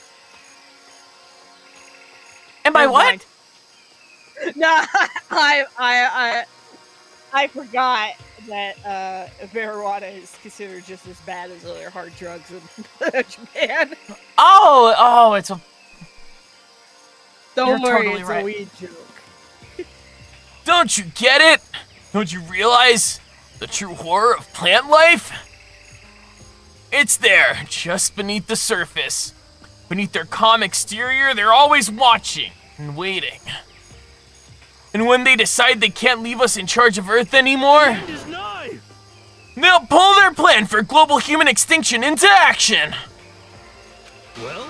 Am I Never what? mind. No, I. I forgot that marijuana is considered just as bad as other hard drugs in Japan. Oh, it's a... Don't You're worry, totally it's right. a weed joke. Don't you get it? Don't you realize the true horror of plant life? It's there, just beneath the surface. Beneath their calm exterior, they're always watching and waiting. And when they decide they can't leave us in charge of Earth anymore, End is nigh. they'll pull their plan for global human extinction into action. Well,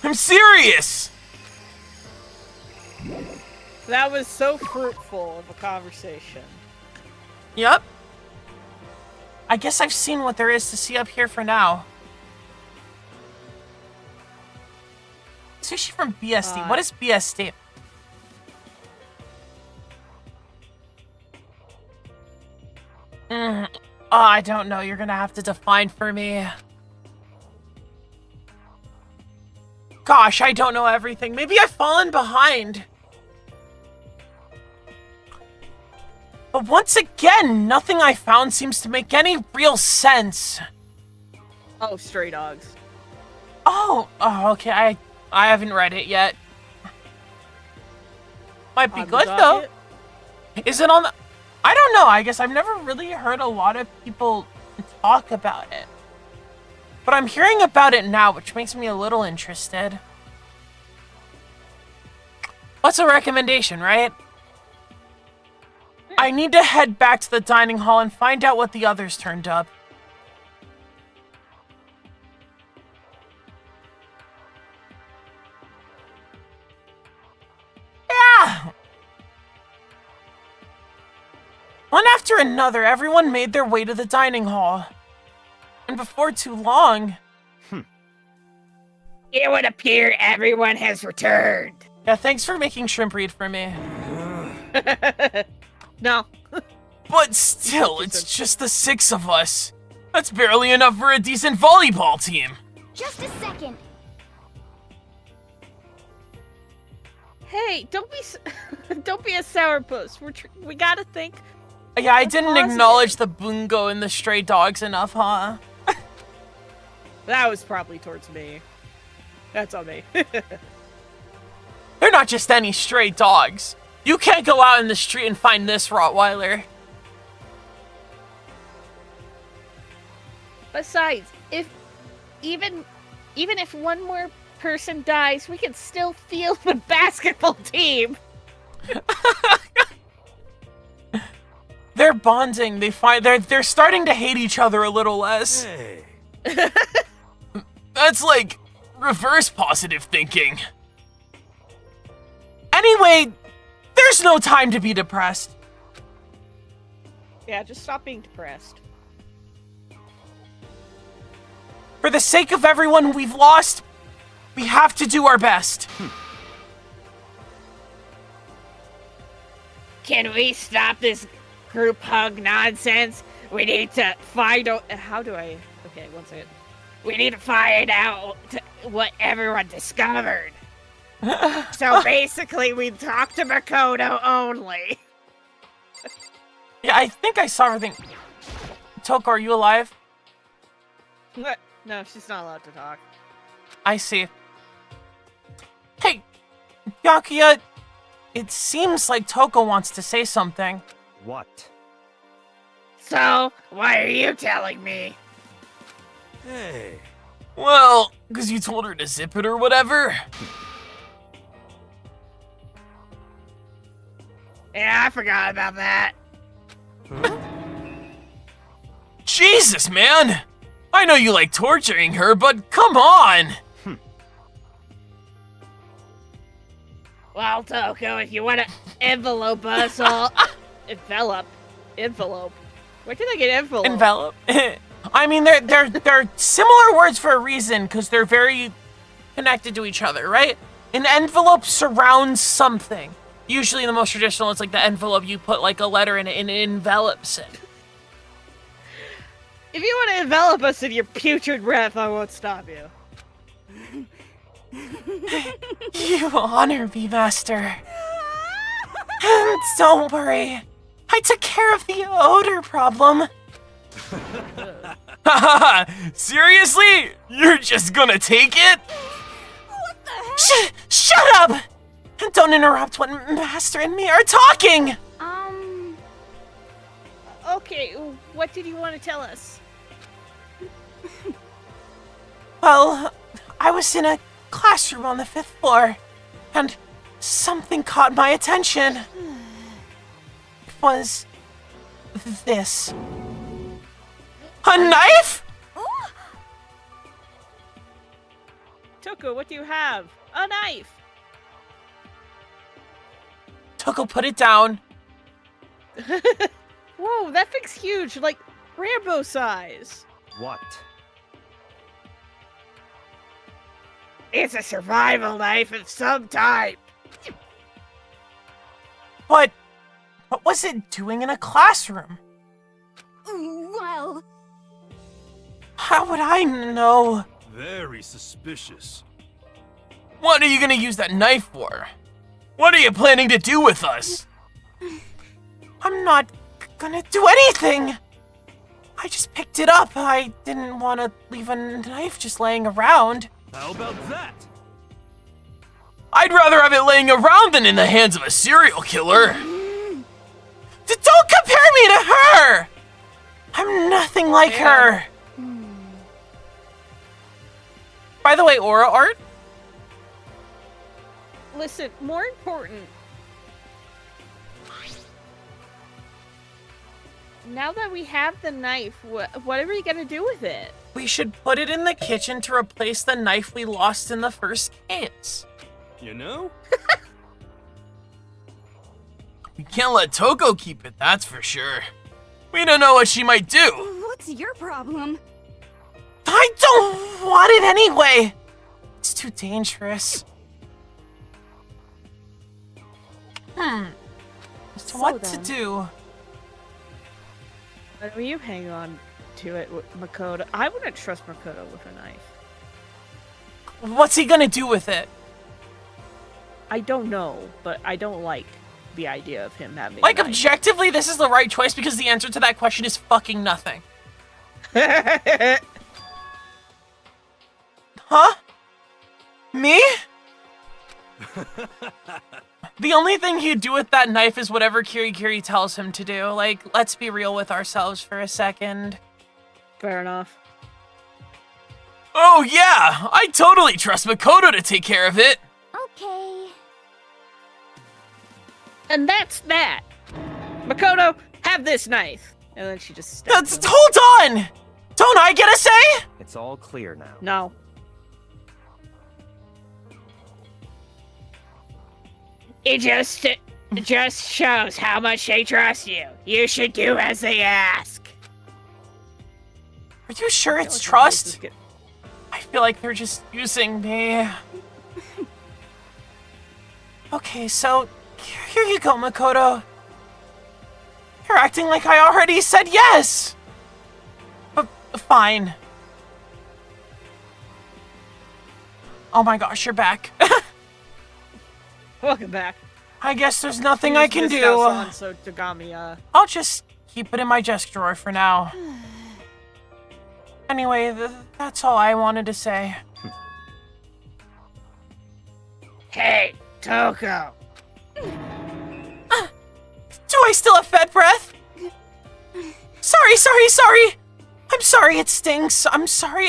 I'm serious. That was so fruitful of a conversation. Yep. I guess I've seen what there is to see up here for now. Sushi from BSD. What is BSD? Oh, I don't know. You're gonna have to define for me. Gosh, I don't know everything. Maybe I've fallen behind. But once again, nothing I found seems to make any real sense. Oh, Stray Dogs. Oh, okay. I haven't read it yet. Might be On the good though. docket? Is it on the... I don't know. I guess I've never really heard a lot of people talk about it. But I'm hearing about it now, which makes me a little interested. What's a recommendation, right? I need to head back to the dining hall and find out what the others turned up. Yeah! One after another, everyone made their way to the dining hall. And before too long... It would appear everyone has returned. Yeah, thanks for making shrimp read for me. No. But still, it's just the 6 of us. That's barely enough for a decent volleyball team. Just a second. Hey, don't be a sourpuss. We gotta think. Yeah, I That's didn't positive. acknowledge the bungo and the stray dogs enough, huh? That was probably towards me. That's on me. They're not just any stray dogs. You can't go out in the street and find this Rottweiler. Besides, even if one more person dies, we can still field the basketball team. They're bonding. They're starting to hate each other a little less. hey. That's like reverse positive thinking. Anyway, there's no time to be depressed. Yeah, just stop being depressed. For the sake of everyone we've lost, we have to do our best. Can we stop this group hug nonsense? We need to find out. How do I? Okay, one second. We need to find out what everyone discovered. So basically, we talk to Makoto only. Yeah, I think I saw everything. Toko, are you alive? What? No, she's not allowed to talk. I see. Hey, Yakuya, it seems like Toko wants to say something. What? So, why are you telling me? Hey. Well, because you told her to zip it or whatever. Yeah, I forgot about that. Jesus, man! I know you like torturing her, but come on! Well, Toko, if you want to envelope us all... Envelope. Where did I get envelope? Envelope. I mean, they're similar words for a reason, because they're very connected to each other, right? An envelope surrounds something. Usually the most traditional, it's like the envelope, you put like a letter in it and it envelops it. If you want to envelop us in your putrid breath, I won't stop you. You honor me, Master. Don't worry. I I took care of the odor problem. Haha, seriously? You're just gonna take it? What the heck? Shut up! Don't interrupt when Master and me are talking! Okay, what did you want to tell us? Well, I was in a classroom on the 5th floor, and something caught my attention. It was this. A knife? Toko, what do you have? A knife! Toko put it down. Whoa, that thing's huge, like Rambo size. What? It's a survival knife of some type. What was it doing in a classroom? Well, How would I know? Very suspicious. What are you gonna use that knife for? What are you planning to do with us? I'm not gonna do anything. I just picked it up. I didn't want to leave a knife just laying around. How about that? I'd rather have it laying around than in the hands of a serial killer. Don't compare me to her! I'm nothing like her. By the way, aura art? Listen, more important. Now that we have the knife, what are we gonna do with it? We should put it in the kitchen to replace the knife we lost in the first case. You know? We can't let Toko keep it, that's for sure. We don't know what she might do. what's your problem? I don't want it anyway. It's too dangerous. So what to then. do? Why don't you hang on to it, Makoto? I wouldn't trust Makoto with a knife. What's he gonna do with it? I don't know, but I don't like the idea of him having Like, a knife. objectively, this is the right choice because the answer to that question is fucking nothing. Huh? Me? The only thing he'd do with that knife is whatever Kirikiri tells him to do. Like, let's be real with ourselves for a second. Fair enough. Oh yeah, I totally trust Makoto to take care of it. Okay. And that's that. Makoto, have this knife. And then she just stabs him. Hold on! Don't I get a say? It's all clear now. No. It just shows how much they trust you. You should do as they ask. Are you sure it's This is trust? good. I feel like they're just using me. Okay, so here you go, Makoto. You're acting like I already said yes. But fine. Oh my gosh, you're back. Welcome back. I guess there's nothing I can Missed do. out on, so Tagami, I'll just keep it in my desk drawer for now. Anyway, that's all I wanted to say. Hey, Toko. Do I still have fed breath? Sorry. I'm sorry it stinks. I'm sorry.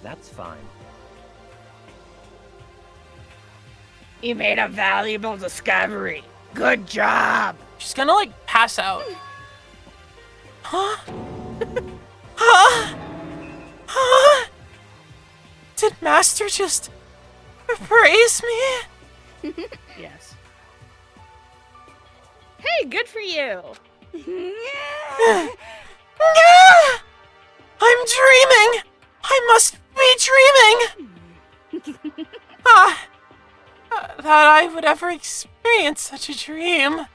That's fine. You made a valuable discovery. Good job. She's gonna, like, pass out. Huh? Huh? Did Master just praise me? yes. Hey, good for you. Yeah! I'm dreaming! I must be dreaming! That I would ever experience such a dream.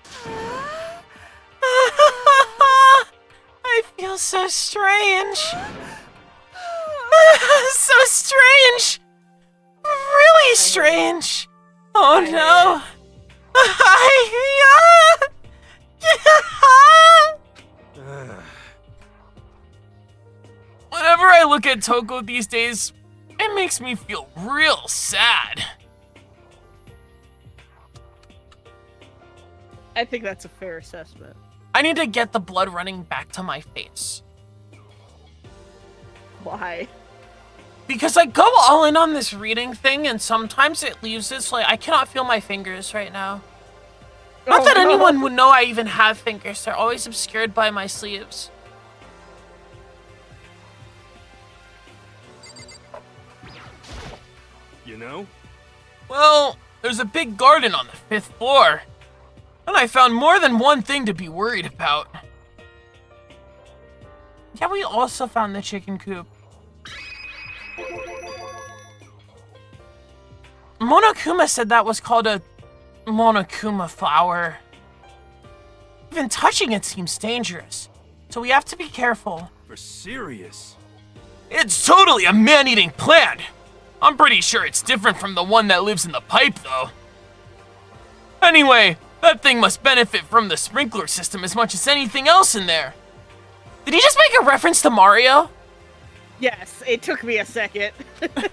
I feel so strange. So strange! Really strange! Oh no! Whenever I look at Toko these days, it makes me feel real sad. I think that's a fair assessment. I need to get the blood running back to my face. Why? Because I go all in on this reading thing, and sometimes it leaves it so I cannot feel my fingers right now. Not that anyone would know I even have fingers. They're always obscured by my sleeves. You know? Well, there's a big garden on the 5th floor. And I found more than one thing to be worried about. Yeah, we also found the chicken coop. Monokuma said that was called a Monokuma flower. Even touching it seems dangerous, so we have to be careful. For serious. It's totally a man-eating plant. I'm pretty sure it's different from the one that lives in the pipe, though. Anyway, that thing must benefit from the sprinkler system as much as anything else in there. Did he just make a reference to Mario? Yes, it took me a second. I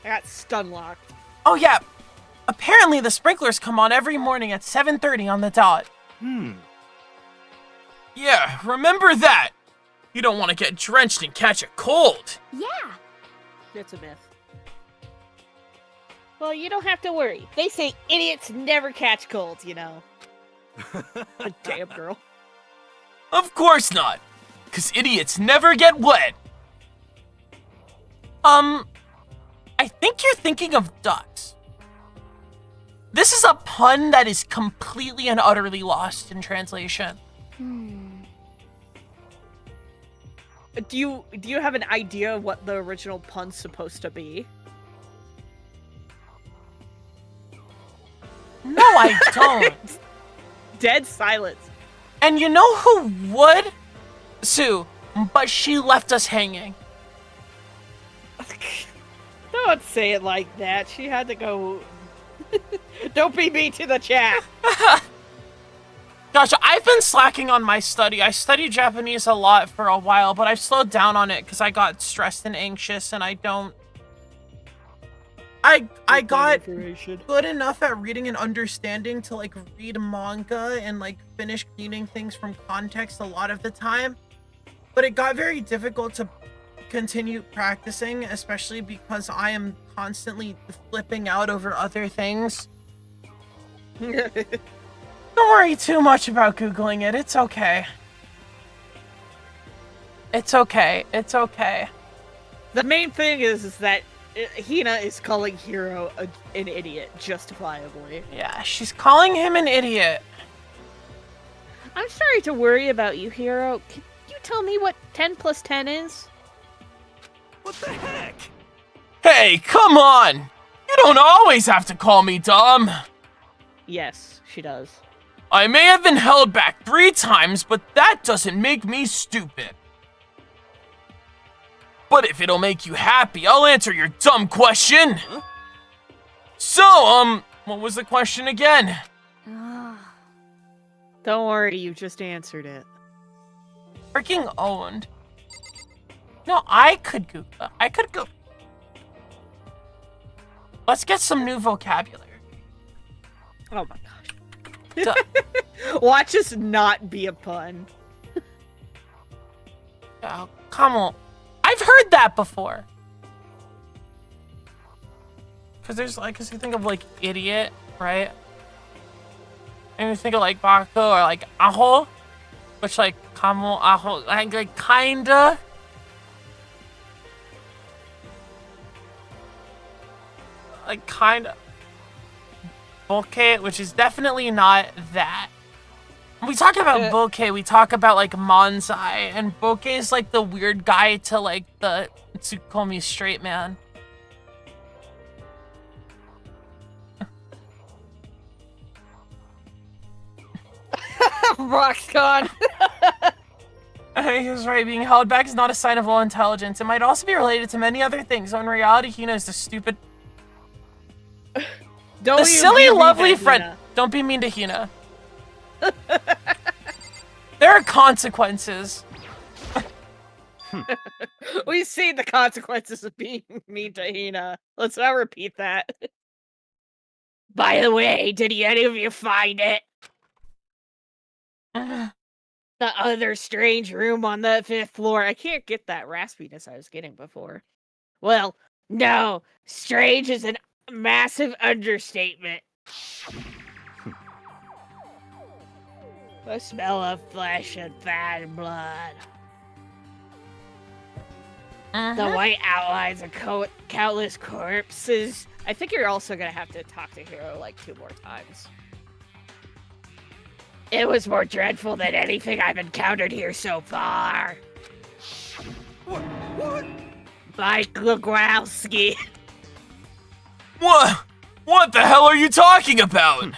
got stun locked. Oh yeah, apparently the sprinklers come on every morning at 7:30 on the dot. Yeah, remember that. You don't want to get drenched and catch a cold. Yeah. That's a myth. Well, you don't have to worry. They say idiots never catch colds, you know. Damn, girl. Of course not, because idiots never get wet. I think you're thinking of ducks. This is a pun that is completely and utterly lost in translation. Do you have an idea of what the original pun's supposed to be? No, I don't. Dead silence. And you know who would? Sue, but she left us hanging. Don't say it like that. She had to go. Don't be mean to the chat. Gosh, I've been slacking on my study. I studied Japanese a lot for a while, but I've slowed down on it because I got stressed and anxious, and I don't. I got good enough at reading and understanding to like read manga and like finish cleaning things from context a lot of the time, but it got very difficult to continue practicing, especially because I am constantly flipping out over other things. Don't worry too much about Googling it. It's okay. It's okay. It's okay. The main thing is that Hina is calling Hiro an idiot, justifiably. Yeah, she's calling him an idiot. I'm sorry to worry about you, Hiro. Can you tell me what 10 plus 10 is? What the heck? Hey, come on! You don't always have to call me dumb. Yes, she does. I may have been held back 3 times, but that doesn't make me stupid. But if it'll make you happy, I'll answer your dumb question. Huh? So, what was the question again? Don't worry, you just answered it. Freaking owned. No, I could Google. I could go. Let's get some new vocabulary. Oh my gosh. Watch us not be a pun. Oh, come on. I've heard that before. Because you think of like idiot, right? And you think of like bako or like aho, which like kamo, aho, like kinda. Like kinda. Bokeh, which is definitely not that. When we talk about bokeh, we talk about like manzai, and bokeh is like the weird guy to like the Tsukomi straight man. Roxcon. He was right. Being held back is not a sign of low intelligence. It might also be related to many other things. So in reality, Hina is the stupid, the silly, lovely friend. Hina. Don't be mean to Hina. There are consequences. We've seen the consequences of being mean to Hina. Let's not repeat that. By the way, did any of you find it? Uh, The other strange room on the 5th floor. I can't get that raspiness I was getting before. Well, no. Strange is a massive understatement. The smell of flesh and fat and blood. The white outlines of countless corpses. I think you're also gonna have to talk to Hiro like 2 more times. It was more dreadful than anything I've encountered here so far. What? Mike Legowski. What? What the hell are you talking about?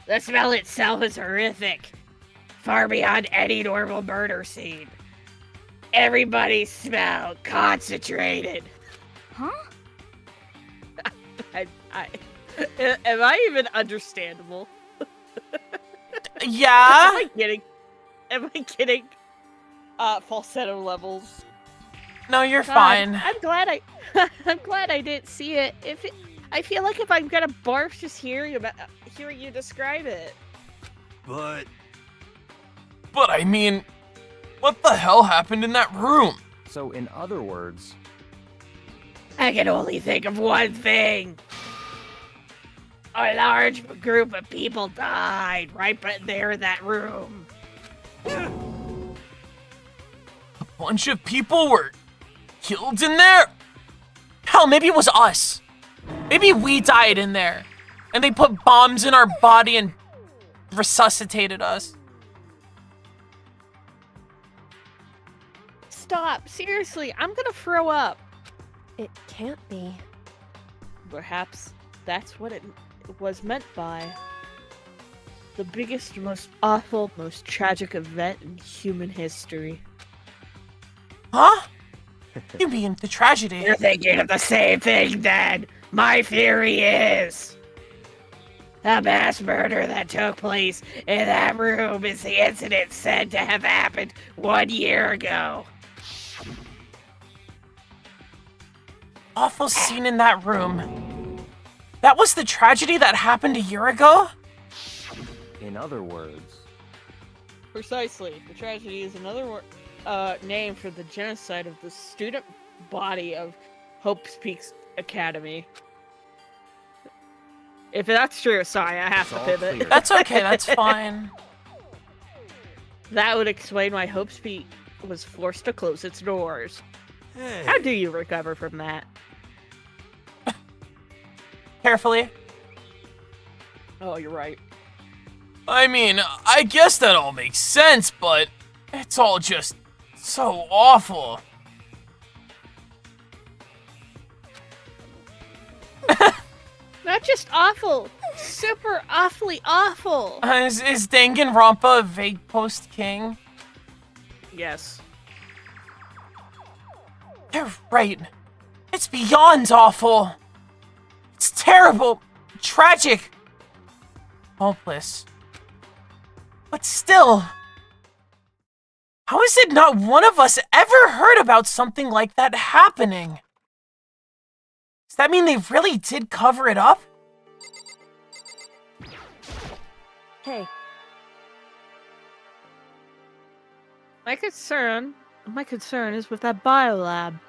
The smell itself is horrific. Far beyond any normal murder scene. Everybody's smell concentrated. Huh? Am I even understandable? yeah? Am I getting falsetto levels? No, you're God, fine. I'm glad I didn't see it. I feel like if I'm gonna barf just hearing you describe it. But I mean, what the hell happened in that room? So, in other words, I can only think of one thing. A large group of people died right there in that room. A bunch of people were killed in there? Hell, maybe it was us. Maybe we died in there. And they put bombs in our body and resuscitated us. Stop! Seriously, I'm gonna throw up. It can't be. Perhaps that's what it was meant by. The biggest, most awful, most tragic event in human history. Huh? You mean the tragedy? You're thinking of the same thing then. My theory is the mass murder that took place in that room is the incident said to have happened 1 year ago. Awful scene in that room. That was the tragedy that happened a year ago? in other words, Precisely. The tragedy is another name for the genocide of the student body of Hawtpixel Academy. If that's true, sorry, I have It's to all pivot. clear. That's okay, that's fine. That would explain why Hawtpixel was forced to close its doors. hey, How do you recover from that? Carefully. Oh, you're right. I mean, I guess that all makes sense, but it's all just so awful. Not just awful, super awfully awful. Is Danganronpa a vague post king? Yes. You're right. It's beyond awful. It's terrible, tragic, hopeless. But still, how is it not one of us ever heard about something like that happening? Does that mean they really did cover it up? Hey, My concern is with that biolab.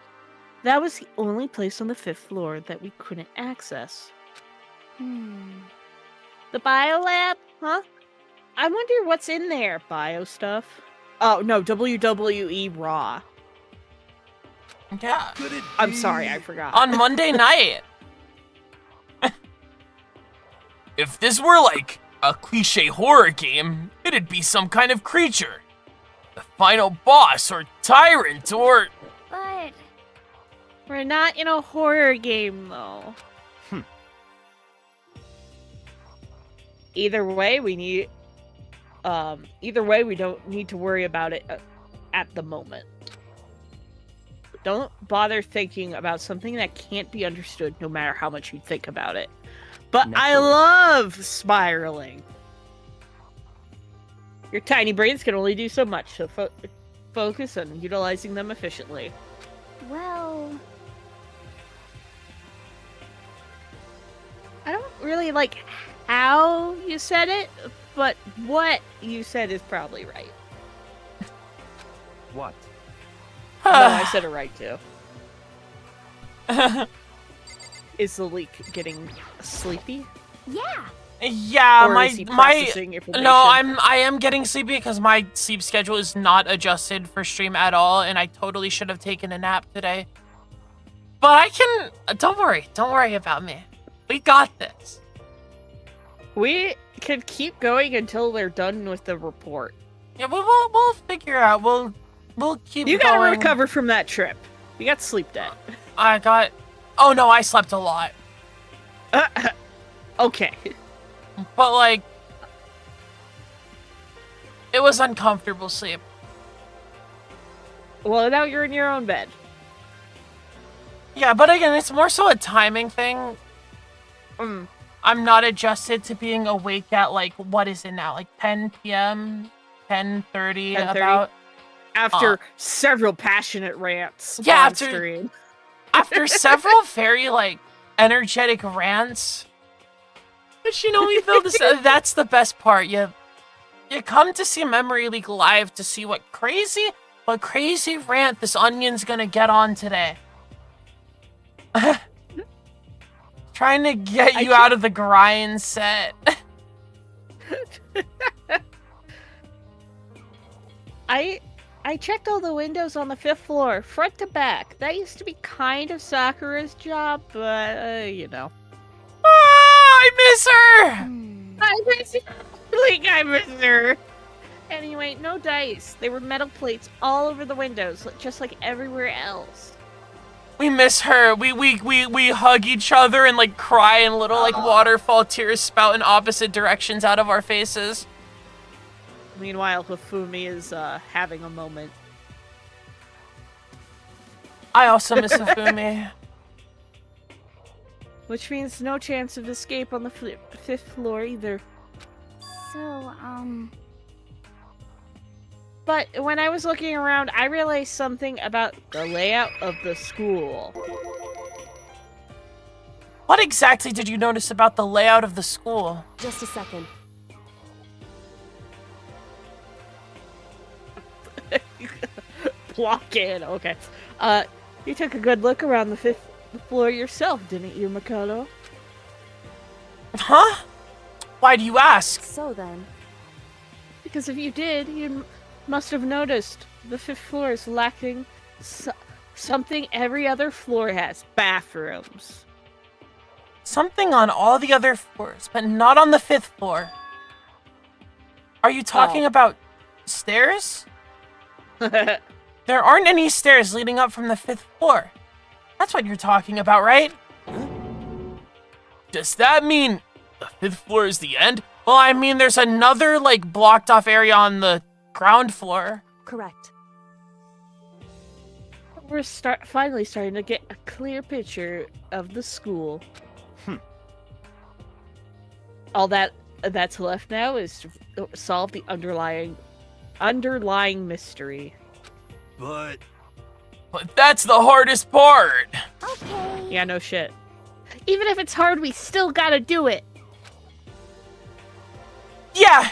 That was the only place on the 5th floor that we couldn't access. The biolab? Huh? I wonder what's in there. Bio stuff? Oh, no, WWE Raw. Yeah, could it I'm be- sorry, I forgot. on Monday night. If this were like a cliche horror game, it'd be some kind of creature. The final boss or tyrant or... But We're not in a horror game, though. Either way, we don't need to worry about it at the moment. Don't bother thinking about something that can't be understood no matter how much you think about it. But I Naturally. love spiraling. Your tiny brains can only do so much, so focus on utilizing them efficiently. Well, I don't really like how you said it, but what you said is probably right. What? No, I said it right too. Is the leak getting sleepy? yeah. Yeah, Or my is he my processing information? no, I am getting sleepy because my sleep schedule is not adjusted for stream at all, and I totally should have taken a nap today. But I can. Don't worry about me. We got this. We can keep going until they're done with the report. Yeah, we'll figure out. We'll keep. You gotta going. recover from that trip. You got sleep debt. I got. Oh no, I slept a lot. Okay. But like, it was uncomfortable sleep. Well, now you're in your own bed. Yeah, but again, it's more so a timing thing. Mm. I'm not adjusted to being awake at like, what is it now? Like 10 p.m., 10:30 about. After several passionate rants Yeah, on stream. After several very like energetic rants. But you know, we feel this. That's the best part. You come to see Memory League live to see what crazy rant this onion's gonna get on today. Trying to get you out of the grind set. I checked all the windows on the 5th floor, front to back. That used to be kind of Sakura's job, but you know. I miss her. I miss her. Like, I miss her. Anyway, no dice. They were metal plates all over the windows, just like everywhere else. We miss her. We hug each other and like cry, and little like waterfall tears spout in opposite directions out of our faces. Meanwhile, Hifumi is having a moment. I also miss Hifumi. Which means no chance of escape on the 5th floor either. So, But when I was looking around, I realized something about the layout of the school. What exactly did you notice about the layout of the school? Just a second. Block in, okay. You took a good look around the 5th floor yourself, didn't you, Mikado? Huh? Why do you ask? So then, Because if you did, you must have noticed the 5th floor is lacking something every other floor has. Bathrooms. Something on all the other floors, but not on the 5th floor. Are you talking about stairs? There aren't any stairs leading up from the 5th floor. That's what you're talking about, right? Does that mean the 5th floor is the end? Well, I mean, there's another, like, blocked off area on the ground floor. correct. We're finally starting to get a clear picture of the school. All that's left now is to solve the underlying mystery. But But that's the hardest part. okay. Yeah, no shit. Even if it's hard, we still gotta do it. Yeah,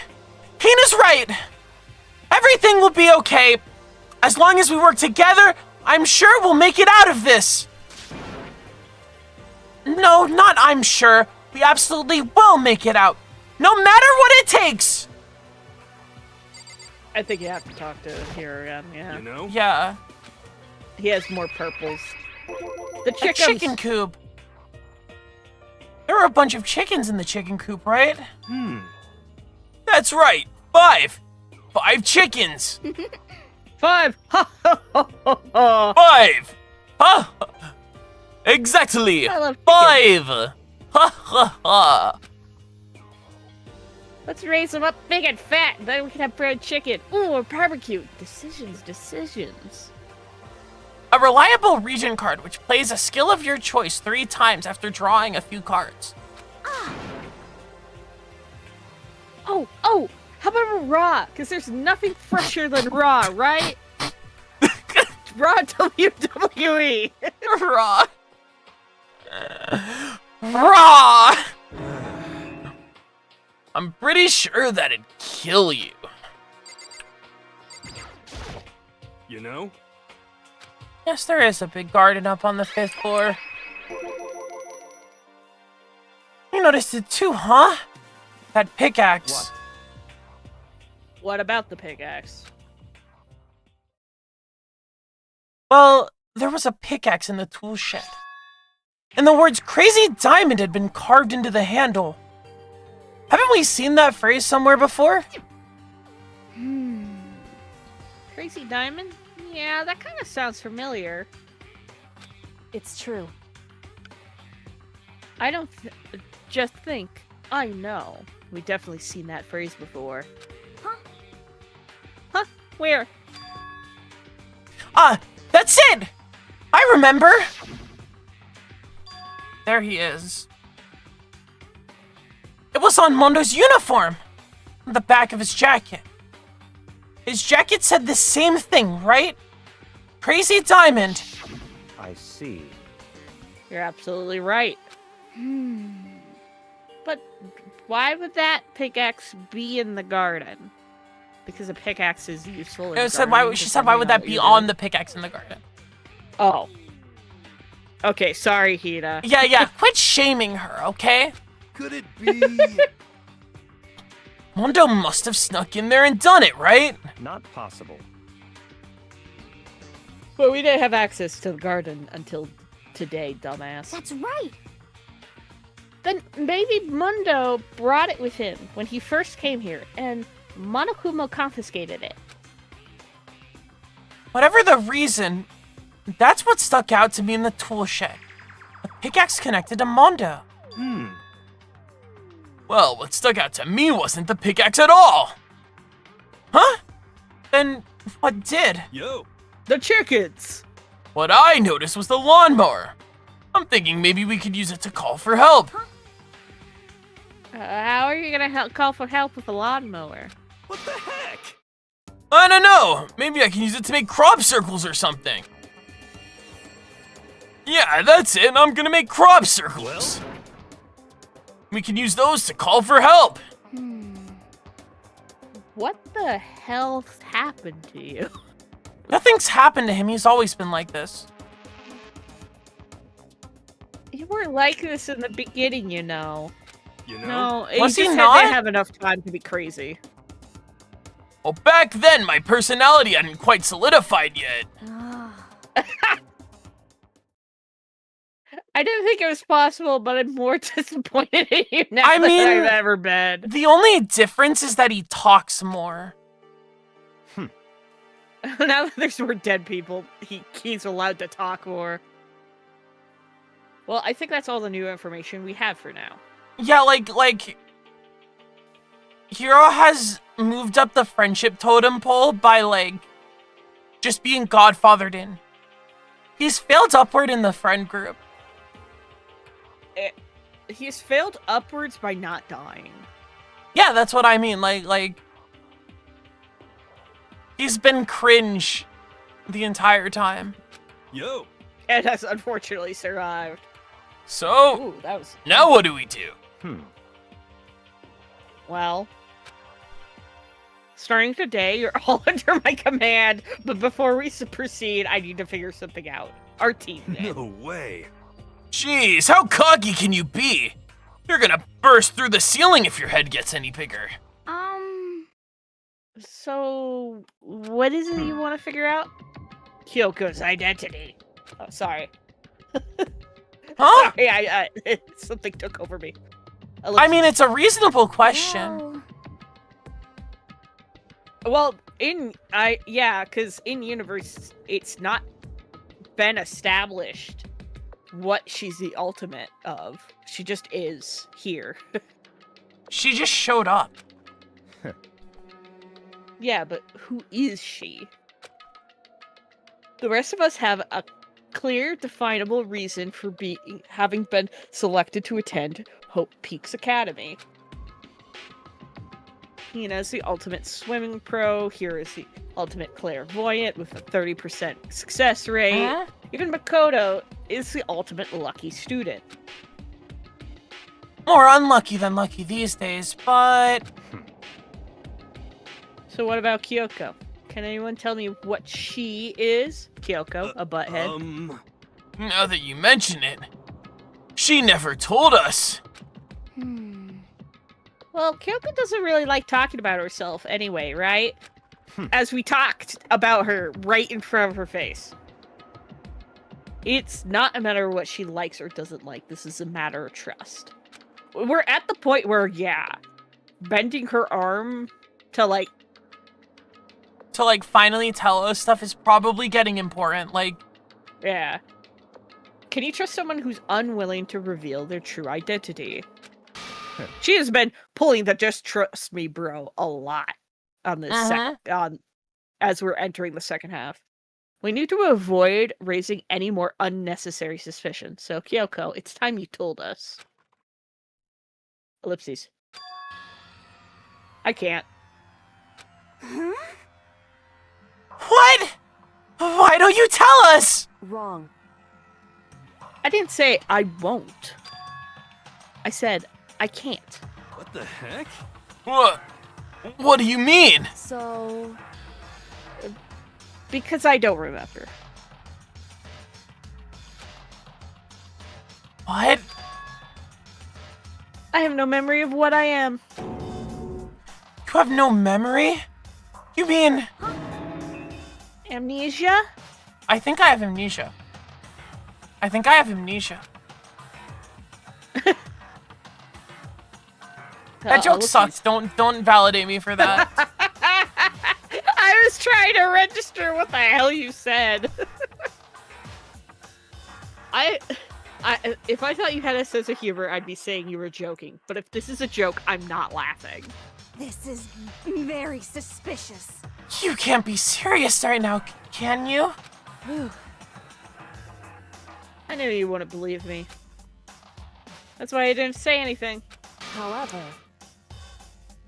Hina's right. Everything will be okay. As long as we work together, I'm sure we'll make it out of this. No, not I'm sure. We absolutely will make it out. No matter what it takes. I think you have to talk to Hiro again, yeah. you know, Yeah. He has more purples. The A chickens! chicken coop. There are a bunch of chickens in the chicken coop, right? That's right. 5. 5 chickens. 5! Ha ha ha ha ha! 5. Ha. Exactly. I love chickens. 5. Ha ha ha. Let's raise them up big and fat, then we can have fried chicken. Ooh, or barbecue. Decisions. A reliable region card which plays a skill of your choice 3 times after drawing a few cards. Oh, how about a raw? Because there's nothing fresher than raw, right? Raw WWE. Raw. Raw. I'm pretty sure that'd kill you. You know? Yes, there is a big garden up on the 5th floor. You noticed it too, huh? That pickaxe. What? What about the pickaxe? Well, there was a pickaxe in the tool shed. And the words Crazy Diamond had been carved into the handle. Haven't we seen that phrase somewhere before? Crazy Diamond? Yeah, that kind of sounds familiar. It's true. I don't just think. I know. We definitely seen that phrase before. Huh? Huh? Where? Ah, that's it! I remember! There he is. It was on Mondo's uniform! On the back of his jacket. His jacket said the same thing, right? Crazy Diamond! I see. You're absolutely right. But why would that pickaxe be in the garden? Because a pickaxe is useful. It said, she said, why would that be on the pickaxe in the garden? Oh. Okay, sorry, Hida. Yeah, quit shaming her, okay? Could it be? Mondo must have snuck in there and done it, right? Not possible. But we didn't have access to the garden until today, dumbass. That's right. Then maybe Mundo brought it with him when he first came here, and Monokumo confiscated it. Whatever the reason, that's what stuck out to me in the tool shed. A pickaxe connected to Mondo. Well, what stuck out to me wasn't the pickaxe at all. Huh? Then what did? Yo. The chickens! What I noticed was the lawnmower. I'm thinking maybe we could use it to call for help. How are you gonna call for help with a lawnmower? What the heck? I don't know. Maybe I can use it to make crop circles or something. Yeah, that's it. I'm gonna make crop circles. We can use those to call for help. What the hell happened to you? Nothing's happened to him. He's always been like this. You weren't like this in the beginning, you know. You know? No, Was he just not? didn't have enough time to be crazy. Well, back then, my personality hadn't quite solidified yet. I didn't think it was possible, but I'm more disappointed in you now I than mean- I've ever been. The only difference is that he talks more. Now that there's more dead people, he's allowed to talk more. Well, I think that's all the new information we have for now. Yeah, like Hiro has moved up the friendship totem pole by, just being godfathered in. He's failed upward in the friend group. He's failed upwards by not dying. Yeah, that's what I mean. Like he's been cringe the entire time. Yo. And has unfortunately survived. So, Ooh, that was... now what do we do? Well... Starting today, you're all under my command, but before we proceed, I need to figure something out. Our team did. No way. Jeez, how cocky can you be? You're gonna burst through the ceiling if your head gets any bigger. So, what is it you want to figure out? Kyoko's identity. Oh, sorry. Huh? Sorry, I something took over me. I mean, it's a reasonable question. Well, Well, because in universe, it's not been established what she's the ultimate of. She just is here. She just showed up. Yeah, but who is she? The rest of us have a clear, definable reason for having been selected to attend Hope Peaks Academy. Hina's the ultimate swimming pro. Hira's the ultimate clairvoyant with a 30% success rate. Huh? Even Makoto is the ultimate lucky student. More unlucky than lucky these days, but So what about Kyoko? Can anyone tell me what she is? Kyoko, a butthead. Now that you mention it, she never told us. Well, Kyoko doesn't really like talking about herself anyway, right? As we talked about her right in front of her face. It's not a matter of what she likes or doesn't like. This is a matter of trust. We're at the point where, yeah, bending her arm to, like, finally tell us stuff is probably getting important. Like, yeah. Can you trust someone who's unwilling to reveal their true identity? She has been pulling the "just trust me, bro" a lot on this as we're entering the second half. We need to avoid raising any more unnecessary suspicion. So, Kyoko, it's time you told us. Ellipses. I can't. what? Why don't you tell us? Wrong. I didn't say I won't. I said I can't. What the heck? What do you mean? So, Because I don't remember. What? I have no memory of what I am. You have no memory? You mean... Amnesia? I think I have amnesia. That joke sucks. Don't validate me for that. I was trying to register what the hell you said. If I thought you had a sense of humor, I'd be saying you were joking. But if this is a joke, I'm not laughing. This is very suspicious. You can't be serious right now, can you? I knew you wouldn't believe me. That's why I didn't say anything. however,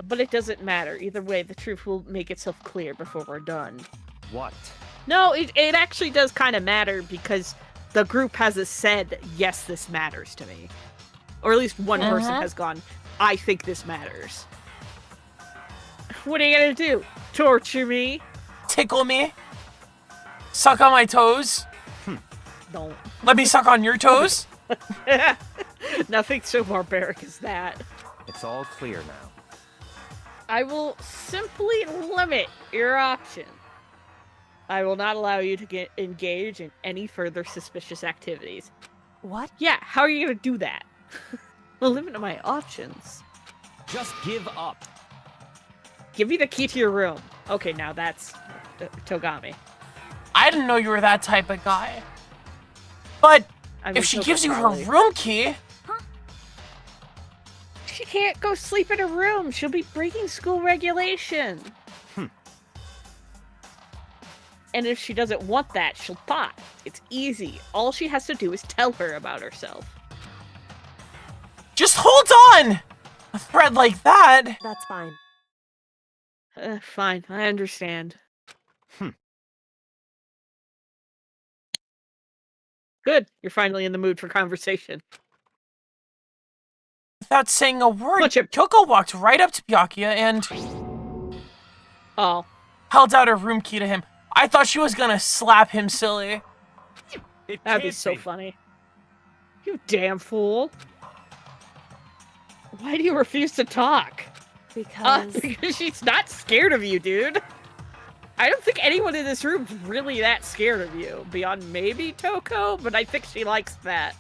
But it doesn't matter. Either way, the truth will make itself clear before we're done. What? No, it actually does kind of matter because the group has said, yes, this matters to me. Or at least one person has gone, I think this matters. What are you gonna do? Torture me? Tickle me? Suck on my toes? Don't. Let me suck on your toes? Nothing so barbaric as that. It's all clear now. I will simply limit your option. I will not allow you to engage in any further suspicious activities. what? Yeah, how are you gonna do that? I'll limit my options. Just give up. Give me the key to your room. Okay, now that's Togami. I didn't know you were that type of guy. But I mean, if she Toga gives you her probably- room key, She can't go sleep in a room. She'll be breaking school regulation. And if she doesn't want that, she'll thought. It's easy. All she has to do is tell her about herself. just hold on! A thread like that. That's fine. Fine, I understand. Good. You're finally in the mood for conversation. Without saying a word, Bunch of- Kyoko walked right up to Byakuya and Oh. held out her room key to him. I thought she was gonna slap him silly. It That'd be can't so funny. You damn fool. Why do you refuse to talk? Because Because she's not scared of you, dude. I don't think anyone in this room's really that scared of you. Beyond maybe Toko, but I think she likes that.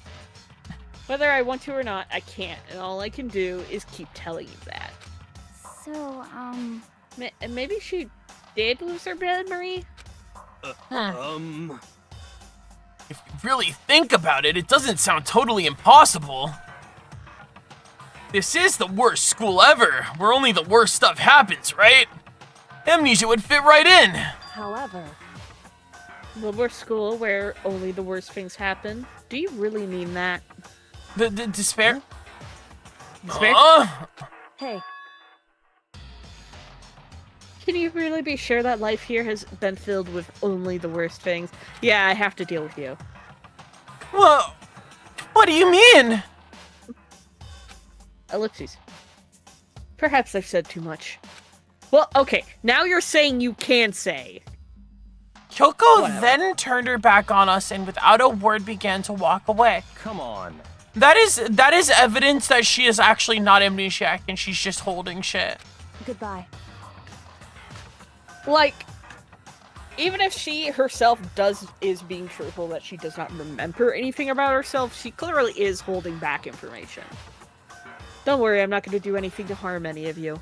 Whether I want to or not, I can't. And all I can do is keep telling you that. So, Maybe she did lose her memory? If you really think about it, it doesn't sound totally impossible. This is the worst school ever, where only the worst stuff happens, right? Amnesia would fit right in. however, The worst school where only the worst things happen? Do you really mean that? The despair? Despair? Huh? hey, Can you really be sure that life here has been filled with only the worst things? Yeah, I have to deal with you. Well, what do you mean? Ellipses. Perhaps I've said too much. Well, okay, now you're saying you can say. Kyoko Whatever. then turned her back on us and without a word began to walk away. Come on. That is evidence that she is actually not amnesiac and she's just holding shit. Goodbye. Like, even if she herself is being truthful that she does not remember anything about herself, she clearly is holding back information. Don't worry, I'm not going to do anything to harm any of you.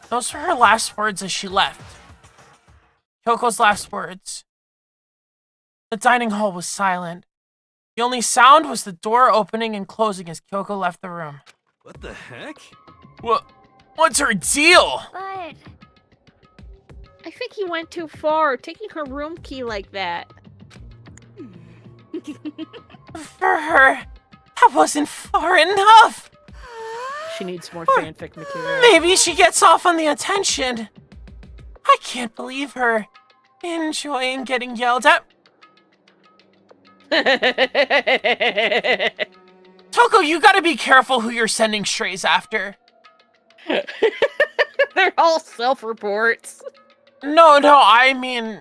Those were her last words as she left. Kyoko's last words. The dining hall was silent. The only sound was the door opening and closing as Kyoko left the room. What the heck? What's her deal? But I think he went too far, taking her room key like that. For her, that wasn't far enough. She needs more fanfic material. Maybe she gets off on the attention. I can't believe her. Enjoying getting yelled at. Toko, you gotta be careful who you're sending strays after. They're all self-reports. No, I mean,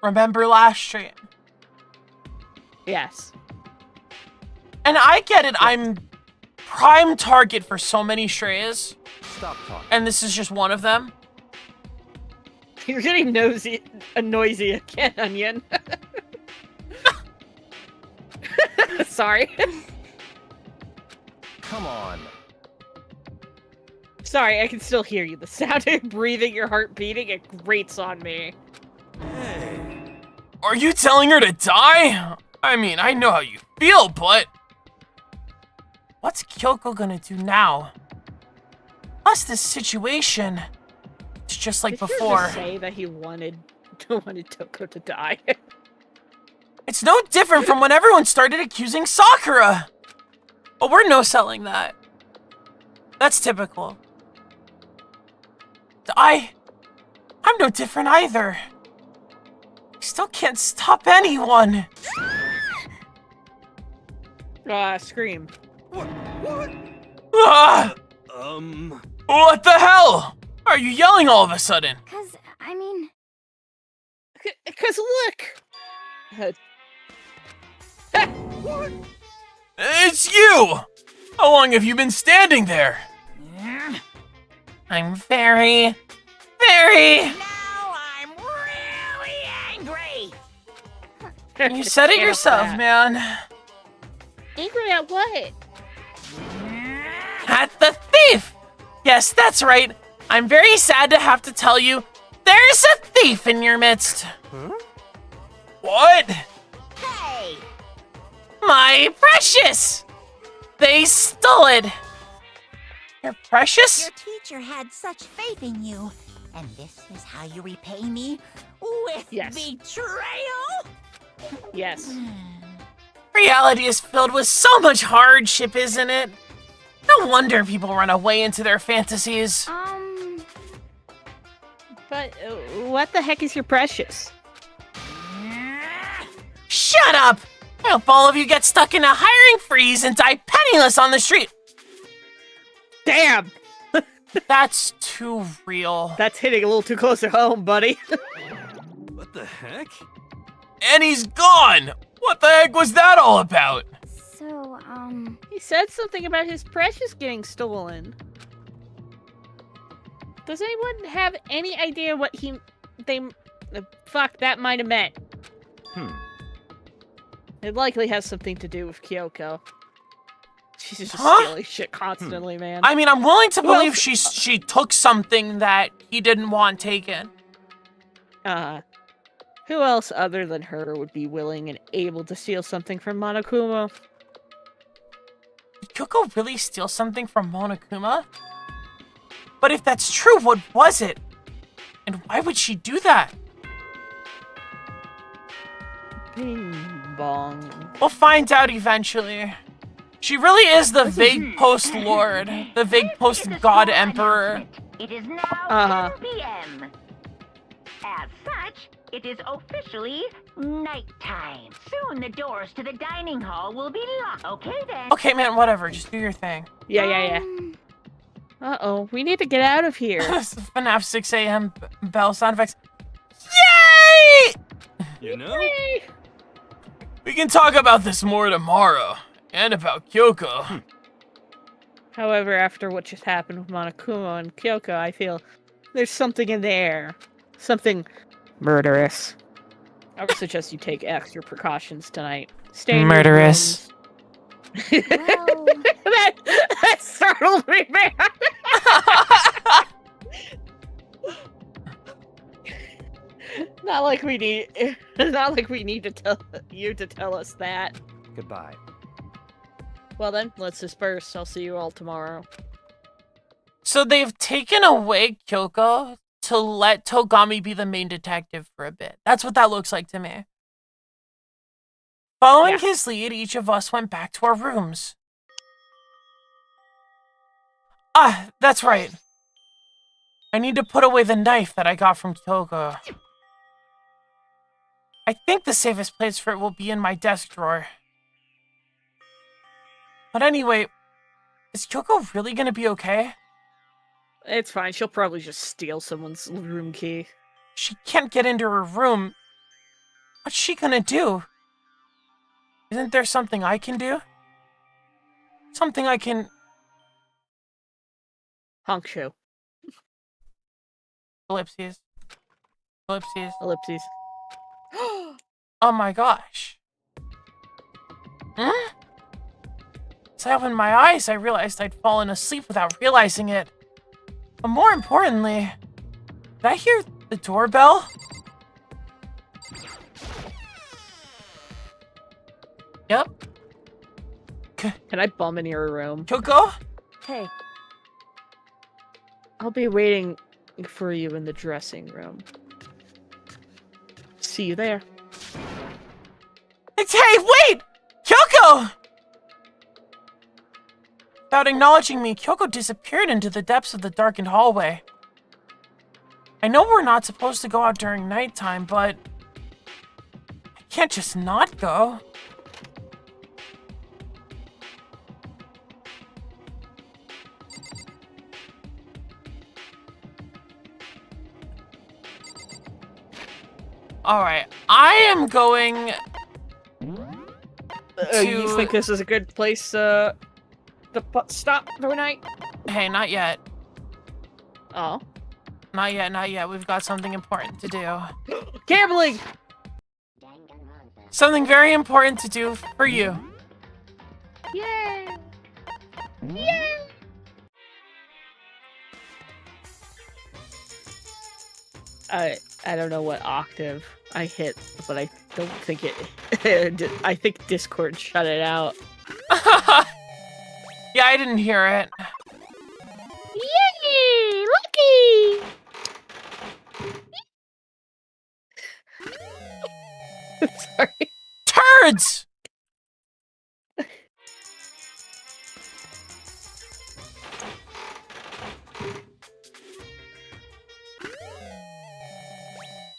remember last stream? Yes. And I get it, I'm prime target for so many strays, Stop talking. and this is just one of them. You're getting noisy again, Onion. Sorry. Come on. Sorry, I can still hear you. The sound of you breathing, your heart beating, it grates on me. Hey. Are you telling her to die? I mean, I know how you feel, but... What's Kyoko gonna do now? Plus this situation... It's just like Did you before. just say that he wanted Toko to die? It's no different from when everyone started accusing Sakura. But we're no-selling that. That's typical. I'm no different either. I still can't stop anyone. Scream. What? Ah! What the hell? Are you yelling all of a sudden? I mean, Cause look! It's you! How long have you been standing there? I'm very... Now I'm really angry. You said it Get off yourself, that. man. Angry at what? At the thief! Yes, that's right. I'm very sad to have to tell you, there's a thief in your midst. Huh? What? Hey, My precious! They stole it. Your precious? your teacher had such faith in you, and this is how you repay me? With Yes. betrayal? Yes. Reality is filled with so much hardship, isn't it? No wonder people run away into their fantasies. But what the heck is your precious? Shut up! I hope all of you get stuck in a hiring freeze and die penniless on the street. Damn! That's too real. That's hitting a little too close to home, buddy. What the heck? And he's gone! What the heck was that all about? so, He said something about his precious getting stolen. Does anyone have any idea what fuck that might have meant? It likely has something to do with Kyoko. She's just stealing shit constantly, man. I mean, I'm willing to Who else- believe she took something that he didn't want taken. Who else other than her would be willing and able to steal something from Monokuma? Did Kyoko really steal something from Monokuma? But if that's true, what was it? And why would she do that? Bing bong. We'll find out eventually. She really is the Vague Post Lord, the Vague Post God Emperor. It is now Uh-huh. 10 p.m. As such, it is officially nighttime. Soon the doors to the dining hall will be locked. Okay then. Okay, man, whatever. Just do your thing. Yeah. Uh-oh, we need to get out of here. FNAF 6 a.m. bell sound effects. Yay! You know? We can talk about this more tomorrow. And about Kyoko. However, after what just happened with Monokuma and Kyoko, I feel there's something in the air. Something murderous. I would suggest you take extra precautions tonight. Stay in your Murderous. rooms. Well, that startled me, man. Not like we need to tell you to tell us that. Goodbye. Well then, let's disperse. I'll see you all tomorrow. So they've taken away Kyoko to let Togami be the main detective for a bit. That's what that looks like to me. Following his lead, each of us went back to our rooms. Ah, that's right. I need to put away the knife that I got from Kyoko. I think the safest place for it will be in my desk drawer. But anyway, is Kyoko really gonna be okay? It's fine. She'll probably just steal someone's room key. She can't get into her room. What's she gonna do? Isn't there something I can do? Something I can... Honk show. Ellipses. Ellipses. Ellipses. Oh my gosh. Hmm? As I opened my eyes, I realized I'd fallen asleep without realizing it. But more importantly, did I hear the doorbell? Yep. Can I bum in your room? Kyoko? Hey, I'll be waiting for you in the dressing room. See you there. Hey, wait! Kyoko! Without acknowledging me, Kyoko disappeared into the depths of the darkened hallway. I know we're not supposed to go out during nighttime, but I can't just not go. Alright, I am going You think this is a good place to stop for the night? Hey, not yet. Oh. Not yet, not yet. We've got something important to do. Gambling! Something very important to do for you. Yay! Yay! I don't know what octave I hit, but I don't think it... I think Discord shut it out. Yeah, I didn't hear it. Yay! Lucky! Sorry. Turds!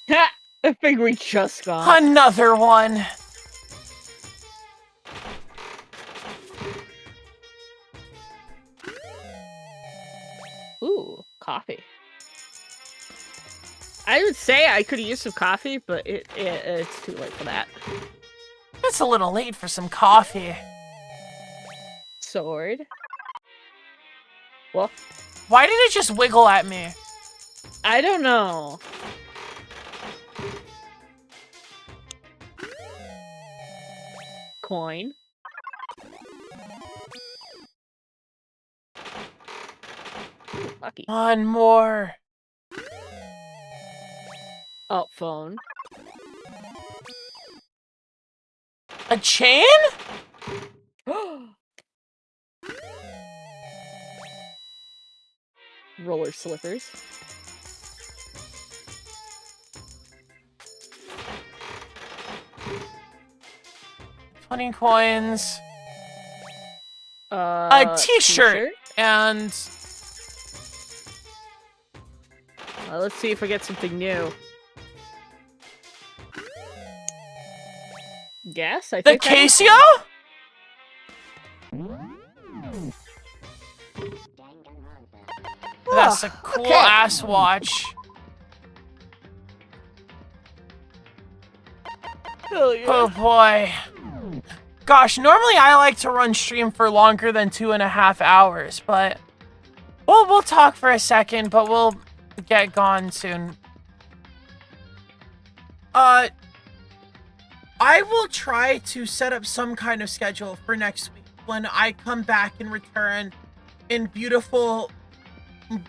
Ha! I think we just got. Another one. Ooh, coffee. I would say I could use some coffee, but it's too late for that. It's a little late for some coffee. Sword. Well, Why did it just wiggle at me? I don't know. Coin. Ooh, lucky. One more. Oh, phone. A chain? Roller slippers. $20 coins. A t-shirt. And Well, let's see if we get something new. Yes, I The think that is- Casio? That's a cool okay. ass watch. Hell yeah. Oh boy. Gosh, normally I like to run stream for longer than 2.5 hours, but we'll talk for a second, but we'll get gone soon. I will try to set up some kind of schedule for next week when I come back and return in beautiful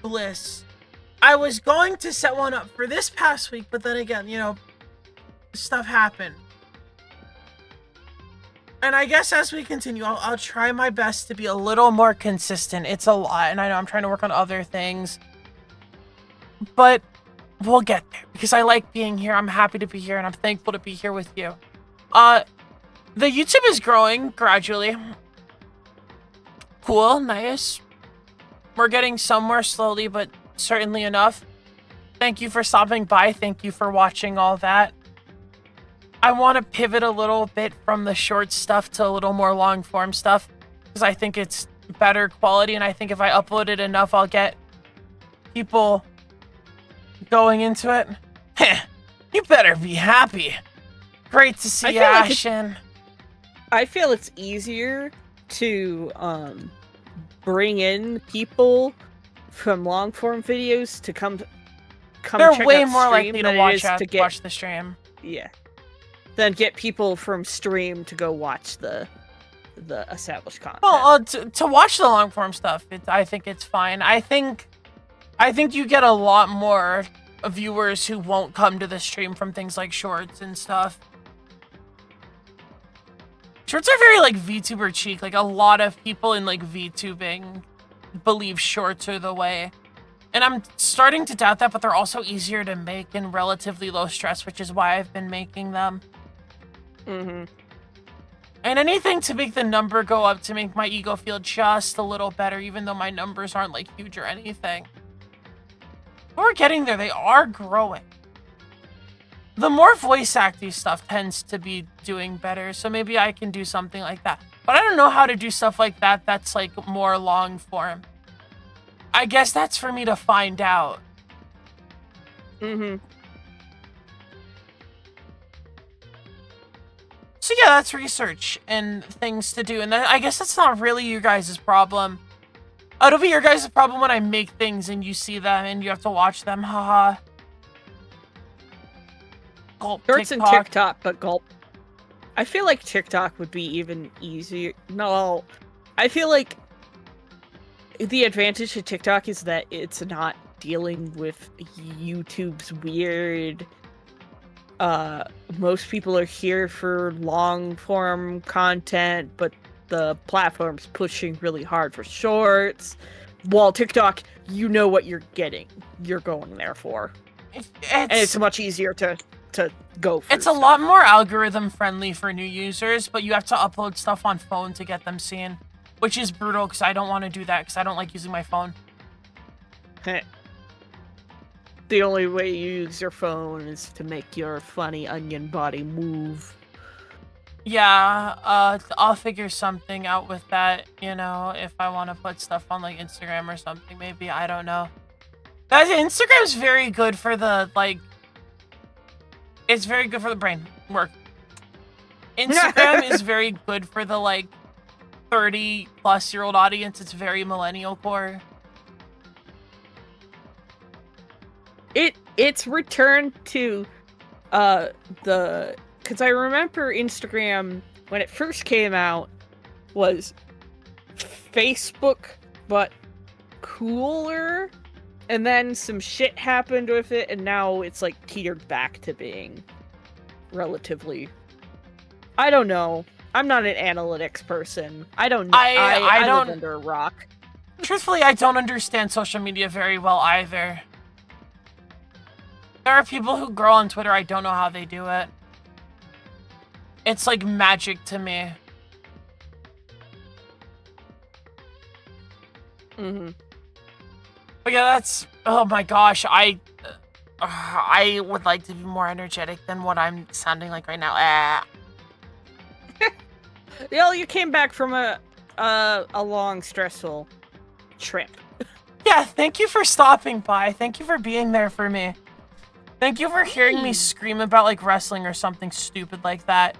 bliss. I was going to set one up for this past week, but then again, you know, stuff happened. And I guess as we continue, I'll try my best to be a little more consistent. It's a lot, and I know I'm trying to work on other things. But we'll get there, because I like being here. I'm happy to be here, and I'm thankful to be here with you. The YouTube is growing gradually. Cool, nice. We're getting somewhere slowly, but certainly enough. Thank you for stopping by. Thank you for watching all that. I want to pivot a little bit from the short stuff to a little more long form stuff, because I think it's better quality, and I think if I upload it enough, I'll get people going into it. Heh, you better be happy. Great to see you, Ashen. I feel it's easier to bring in people from long form videos to come They're check way out more stream likely to than it watch is to get, watch the stream. Yeah. Than get people from stream to go watch the established content. Well, to watch the long form stuff, I think it's fine. I think you get a lot more viewers who won't come to the stream from things like shorts and stuff. Shorts are very like VTuber cheek. Like a lot of people in like VTubing believe shorts are the way. And I'm starting to doubt that, but they're also easier to make and relatively low stress, which is why I've been making them. Mm-hmm. And anything to make the number go up, to make my ego feel just a little better, even though my numbers aren't like huge or anything. But we're getting there. They are growing. The more voice acting stuff tends to be doing better, so maybe I can do something like that. But I don't know how to do stuff like that that's like more long form. I guess that's for me to find out. Mm-hmm. So yeah, that's research and things to do. And then I guess that's not really you guys' problem. It'll be your guys' problem when I make things and you see them and you have to watch them. Haha. Gulp, Shorts and TikTok. TikTok, but gulp. I feel like TikTok would be even easier. No, I feel like the advantage to TikTok is that it's not dealing with YouTube's weird. Most people are here for long form content, but the platform's pushing really hard for shorts. While TikTok, you know what you're getting. You're going there for. And it's much easier to go for. It's a lot more algorithm friendly for new users, but you have to upload stuff on phone to get them seen, which is brutal because I don't want to do that because I don't like using my phone. The only way you use your phone is to make your funny onion body move. Yeah, I'll figure something out with that, you know, if I want to put stuff on like Instagram or something, maybe, I don't know. Guys, Instagram's very good for the, like, it's very good for the brain work. Instagram is very good for the, like, 30-plus-year-old audience. It's very millennial core. It's returned to because I remember Instagram when it first came out was Facebook but cooler, and then some shit happened with it, and now it's like teetered back to being relatively, I don't know, I'm not an analytics person. I don't know. I don't live under a rock. Truthfully, I don't understand social media very well either. There are people who grow on Twitter, I don't know how they do it. It's like magic to me. Mm-hmm. But yeah, that's, oh my gosh, I would like to be more energetic than what I'm sounding like right now. Well, you came back from a long, stressful trip. Yeah, thank you for stopping by. Thank you for being there for me. Thank you for hearing me scream about, like, wrestling or something stupid like that.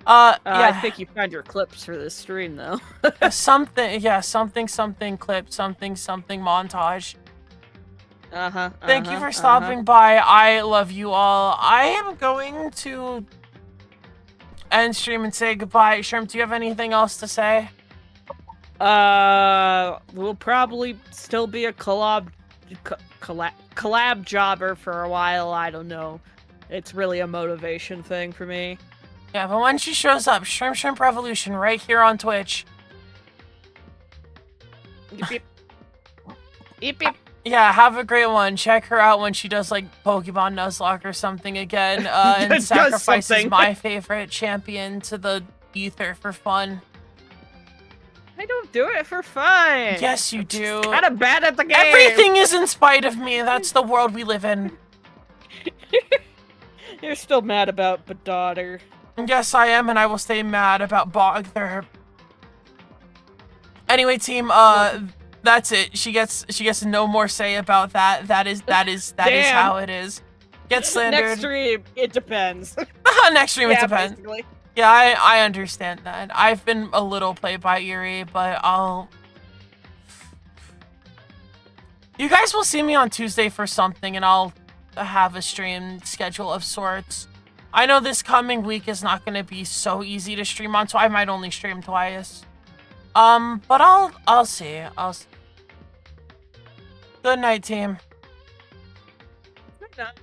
I Yeah. think you found your clips for this stream, though. something clip, something montage. Thank you for stopping by. I love you all. I am going to end stream and say goodbye. Shrimp, do you have anything else to say? We'll probably still be a collab jobber for a while. I don't know. It's really a motivation thing for me. Yeah, but when she shows up, shrimpshrimprevolution right here on Twitch. Yip, yip. Yip, yip. Yeah, have a great one. Check her out when she does, like, Pokemon Nuzlocke or something again, and Does sacrifices something. my favorite champion to the ether for fun. I don't do it for fun. Yes, you do. Kind of bad at the game. Everything is in spite of me. That's the world we live in. You're still mad about Badaughter. Yes, I am, and I will stay mad about Bogther. Anyway, team, that's it. She gets no more say about that. That is how it is. Get slandered. Next stream, it depends. Next stream, it Yeah, depends. basically. Yeah, I understand that. I've been a little played by Eerie, but you guys will see me on Tuesday for something, and I'll have a stream schedule of sorts. I know this coming week is not going to be so easy to stream on, so I might only stream twice. But I'll see. Good night, team. Good night.